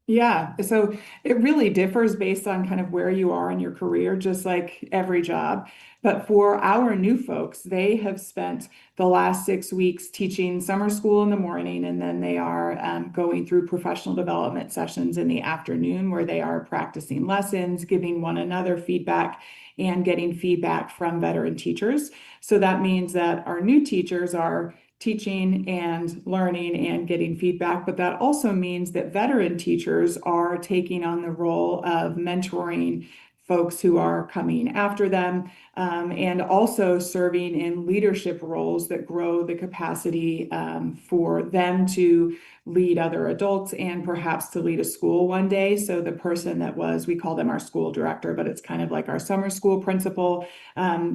Yeah, so it really differs based on kind of where you are in your career, just like every job. But for our new folks, they have spent the last 6 weeks teaching summer school in the morning, and then they are going through professional development sessions in the afternoon where they are practicing lessons, giving one another feedback, and getting feedback from veteran teachers. So that means that our new teachers are teaching and learning and getting feedback, but that also means that veteran teachers are taking on the role of mentoring folks who are coming after them, and also serving in leadership roles that grow the capacity for them to lead other adults and perhaps to lead a school one day. So the person that we call them our school director, but it's kind of like our summer school principal,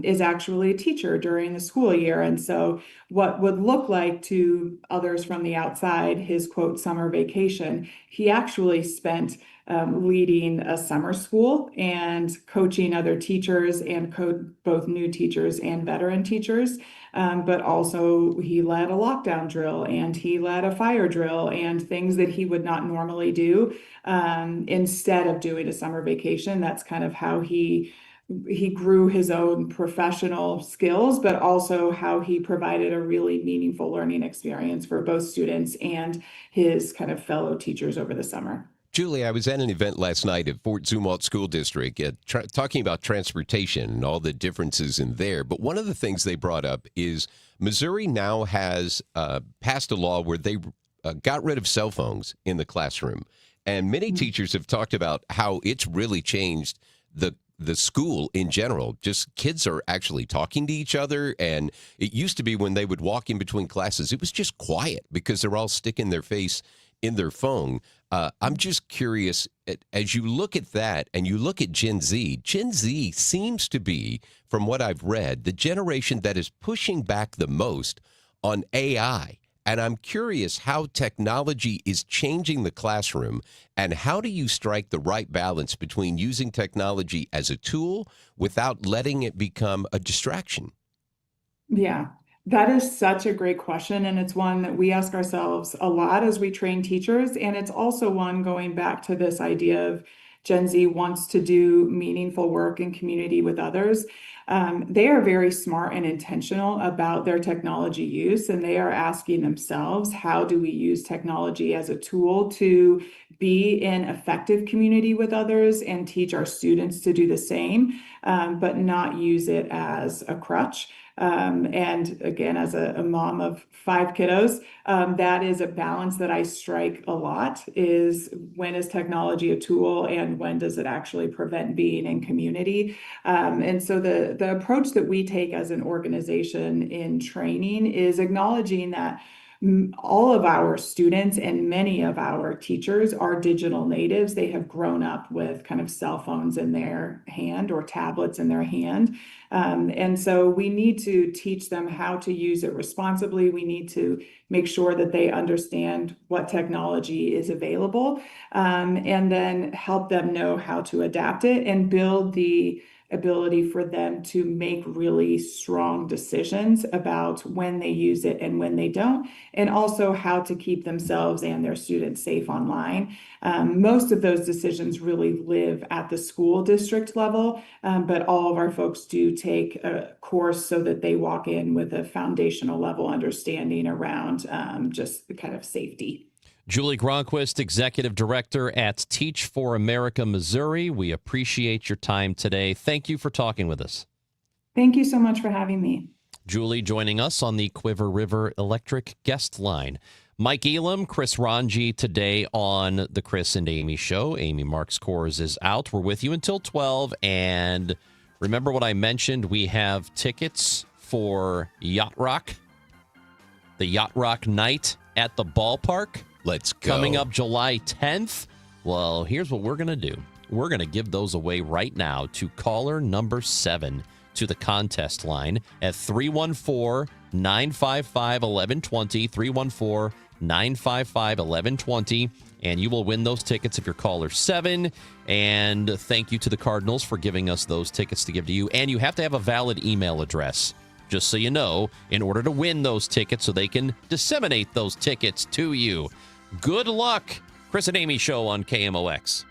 is actually a teacher during the school year. And so what would look like to others from the outside, his quote, summer vacation, he actually spent leading a summer school and coaching other teachers and both new teachers and veteran teachers. But also he led a lockdown drill and he led a fire drill and things that he would not normally do instead of doing a summer vacation. That's kind of how he grew his own professional skills, but also how he provided a really meaningful learning experience for both students and his kind of fellow teachers over the summer.
Julie, I was at an event last night at Fort Zumwalt School District talking about transportation and all the differences in there. But one of the things they brought up is Missouri now has passed a law where they got rid of cell phones in the classroom. And many teachers have talked about how it's really changed the school in general. Just kids are actually talking to each other. And it used to be when they would walk in between classes, it was just quiet because they're all sticking their face in their phone. I'm just curious, as you look at that and you look at Gen Z seems to be, from what I've read, the generation that is pushing back the most on AI. And I'm curious how technology is changing the classroom, and how do you strike the right balance between using technology as a tool without letting it become a distraction?
Yeah, that is such a great question. And it's one that we ask ourselves a lot as we train teachers. And it's also one going back to this idea of Gen Z wants to do meaningful work in community with others. They are very smart and intentional about their technology use, and they are asking themselves, how do we use technology as a tool to be in effective community with others and teach our students to do the same, but not use it as a crutch. And again, as a mom of 5 kiddos, that is a balance that I strike a lot, is when is technology a tool and when does it actually prevent being in community? And so the approach that we take as an organization in training is acknowledging that all of our students and many of our teachers are digital natives. They have grown up with kind of cell phones in their hand or tablets in their hand. And so we need to teach them how to use it responsibly. We need to make sure that they understand what technology is available, and then help them know how to adapt it and build the ability for them to make really strong decisions about when they use it and when they don't, and also how to keep themselves and their students safe online. Most of those decisions really live at the school district level, but all of our folks do take a course so that they walk in with a foundational level understanding around just the kind of safety.
Julie Gronquist, Executive Director at Teach for America, Missouri. We appreciate your time today. Thank you for talking with us.
Thank you so much for having me.
Julie joining us on the Quiver River Electric guest line. Mike Elam, Chris Ranji today on the Chris and Amy Show. Amy Marks Kors is out. We're with you until 12. And remember what I mentioned? We have tickets for Yacht Rock, the Yacht Rock night at the ballpark.
Let's go.
Coming up July 10th. Well, here's what we're going to do. We're going to give those away right now to caller number 7 to the contest line at 314-955-1120, 314-955-1120, and you will win those tickets if you're caller 7. And thank you to the Cardinals for giving us those tickets to give to you. And you have to have a valid email address, just so you know, in order to win those tickets so they can disseminate those tickets to you. Good luck. Chris and Amy Show on KMOX.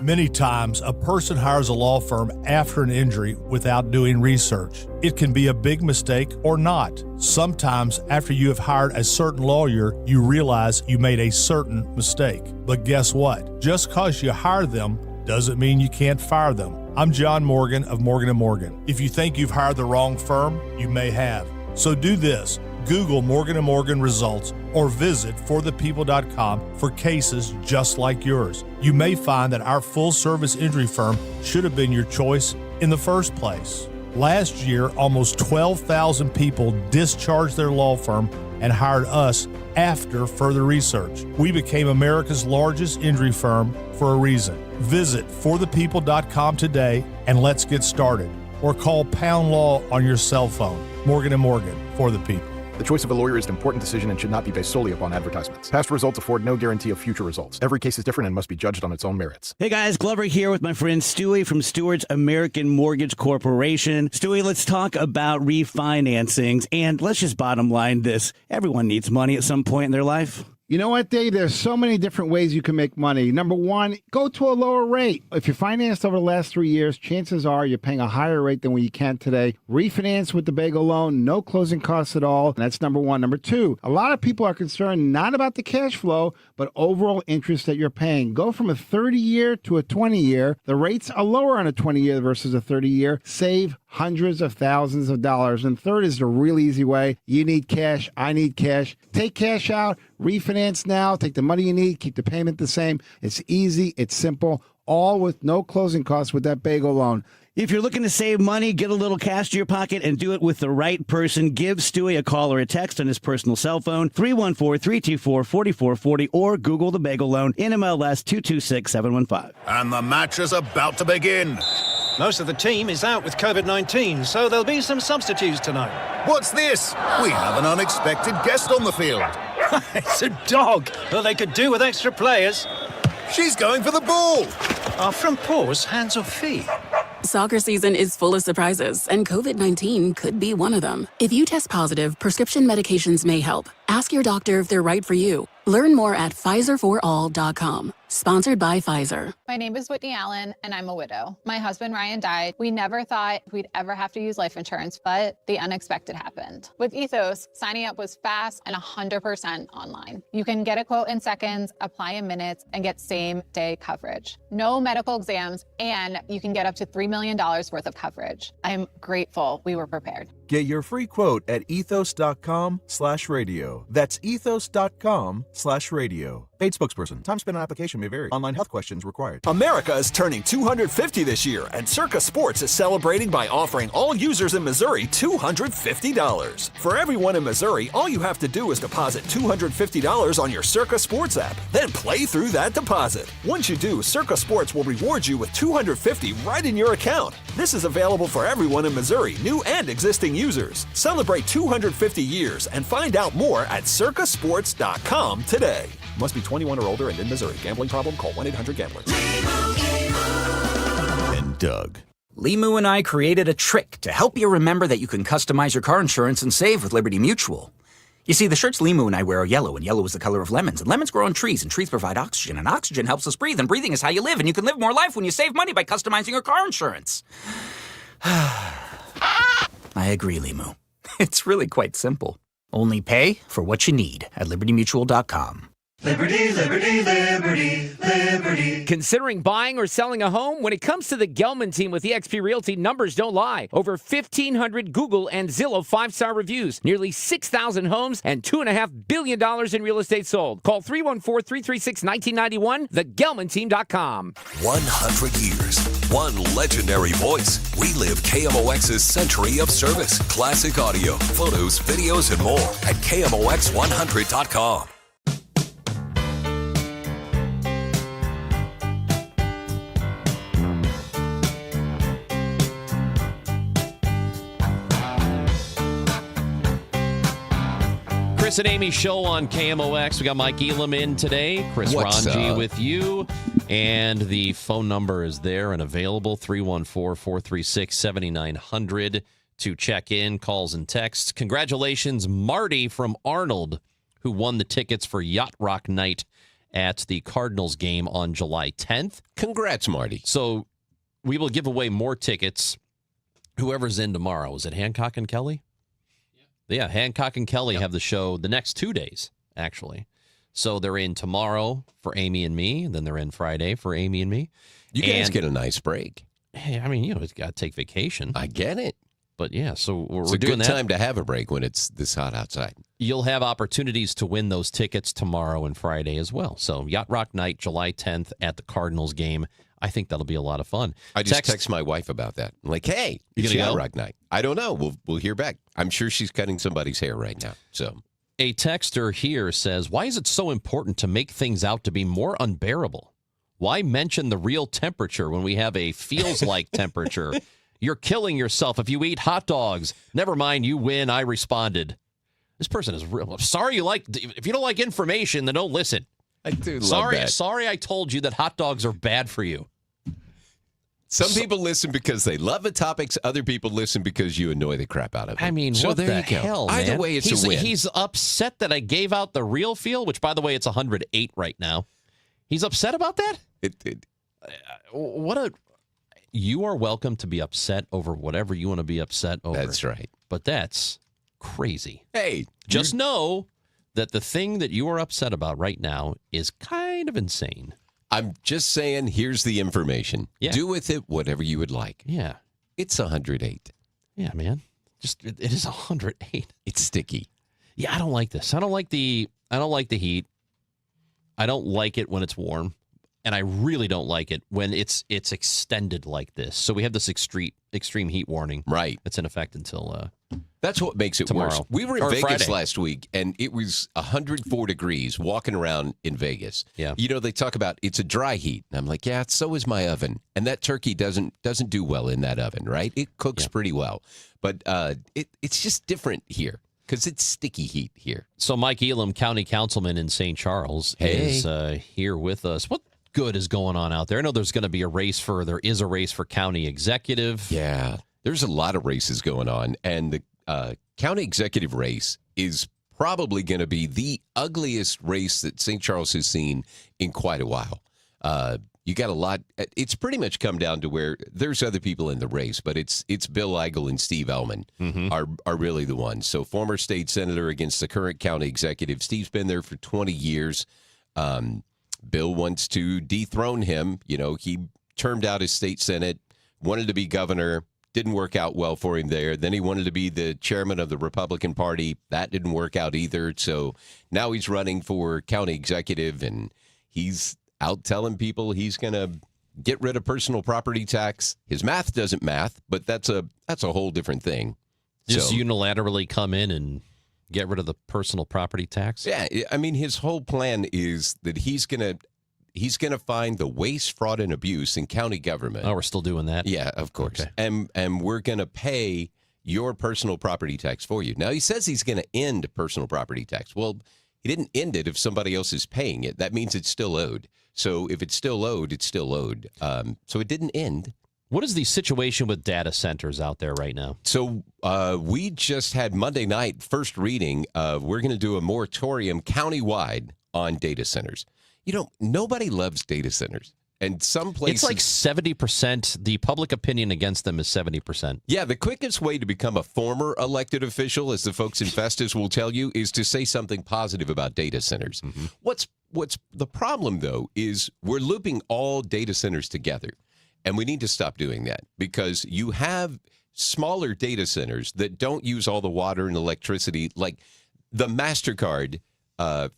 Many times, a person hires a law firm after an injury without doing research. It can be a big mistake or not. Sometimes, after you have hired a certain lawyer, you realize you made a certain mistake. But guess what? Just because you hire them doesn't mean you can't fire them. I'm John Morgan of Morgan & Morgan. If you think you've hired the wrong firm, you may have. So do this. Google Morgan & Morgan results or visit forthepeople.com for cases just like yours. You may find that our full-service injury firm should have been your choice in the first place. Last year, almost 12,000 people discharged their law firm and hired us after further research. We became America's largest injury firm for a reason. Visit forthepeople.com today and let's get started. Or call Pound Law on your cell phone. Morgan & Morgan, for the people.
The choice of a lawyer is an important decision and should not be based solely upon advertisements. Past results afford no guarantee of future results. Every case is different and must be judged on its own merits.
Hey guys, Glover here with my friend Stewie from Stewart's American Mortgage Corporation. Stewie, let's talk about refinancings, and let's just bottom line this. Everyone needs money at some point in their life.
You know what, Dave? There's so many different ways you can make money. Number one, go to a lower rate. If you're financed over the last 3 years, chances are you're paying a higher rate than what you can today. Refinance with the Bagel loan, no closing costs at all. That's number one. Number two, a lot of people are concerned not about the cash flow, but overall interest that you're paying. Go from a 30-year to a 20-year. The rates are lower on a 20-year versus a 30-year. Save hundreds of thousands of dollars. And third is the really easy way. You need cash. I need cash. Take cash out. Refinance now. Take the money you need. Keep the payment the same. It's easy. It's simple. All with no closing costs with that Bagel loan.
If you're looking to save money, get a little cash to your pocket, and do it with the right person, give Stewie a call or a text on his personal cell phone, 314-324-4440, or Google the Bagel loan, NMLS 226715.
And the match is about to begin.
Most of the team is out with COVID-19, so there'll be some substitutes tonight.
What's this? We have an unexpected guest on the field.
It's a dog, but they could do with extra players.
She's going for the ball.
Are front paws hands or feet?
Soccer season is full of surprises, and COVID-19 could be one of them. If you test positive, prescription medications may help. Ask your doctor if they're right for you. Learn more at PfizerForAll.com. Sponsored by Pfizer.
My name is Whitney Allen, and I'm a widow. My husband, Ryan, died. We never thought we'd ever have to use life insurance, but the unexpected happened. With Ethos, signing up was fast and 100% online. You can get a quote in seconds, apply in minutes, and get same-day coverage. No medical exams, and you can get up to $3 million worth of coverage. I'm grateful we were prepared.
Get your free quote at ethos.com/radio. That's ethos.com/radio. Paid spokesperson. Time spent on application may vary. Online health questions required.
card. America is turning 250 this year, and Circa Sports is celebrating by offering all users in Missouri $250. For everyone in Missouri, all you have to do is deposit $250 on your Circa Sports app, then play through that deposit. Once you do, Circa Sports will reward you with $250 right in your account. This is available for everyone in Missouri, new and existing users. Celebrate 250 years and find out more at circasports.com today. Must be 21 or older and in Missouri. Gambling problem? Call 1-800-GAMBLER.
And Doug. Limu and I created a trick to help you remember that you can customize your car insurance and save with Liberty Mutual. You see, the shirts Limu and I wear are yellow, and yellow is the color of lemons, and lemons grow on trees, and trees provide oxygen, and oxygen helps us breathe, and breathing is how you live, and you can live more life when you save money by customizing your car insurance. I agree, Limu. It's really quite simple. Only pay for what you need at libertymutual.com.
Liberty, liberty, liberty, liberty.
Considering buying or selling a home? When it comes to the Gelman team with eXp Realty, numbers don't lie. Over 1,500 Google and Zillow 5-star reviews, nearly 6,000 homes, and $2.5 billion in real estate sold. Call 314-336-1991, thegelmanteam.com.
100 years, one legendary voice. We live KMOX's century of service, classic audio, photos, videos, and more at KMOX100.com.
Chris and Amy show on KMOX. We got Mike Elam in today. Chris
What's
Ranji
up?
with you. And the phone number is there and available, 314-436-7900 to check in, calls and texts. Congratulations, Marty from Arnold, who won the tickets for Yacht Rock Night at the Cardinals game on July 10th.
Congrats, Marty.
So we will give away more tickets. Whoever's in tomorrow. Is it Hancock and Kelly? Yeah, Hancock and Kelly have the show the next 2 days, actually. So they're in tomorrow for Amy and me, and then they're in Friday for Amy and me.
You guys get a nice break.
Hey, I mean, you got to take vacation.
I get it.
But yeah, so we're
It's a
doing
good
that.
time to have a break when it's this hot outside.
You'll have opportunities to win those tickets tomorrow and Friday as well. So Yacht Rock Night, July 10th at the Cardinals game. I think that'll be a lot of fun.
I just text my wife about that. I'm like, hey,
You
it's
gonna
Yacht
go?
Rock Night. I don't know. We'll hear back. I'm sure she's cutting somebody's hair right now. So
A texter here says, why is it so important to make things out to be more unbearable? Why mention the real temperature when we have a feels like temperature? You're killing yourself if you eat hot dogs. Never mind, you win. I responded. This person is real. Sorry if you don't like information, then don't listen.
I do love that.
Sorry I told you that hot dogs are bad for you.
Some people listen because they love the topics. Other people listen because you annoy the crap out of them.
I mean,
so
what
there
the
you go.
hell,
Either
man?
way, it's a win.
He's upset that I gave out the real feel, which, by the way, it's 108 right now. He's upset about that? You are welcome to be upset over whatever you want to be upset over.
That's right.
But that's crazy.
Hey,
just know that the thing that you are upset about right now is kind of insane.
I'm just saying, here's the information.
Yeah.
Do with it whatever you would like.
Yeah.
It's 108.
Yeah, man. It is 108.
It's sticky.
Yeah, I don't like this. I don't like the heat. I don't like it when it's warm. And I really don't like it when it's extended like this. So we have this extreme heat warning.
Right.
It's in effect until
That's what makes it
tomorrow.
worse. We were in
Or
Vegas
Friday.
last week, and it was 104 degrees walking around in Vegas.
Yeah.
You know, they talk about it's a dry heat. And I'm like, yeah, so is my oven. And that turkey doesn't do well in that oven, right? It cooks pretty well. But it's just different here because it's sticky heat here.
So Mike Elam, county councilman in St. Charles, is here with us. What good is going on out there? I know there is a race for county executive.
Yeah, there's a lot of races going on, and the county executive race is probably going to be the ugliest race that St. Charles has seen in quite a while. You got a lot. It's pretty much come down to where there's other people in the race, but it's Bill Eigel and Steve Ellman are really the ones. So former state senator against the current county executive. Steve's been there for 20 years. Bill wants to dethrone him. You know, he termed out his state senate, wanted to be governor, didn't work out well for him there. Then he wanted to be the chairman of the Republican Party. That didn't work out either. So now he's running for county executive, and he's out telling people he's going to get rid of personal property tax. His math doesn't math, but that's a whole different thing.
Just unilaterally come in and get rid of the personal property tax?
Yeah, I mean, his whole plan is that he's gonna find the waste, fraud, and abuse in county government.
Oh, we're still doing that?
Yeah, of course.
Okay.
And we're gonna pay your personal property tax for you. Now, he says he's gonna end personal property tax. Well, he didn't end it if somebody else is paying it. That means it's still owed. So if it's still owed, it's still owed. So it didn't end.
What is the situation with data centers out there right now?
So we just had Monday night first reading. We're going to do a moratorium countywide on data centers. You know, nobody loves data centers. And some places...
It's like 70%. The public opinion against them is 70%.
Yeah, the quickest way to become a former elected official, as the folks in Festus will tell you, is to say something positive about data centers.
Mm-hmm.
What's the problem, though, is we're looping all data centers together. And we need to stop doing that because you have smaller data centers that don't use all the water and electricity. Like the MasterCard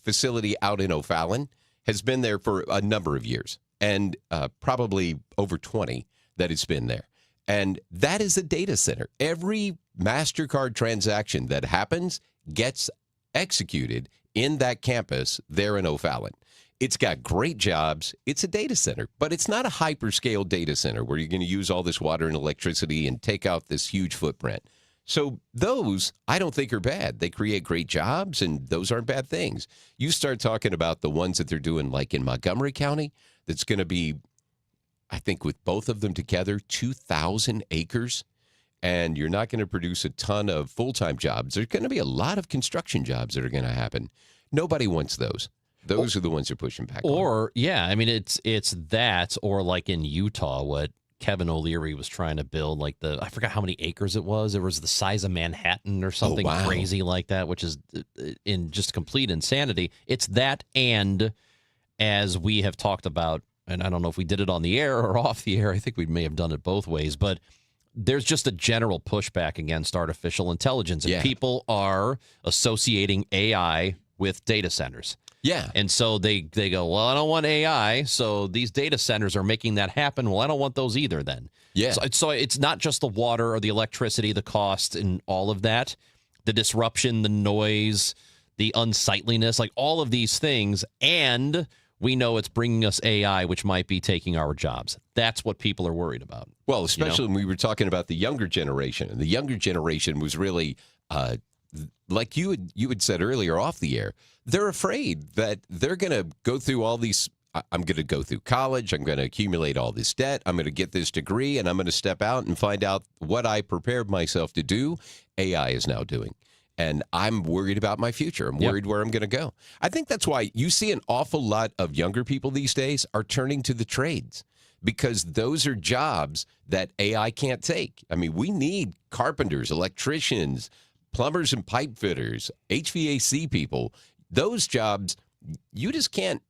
facility out in O'Fallon has been there for a number of years, and probably over 20 that it's been there. And that is a data center. Every MasterCard transaction that happens gets executed in that campus there in O'Fallon. It's got great jobs. It's a data center, but it's not a hyperscale data center where you're going to use all this water and electricity and take out this huge footprint. So those, I don't think are bad. They create great jobs, and those aren't bad things. You start talking about the ones that they're doing like in Montgomery County, that's going to be, I think with both of them together, 2,000 acres, and you're not going to produce a ton of full-time jobs. There's going to be a lot of construction jobs that are going to happen. Nobody wants those. Those are the ones they're pushing back on.
Or, yeah, I mean, it's that, or like in Utah, what Kevin O'Leary was trying to build, like I forgot how many acres it was. It was the size of Manhattan or something crazy like that, which is in just complete insanity. It's that, and as we have talked about, and I don't know if we did it on the air or off the air, I think we may have done it both ways, but there's just a general pushback against artificial intelligence, and people are associating AI with data centers.
Yeah.
And so they go, well, I don't want AI, so these data centers are making that happen. Well, I don't want those either then.
Yeah.
So it's not just the water or the electricity, the cost and all of that, the disruption, the noise, the unsightliness, like all of these things. And we know it's bringing us AI, which might be taking our jobs. That's what people are worried about.
Well, especially when we were talking about the younger generation. And the younger generation was really... like you had said earlier off the air, they're afraid that they're going to go through all these. I'm going to go through college. I'm going to accumulate all this debt. I'm going to get this degree, and I'm going to step out and find out what I prepared myself to do. AI is now doing. And I'm worried about my future. I'm worried where I'm going to go. I think that's why you see an awful lot of younger people these days are turning to the trades, because those are jobs that AI can't take. I mean, we need carpenters, electricians, plumbers and pipe fitters, HVAC people. Those jobs, you just can't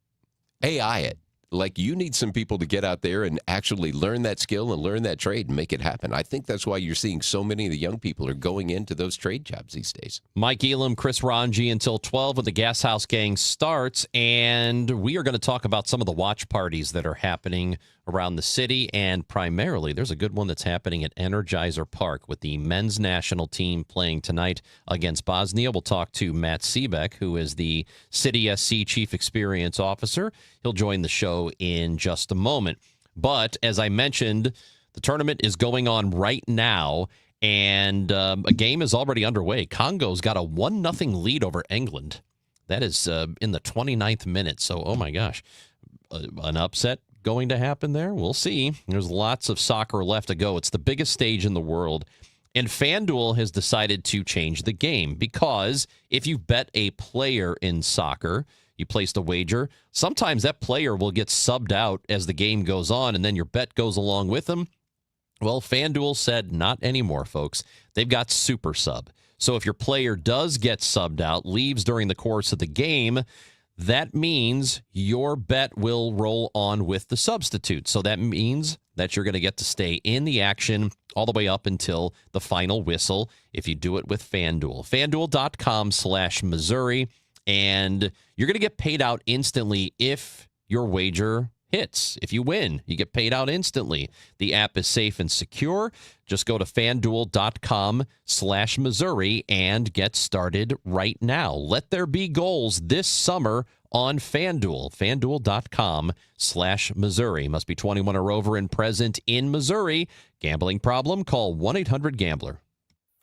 AI it. Like, you need some people to get out there and actually learn that skill and learn that trade and make it happen. I think that's why you're seeing so many of the young people are going into those trade jobs these days.
Mike Elam, Chris Ranji until 12 when the Gas House Gang starts. And we are going to talk about some of the watch parties that are happening around the city. And primarily, there's a good one that's happening at Energizer Park with the men's national team playing tonight against Bosnia. We'll talk to Matt Seebeck, who is the City SC Chief Experience Officer. He'll join the show in just a moment. But as I mentioned, the tournament is going on right now, and a game is already underway. Congo's got a 1-0 lead over England. That is in the 29th minute. So, oh my gosh, an upset going to happen there? We'll see. There's lots of soccer left to go. It's the biggest stage in the world. And FanDuel has decided to change the game because if you bet a player in soccer, you placed a wager, sometimes that player will get subbed out as the game goes on, and then your bet goes along with them. Well, FanDuel said not anymore, folks. They've got super sub. So if your player does get subbed out, leaves during the course of the game, that means your bet will roll on with the substitute. So that means that you're going to get to stay in the action all the way up until the final whistle if you do it with FanDuel. FanDuel.com/Missouri. And you're going to get paid out instantly if your wager hits. If you win, you get paid out instantly. The app is safe and secure. Just go to FanDuel.com/Missouri and get started right now. Let there be goals this summer on FanDuel. FanDuel.com/Missouri. Must be 21 or over and present in Missouri. Gambling problem? Call 1-800-GAMBLER.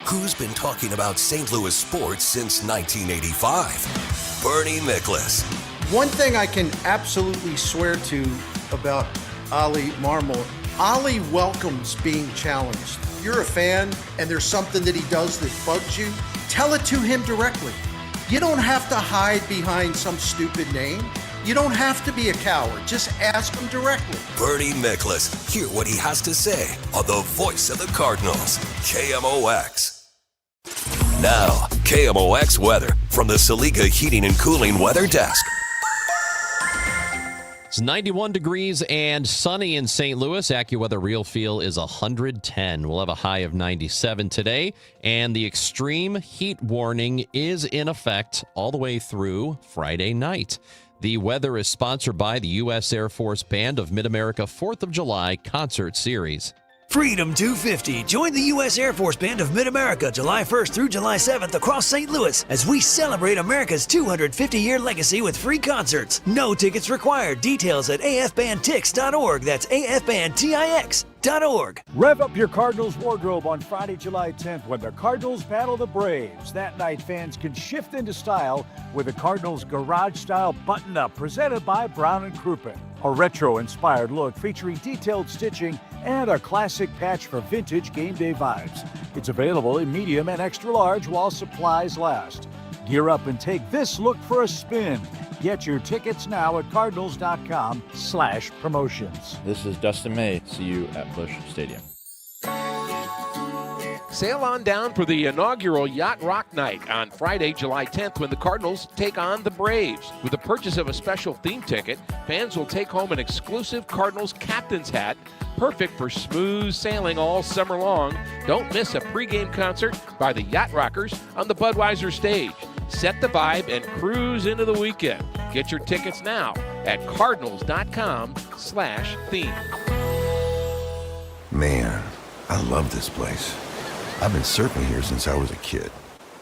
Who's been talking about St. Louis sports since 1985? Bernie Nicholas.
One thing I can absolutely swear to about Ali Marmol, Ali welcomes being challenged. If you're a fan and there's something that he does that bugs you, tell it to him directly. You don't have to hide behind some stupid name. You don't have to be a coward. Just ask him directly.
Bernie Nicholas. Hear what he has to say on the voice of the Cardinals, KMOX. Now, KMOX weather from the Saliga Heating and Cooling Weather Desk.
It's 91 degrees and sunny in St. Louis. AccuWeather Real Feel is 110. We'll have a high of 97 today, and the extreme heat warning is in effect all the way through Friday night. The weather is sponsored by the U.S. Air Force Band of Mid-America 4th of July Concert Series.
Freedom 250. Join the U.S. Air Force Band of Mid-America July 1st through July 7th across St. Louis as we celebrate America's 250-year legacy with free concerts. No tickets required. Details at afbandtix.org. That's afbandtix.org.
Rev up your Cardinals wardrobe on Friday, July 10th when the Cardinals battle the Braves. That night, fans can shift into style with the Cardinals garage-style button-up presented by Brown & Crouppen. A retro-inspired look featuring detailed stitching and a classic patch for vintage game day vibes. It's available in medium and extra large while supplies last. Gear up and take this look for a spin. Get your tickets now at cardinals.com/promotions.
This is Dustin May. See you at Busch Stadium.
Sail on down for the inaugural Yacht Rock Night on Friday, July 10th, when the Cardinals take on the Braves. With the purchase of a special theme ticket, fans will take home an exclusive Cardinals captain's hat, perfect for smooth sailing all summer long. Don't miss a pregame concert by the Yacht Rockers on the Budweiser stage. Set the vibe and cruise into the weekend. Get your tickets now at cardinals.com/theme.
Man, I love this place. I've been surfing here since I was a kid.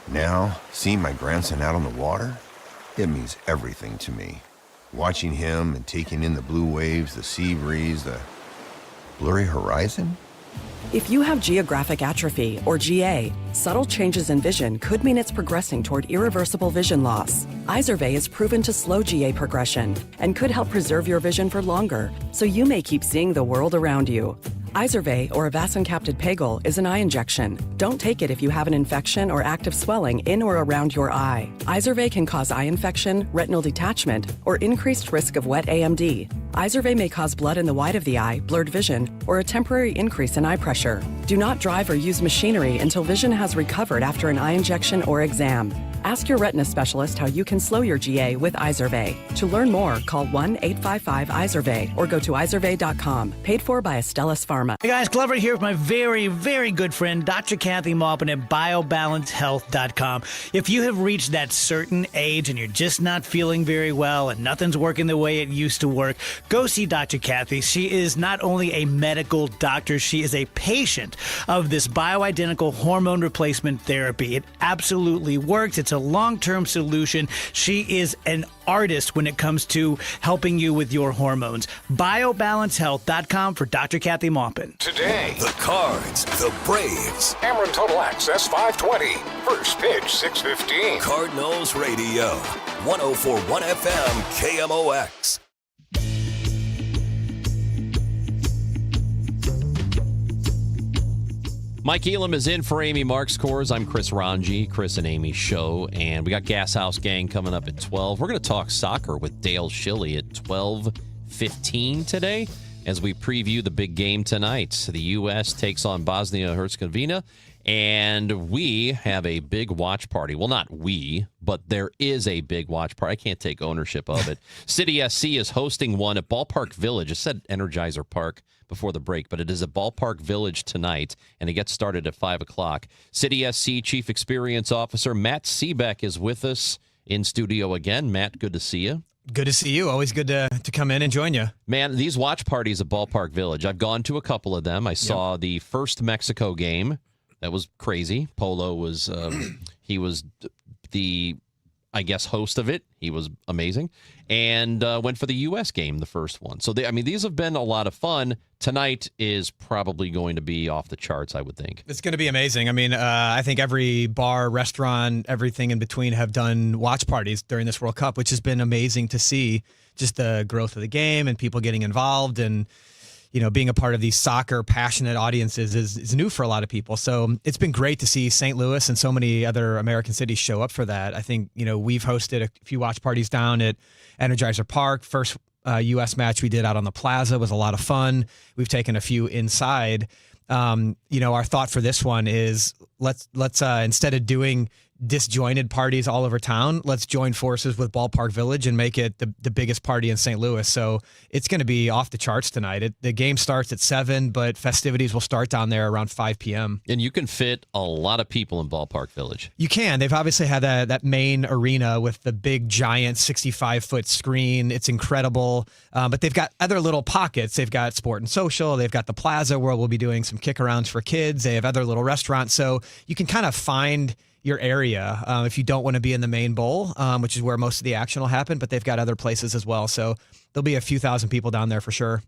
Now, seeing my grandson out on the water, it means everything to me. Watching him and taking in the blue waves, the sea breeze, the blurry horizon.
If you have geographic atrophy, or GA, subtle changes in vision could mean it's progressing toward irreversible vision loss. Izervay is proven to slow GA progression and could help preserve your vision for longer, so you may keep seeing the world around you. Izervay, or avacincaptad pegol, is an eye injection. Don't take it if you have an infection or active swelling in or around your eye. Izervay can cause eye infection, retinal detachment, or increased risk of wet AMD. Izervay may cause blood in the white of the eye, blurred vision, or a temporary increase in eye pressure. Do not drive or use machinery until vision has recovered after an eye injection or exam. Ask your retina specialist how you can slow your GA with Izervay. To learn more, call 1-855-IZERVAY or go to izervay.com. Paid for by Astellas Pharma.
Hey guys, Glover here with my very, very good friend, Dr. Kathy Maupin at BioBalanceHealth.com. If you have reached that certain age and you're just not feeling very well and nothing's working the way it used to work, go see Dr. Kathy. She is not only a medical doctor, she is a patient of this bioidentical hormone replacement therapy. It absolutely works. It's a long-term solution. She is an artist when it comes to helping you with your hormones. BioBalanceHealth.com for Dr. Kathy Maupin.
Today, the Cards, the Braves.
Cameron Total Access 520. First pitch 6:15.
Cardinals Radio. 104.1 FM KMOX.
Mike Elam is in for Amy Marks Cores. I'm Chris Ranji, Chris and Amy's show, and we got Gas House Gang coming up at 12. We're going to talk soccer with Dale Schilly at 12:15 today as we preview the big game tonight. The U.S. takes on Bosnia-Herzegovina, and we have a big watch party. Well, not we, but there is a big watch party. I can't take ownership of it. City SC is hosting one at Ballpark Village. It said Energizer Park before the break, but it is at Ballpark Village tonight, and it gets started at 5 o'clock. City SC Chief Experience Officer Matt Seebeck is with us in studio again. Matt, good to see you.
Good to see you. Always good to come in and join you.
Man, these watch parties at Ballpark Village, I've gone to a couple of them. I saw the first Mexico game. That was crazy. Polo was, he was the, I guess, host of it. He was amazing. And went for the U.S. game, the first one. So, these have been a lot of fun. Tonight is probably going to be off the charts, I would think.
It's going to be amazing. I mean, I think every bar, restaurant, everything in between have done watch parties during this World Cup, which has been amazing to see just the growth of the game and people getting involved. And, being a part of these soccer passionate audiences is new for a lot of people. So it's been great to see St. Louis and so many other American cities show up for that. I think, we've hosted a few watch parties down at Energizer Park. First U.S. match we did out on the plaza was a lot of fun. We've taken a few inside. Our thought for this one is let's instead of doing disjointed parties all over town, let's join forces with Ballpark Village and make it the biggest party in St. Louis. So it's going to be off the charts tonight. The game starts at 7, but festivities will start down there around 5 p.m.
And you can fit a lot of people in Ballpark Village.
You can. They've obviously had that main arena with the big, giant 65-foot screen. It's incredible. But they've got other little pockets. They've got Sport and Social. They've got the Plaza where we'll be doing some kick-arounds for kids. They have other little restaurants. So you can kind of find your area if you don't want to be in the main bowl, which is where most of the action will happen, but they've got other places as well. So there'll be a few thousand people down there for sure.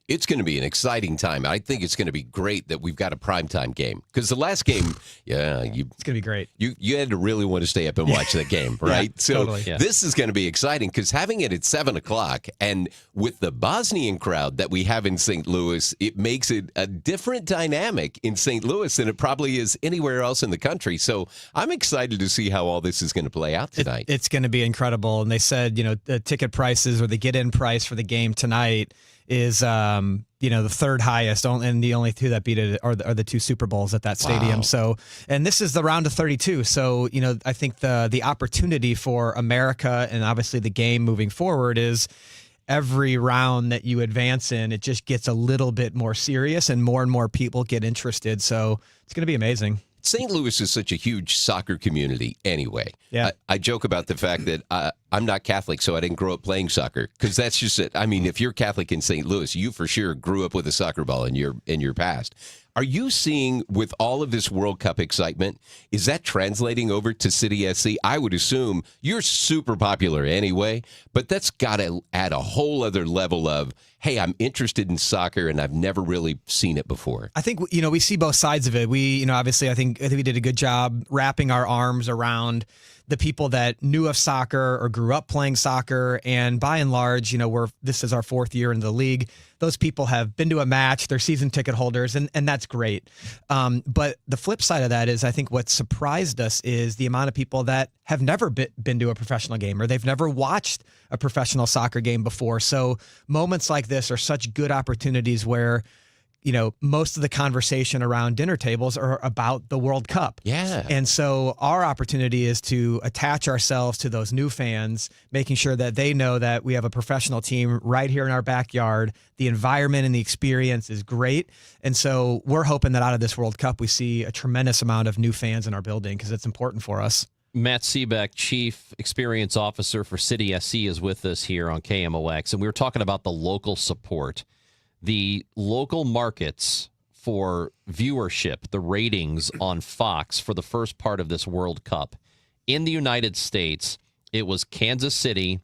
It's going to be an exciting time. I think it's going to be great that we've got a primetime game. Because the last game, it's
going to be great.
You had to really want to stay up and watch that game, right?
Yeah,
so
totally.
This is going to be exciting because having it at 7 o'clock and with the Bosnian crowd that we have in St. Louis, it makes it a different dynamic in St. Louis than it probably is anywhere else in the country. So I'm excited to see how all this is going to play out tonight.
It's going to be incredible. And they said, the ticket prices or the get-in price for the game tonight is the third highest, and the only two that beat it are the two Super Bowls at that stadium.
Wow.
So, and this is the round of 32. So, I think the opportunity for America and obviously the game moving forward is every round that you advance in, it just gets a little bit more serious and more people get interested. So it's going to be amazing.
St. Louis is such a huge soccer community anyway.
Yeah.
I joke about the fact that I'm not Catholic, so I didn't grow up playing soccer because that's just it. I mean, if you're Catholic in St. Louis, you for sure grew up with a soccer ball in your past. Are you seeing, with all of this World Cup excitement, is that translating over to City SC? I would assume you're super popular anyway, but that's got to add a whole other level of, hey, I'm interested in soccer and I've never really seen it before.
I think, we see both sides of it. We, obviously, I think we did a good job wrapping our arms around the people that knew of soccer or grew up playing soccer. And by and large, this is our 4th year in the league. Those people have been to a match, they're season ticket holders, and that's great. But the flip side of that is I think what surprised us is the amount of people that have never been to a professional game or they've never watched a professional soccer game before. So moments like this are such good opportunities where most of the conversation around dinner tables are about the World Cup.
Yeah.
And so our opportunity is to attach ourselves to those new fans, making sure that they know that we have a professional team right here in our backyard. The environment and the experience is great. And so we're hoping that out of this World Cup, we see a tremendous amount of new fans in our building because it's important for us.
Matt Seebeck, Chief Experience Officer for City SC, is with us here on KMOX. And we were talking about the local support. The local markets for viewership, the ratings on Fox for the first part of this World Cup. In the United States, it was Kansas City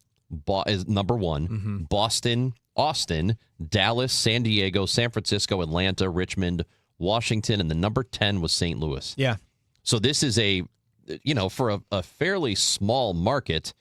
is number 1, Boston, Austin, Dallas, San Diego, San Francisco, Atlanta, Richmond, Washington, and the number 10 was St. Louis.
Yeah.
So this is for a fairly small market,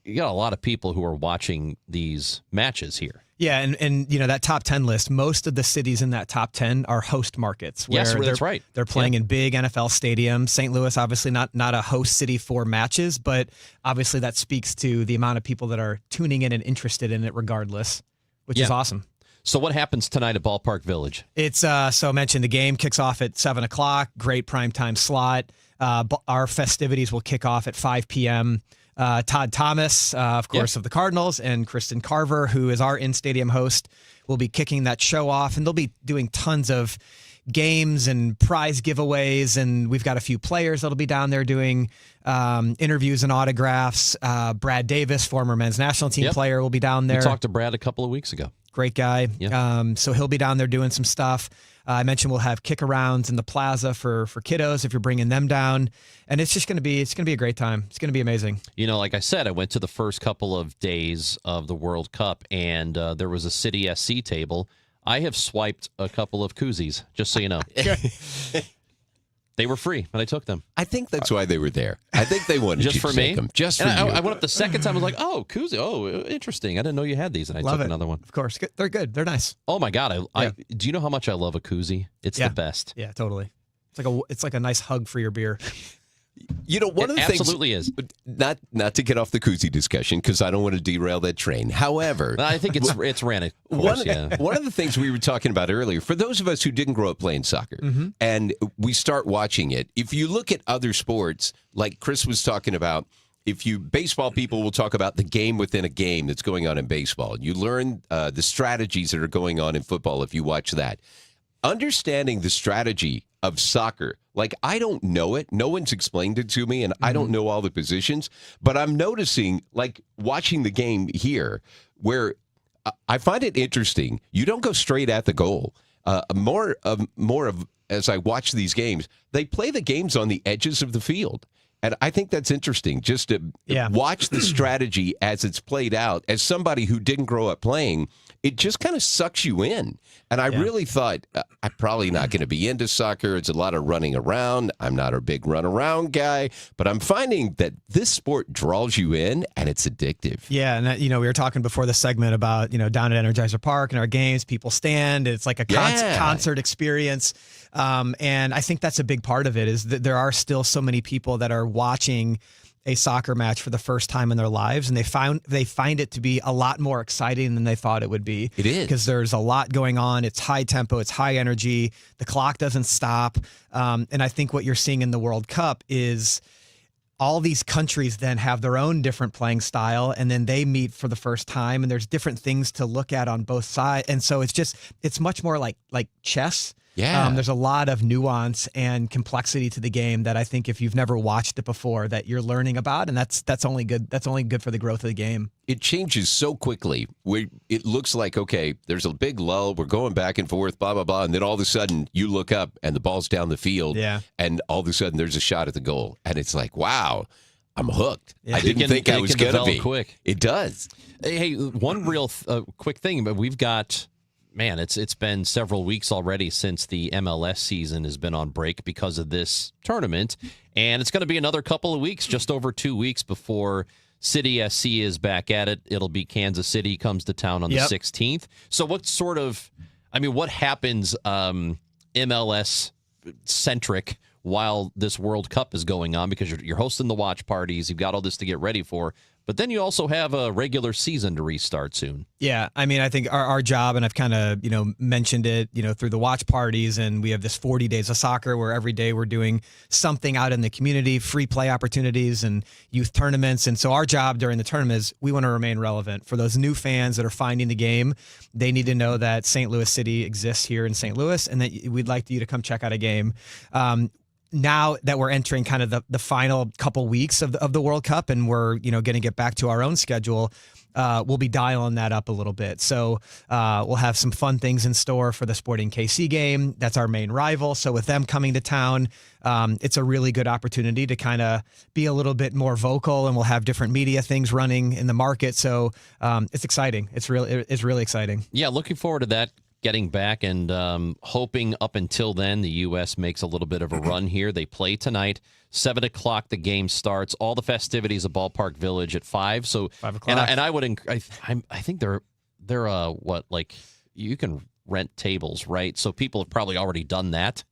you got a lot of people who are watching these matches here.
Yeah, and that top 10 list, most of the cities in that top 10 are host markets. Where
Yes, that's right.
They're playing in big NFL stadiums. St. Louis, obviously not a host city for matches, but obviously that speaks to the amount of people that are tuning in and interested in it regardless, which is awesome.
So what happens tonight at Ballpark Village?
It's, so I mentioned the game kicks off at 7 o'clock, great primetime slot. Our festivities will kick off at 5 p.m., Todd Thomas, of course, of the Cardinals, and Kristen Carver, who is our in-stadium host, will be kicking that show off. And they'll be doing tons of, games and prize giveaways, and we've got a few players that'll be down there doing interviews and autographs. Brad Davis, former men's national team player, will be down there.
We talked to Brad a couple of weeks ago.
Great guy. So he'll be down there doing some stuff. I mentioned we'll have kick-arounds in the plaza for kiddos if you're bringing them down, and it's going to be a great time. It's going to be amazing.
You know, like I said, I went to the first couple of days of the World Cup, and there was a City SC table. I have swiped a couple of koozies, just so you know. They were free, and I took them.
I think that's why they were there. I think they wanted
just
you
for
to
me.
take them. Just for
and
you.
I went up the second time. I was like, "Oh, koozie! Oh, interesting. I didn't know you had these." And I
Love
took
it.
another one.
Of course, they're good. They're nice.
Oh my god! Do you know how much I love a koozie? It's the best.
Yeah, totally. It's like a nice hug for your beer.
You know, one of the things
absolutely is
not to get off the koozie discussion because I don't want to derail that train. However,
I think it's ran of course,
one of the things we were talking about earlier, for those of us who didn't grow up playing soccer and we start watching it, if you look at other sports, like Chris was talking about, baseball people will talk about the game within a game that's going on in baseball. You learn the strategies that are going on in football if you watch that. Understanding the strategy of soccer, like I don't know it. No one's explained it to me, and I don't know all the positions. But I'm noticing, like watching the game here, where I find it interesting. You don't go straight at the goal. More of as I watch these games, they play the games on the edges of the field. And I think that's interesting, just to watch the strategy as it's played out. As somebody who didn't grow up playing, it just kind of sucks you in. And I really thought, I'm probably not going to be into soccer. It's a lot of running around. I'm not a big run around guy. But I'm finding that this sport draws you in, and it's addictive.
Yeah, and we were talking before the segment about, down at Energizer Park and our games, people stand. It's like a concert experience. And I think that's a big part of it, is that there are still so many people that are watching a soccer match for the first time in their lives, and they find it to be a lot more exciting than they thought it would be.
It is,
because there's a lot going on. It's high tempo, it's high energy, the clock doesn't stop. And I think what you're seeing in the World Cup is all these countries then have their own different playing style, and then they meet for the first time, and there's different things to look at on both sides. And so it's much more like chess.
Yeah.
There's a lot of nuance and complexity to the game that I think if you've never watched it before, that you're learning about, and that's only good. That's only good for the growth of the game.
It changes so quickly. It looks like, okay, there's a big lull. We're going back and forth, blah, blah, blah. And then all of a sudden you look up and the ball's down the field.
Yeah.
And all of a sudden there's a shot at the goal. And it's like, wow, I'm hooked.
Yeah.
I didn't think I was going to be.
Quick.
It does.
Hey, one real quick thing, but we've got... Man, it's been several weeks already since the MLS season has been on break because of this tournament, and it's going to be another couple of weeks, just over 2 weeks before City SC is back at it. It'll be Kansas City comes to town on the 16th. So what happens MLS-centric while this World Cup is going on, because you're hosting the watch parties, you've got all this to get ready for, but then you also have a regular season to restart soon.
Yeah, I mean, I think our job, and I've kind of, mentioned it, through the watch parties, and we have this 40 days of soccer where every day we're doing something out in the community, free play opportunities and youth tournaments. And so our job during the tournament is we want to remain relevant. For those new fans that are finding the game, they need to know that St. Louis City exists here in St. Louis, and that we'd like you to come check out a game. Now that we're entering kind of the final couple weeks of the World Cup, and we're going to get back to our own schedule, we'll be dialing that up a little bit. So we'll have some fun things in store for the Sporting KC game. That's our main rival. So with them coming to town, it's a really good opportunity to kind of be a little bit more vocal, and we'll have different media things running in the market. So it's exciting. It's really exciting.
Yeah, looking forward to that. Getting back, and hoping up until then the U.S. makes a little bit of a run here. They play tonight, 7 o'clock. The game starts. All the festivities at Ballpark Village at 5. So
5 o'clock.
And I think they're like you can rent tables, right? So people have probably already done that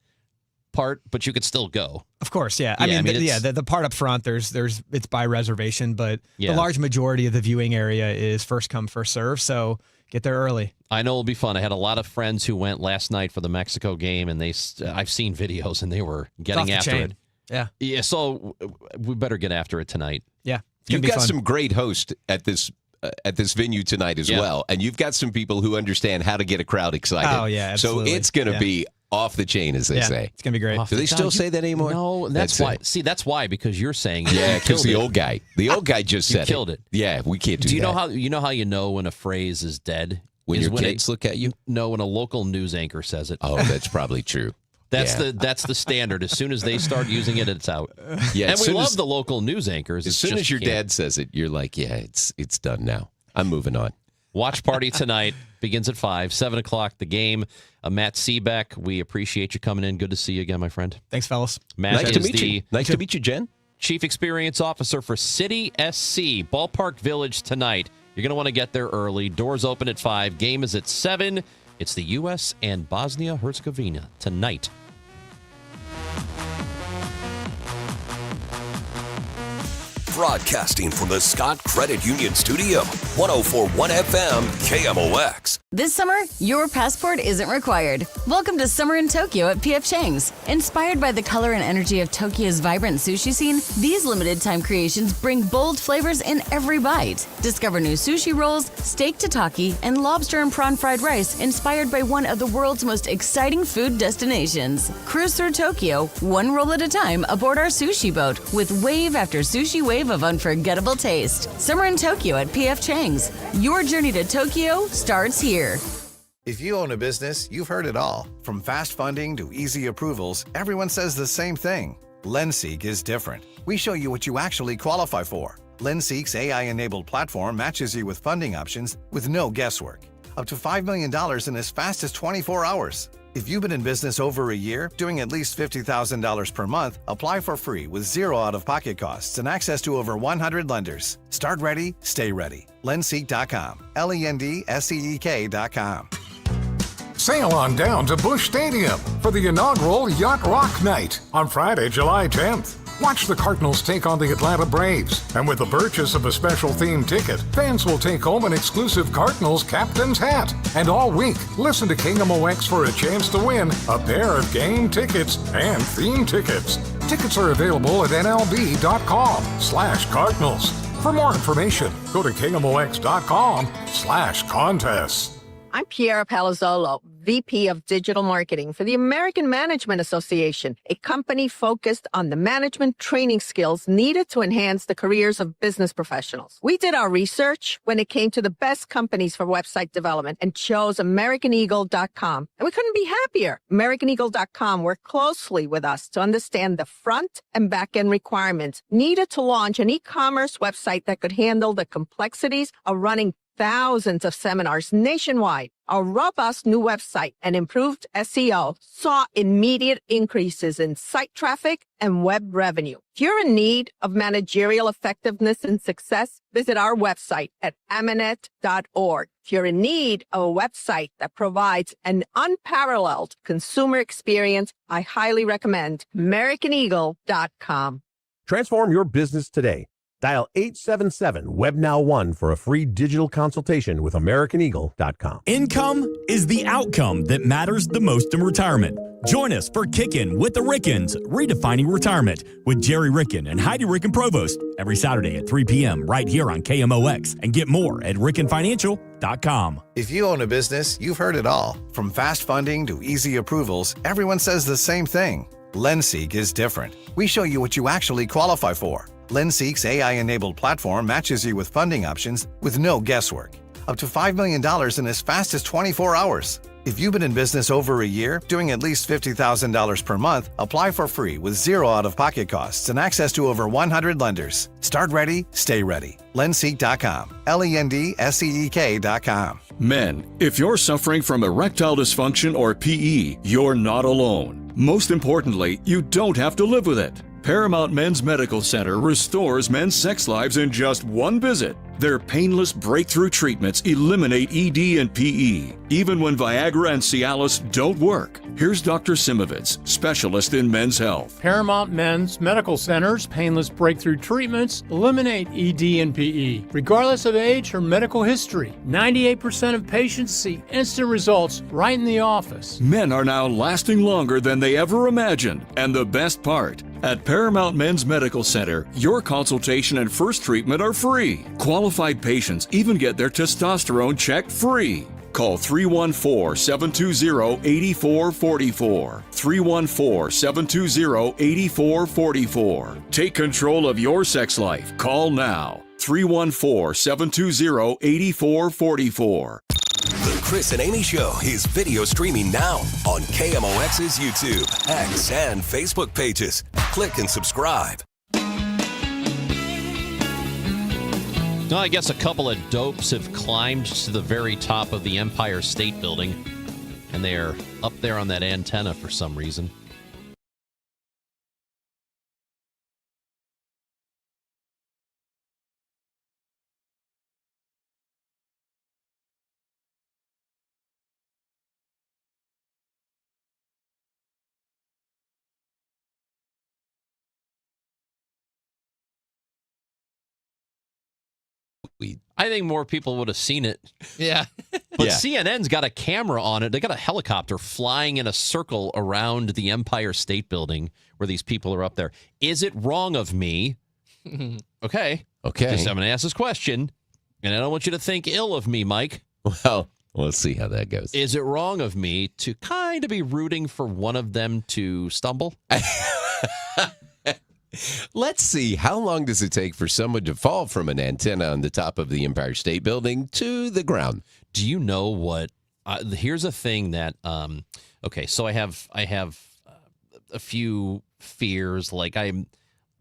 part, but you could still go.
Of course, yeah. I mean, the part up front, it's by reservation, but the large majority of the viewing area is first come, first serve. So get there early.
I know it'll be fun. I had a lot of friends who went last night for the Mexico game, and I've seen videos, and they were getting after it.
Yeah.
Yeah. So we better get after it tonight.
Yeah.
You've got some great hosts at this venue tonight as well, and you've got some people who understand how to get a crowd excited.
Oh yeah, absolutely.
So it's going to be off the chain, as they say.
It's going to be great.
Do they still say that anymore?
No, that's why.
it.
See, that's why, because you're saying it.
Yeah,
You
because
killed
the old guy just said
killed it.
Yeah, we can't do
Do you
that.
know how you know when a phrase is dead?
When
Is
your kids look at you?
No, when a local news anchor says it.
Oh, that's probably true.
That's
Yeah.
that's the standard. As soon as they start using it, it's out.
Yeah,
and
as
we
soon
love
as-
the local news anchors.
As
It's
soon
just
as your
you can't.
dad says it, you're like, yeah, it's done now. I'm moving on.
Watch party tonight begins at 5, 7 o'clock. The game. Matt Seebeck, we appreciate you coming in. Good to see you again, my friend.
Thanks, fellas.
Matt
Nice to
is
meet you. Nice to meet you, Jen.
Chief Experience Officer for City SC, Ballpark Village tonight. You're going to want to get there early. Doors open at 5. Game is at 7. It's the U.S. and Bosnia-Herzegovina tonight.
Broadcasting from the Scott Credit Union Studio, 104.1 FM KMOX.
This summer, your passport isn't required. Welcome to Summer in Tokyo at P.F. Chang's. Inspired by the color and energy of Tokyo's vibrant sushi scene, these limited-time creations bring bold flavors in every bite. Discover new sushi rolls, steak tataki, and lobster and prawn fried rice inspired by one of the world's most exciting food destinations. Cruise through Tokyo, one roll at a time aboard our sushi boat with wave after sushi wave of unforgettable taste. Summer in Tokyo at P.F. Chang's. Your journey to Tokyo starts here.
If you own a business, you've heard it all. From fast funding to easy approvals, everyone says the same thing. LendSeek is different. We show you what you actually qualify for. LendSeek's AI-enabled platform matches you with funding options with no guesswork. Up to $5 million in as fast as 24 hours. If you've been in business over a year, doing at least $50,000 per month, apply for free with zero out-of-pocket costs and access to over 100 lenders. Start ready, stay ready. LendSeek.com. LendSeek.com.
Sail on down to Busch Stadium for the inaugural Yacht Rock Night on Friday, July 10th. Watch the Cardinals take on the Atlanta Braves, and with the purchase of a special themed ticket, fans will take home an exclusive Cardinals captain's hat. And all week, listen to KMOX for a chance to win a pair of game tickets and theme tickets. Tickets are available at nlb.com/Cardinals. For more information, go to KMOX.com/contests.
I'm Piera Palazzolo, VP of Digital Marketing for the American Management Association, a company focused on the management training skills needed to enhance the careers of business professionals. We did our research when it came to the best companies for website development and chose AmericanEagle.com. And we couldn't be happier. AmericanEagle.com worked closely with us to understand the front and back end requirements needed to launch an e-commerce website that could handle the complexities of running thousands of seminars nationwide. Our robust new website and improved SEO saw immediate increases in site traffic and web revenue. If you're in need of managerial effectiveness and success, visit our website at amanet.org. If you're in need of a website that provides an unparalleled consumer experience, I highly recommend AmericanEagle.com.
Transform your business today. Dial 877-WebNow1 for a free digital consultation with AmericanEagle.com.
Income is the outcome that matters the most in retirement. Join us for Kickin' with the Rickens, Redefining Retirement with Jerry Ricken and Heidi Ricken Provost every Saturday at 3 p.m. right here on KMOX, and get more at RickenFinancial.com.
If you own a business, you've heard it all. From fast funding to easy approvals, everyone says the same thing. LendSeek is different. We show you what you actually qualify for. LendSeek's AI-enabled platform matches you with funding options with no guesswork. Up to $5 million in as fast as 24 hours. If you've been in business over a year, doing at least $50,000 per month, apply for free with zero out-of-pocket costs and access to over 100 lenders. Start ready, stay ready. LendSeek.com. LendSeek.com.
Men, if you're suffering from erectile dysfunction or PE, you're not alone. Most importantly, you don't have to live with it. Paramount Men's Medical Center restores men's sex lives in just one visit. Their painless breakthrough treatments eliminate ED and PE, even when Viagra and Cialis don't work. Here's Dr. Simovitz, specialist in men's health.
Paramount Men's Medical Center's painless breakthrough treatments eliminate ED and PE, regardless of age or medical history. 98% of patients see instant results right in the office.
Men are now lasting longer than they ever imagined. And the best part, at Paramount Men's Medical Center, your consultation and first treatment are free. Qualified patients even get their testosterone checked free. Call 314-720-8444. 314-720-8444. Take control of your sex life. Call now. 314-720-8444.
The Chris and Amy Show is video streaming now on KMOX's YouTube, X, and Facebook pages. Click and subscribe.
Well, I guess a couple of dopes have climbed to the very top of the Empire State Building, and they're up there on that antenna for some reason. I think more people would have seen it.
Yeah.
But CNN's got a camera on it. They got a helicopter flying in a circle around the Empire State Building where these people are up there. Is it wrong of me? Okay. Just I'm going to ask this question, and I don't want you to think ill of me, Mike.
Well, let's see how that goes.
Is it wrong of me to kind of be rooting for one of them to stumble?
Let's see. How long does it take for someone to fall from an antenna on the top of the Empire State Building to the ground?
Do you know what? Here's a thing that. Okay, so I have a few fears. Like I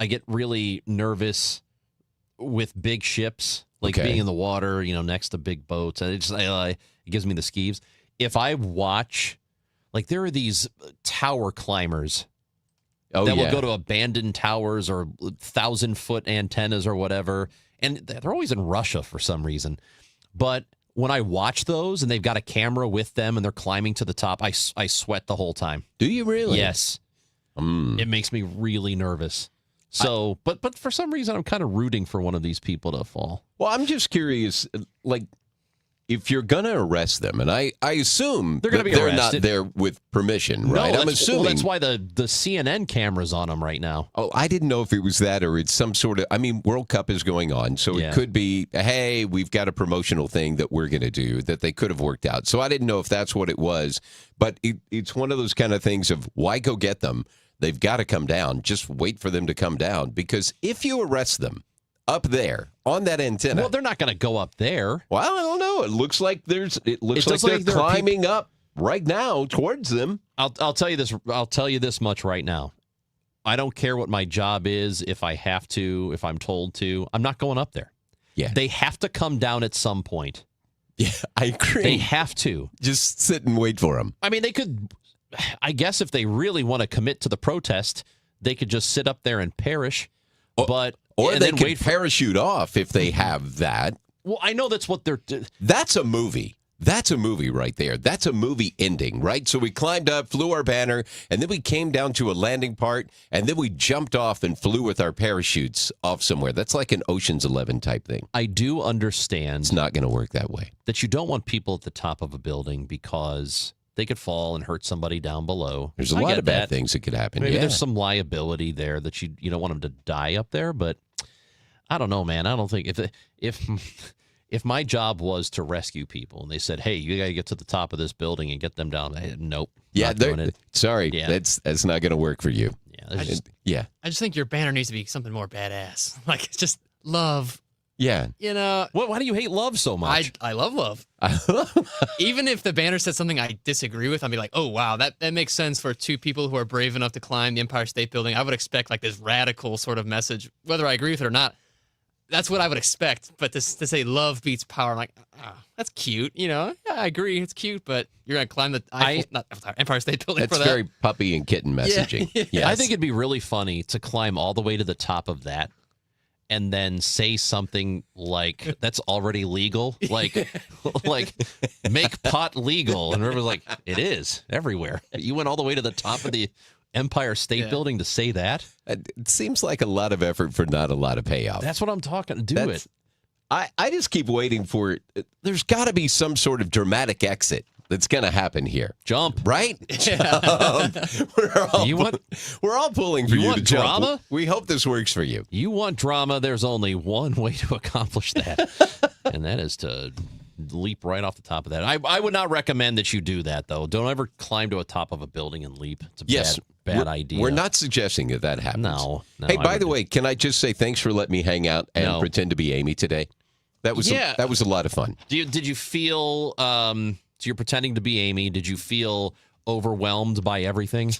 get really nervous with big ships, like being in the water, next to big boats, and it gives me the skeeves. If I watch, like there are these tower climbers. That will go to abandoned towers or 1,000-foot antennas or whatever. And they're always in Russia for some reason. But when I watch those and they've got a camera with them and they're climbing to the top, I sweat the whole time.
Do you really?
Yes. It makes me really nervous. So, but for some reason, I'm kind of rooting for one of these people to fall.
Well, I'm just curious, like, if you're going to arrest them, and I assume
they're going to be
they're
arrested.
not there with permission, right?
No,
I'm assuming.
Well, that's why the CNN camera's on them right now.
Oh, I didn't know if it was that or it's some sort of, World Cup is going on, so it could be, hey, we've got a promotional thing that we're going to do that they could have worked out. So I didn't know if that's what it was, but it's one of those kind of things of why go get them? They've got to come down. Just wait for them to come down, because if you arrest them, up there on that antenna.
Well, they're not going to go up there.
Well, I don't know. It looks like they're climbing up right now towards them.
I'll tell you this. I'll tell you this much right now. I don't care what my job is. If I have to, if I'm told to, I'm not going up there.
Yeah,
they have to come down at some point.
Yeah, I agree.
They have to
just sit and wait for them.
I mean, they could. I guess if they really want to commit to the protest, they could just sit up there and perish.
Or they can parachute off if they have that.
Well, I know that's what they're...
That's a movie. That's a movie right there. That's a movie ending, right? So we climbed up, flew our banner, and then we came down to a landing part, and then we jumped off and flew with our parachutes off somewhere. That's like an Ocean's 11 type thing.
I do understand...
It's not going to work that way.
That you don't want people at the top of a building because they could fall and hurt somebody down below.
There's a lot of bad things that could happen.
Maybe there's some liability there that you don't want them to die up there, but I don't know, man. I don't think if my job was to rescue people and they said, "Hey, you got to get to the top of this building and get them down," nope.
Yeah, sorry, that's not going to work for you.
I just think your banner needs to be something more badass. Like it's just love.
Yeah.
Why do you hate love so much?
I love love. Even if the banner said something I disagree with, I'd be like, oh, wow, that makes sense for two people who are brave enough to climb the Empire State Building. I would expect like this radical sort of message, whether I agree with it or not. That's what I would expect. But to say love beats power, I'm like, that's cute. Yeah, I agree. It's cute, but you're going to climb the Empire State Building for that.
That's very puppy and kitten messaging.
Yeah.
Yes.
I think it'd be really funny to climb all the way to the top of that and then say something like that's already legal, like make pot legal, and everyone's like, it is everywhere. You went all the way to the top of the Empire State Building to say that.
It seems like a lot of effort for not a lot of payoff.
That's what I'm talking. It.
I just keep waiting for it. There's got to be some sort of dramatic exit that's going to happen here.
Jump,
right?
Yeah.
We're all pulling for you to jump.
Drama?
We hope this works for you.
You want drama? There's only one way to accomplish that, and that is to leap right off the top of that. I would not recommend that you do that, though. Don't ever climb to a top of a building and leap. It's a bad idea.
We're not suggesting that happens.
No.
Hey, by the way, can I just say thanks for letting me hang out and pretend to be Amy today? That was a lot of fun.
Did you feel? So you're pretending to be Amy. Did you feel overwhelmed by everything?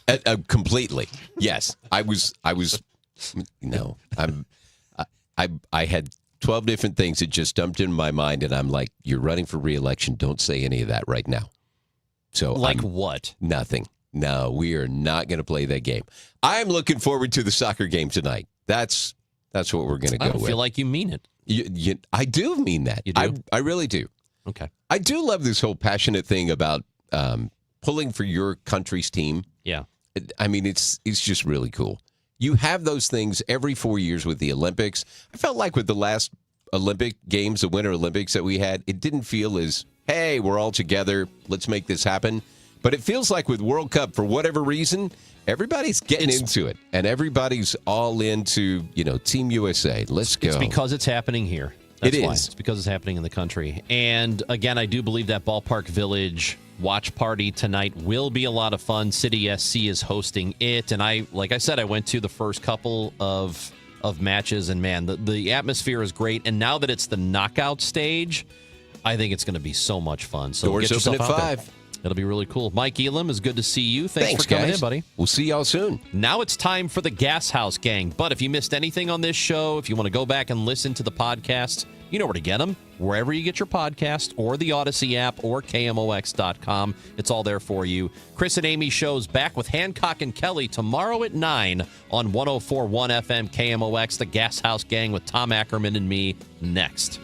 Completely. Yes, I was. No, I had 12 different things that just dumped into my mind, and I'm like, "You're running for re-election. Don't say any of that right now." So,
what?
Nothing. No, we are not going to play that game. I'm looking forward to the soccer game tonight. That's what we're going to go with.
I feel like you mean it.
I do mean that.
You do?
I really do.
Okay.
I do love this whole passionate thing about pulling for your country's team.
Yeah.
I mean, it's just really cool. You have those things every 4 years with the Olympics. I felt like with the last Olympic Games, the Winter Olympics that we had, it didn't feel as, hey, we're all together, let's make this happen. But it feels like with World Cup, for whatever reason, everybody's getting into it. And everybody's all into, Team USA. Let's go.
It's because it's happening here. That's
it
why.
is.
It's because it's happening in the country. And again, I do believe that Ballpark Village watch party tonight will be a lot of fun. City SC is hosting it. And like I said, I went to the first couple of matches, and man, the atmosphere is great. And now that it's the knockout stage, I think it's going to be so much fun. So
Doors
get
open
yourself
at
out
5.
There. It'll be really cool. Mike Elam, is good to see you. Thanks for coming
guys.
in, buddy.
We'll see y'all soon.
Now it's time for the Gas House Gang. But if you missed anything on this show, if you want to go back and listen to the podcast, you know where to get them. Wherever you get your podcast, or the Odyssey app, or KMOX.com. It's all there for you. Chris and Amy shows back with Hancock and Kelly tomorrow at 9 on 104.1 FM KMOX. The Gas House Gang with Tom Ackerman and me next.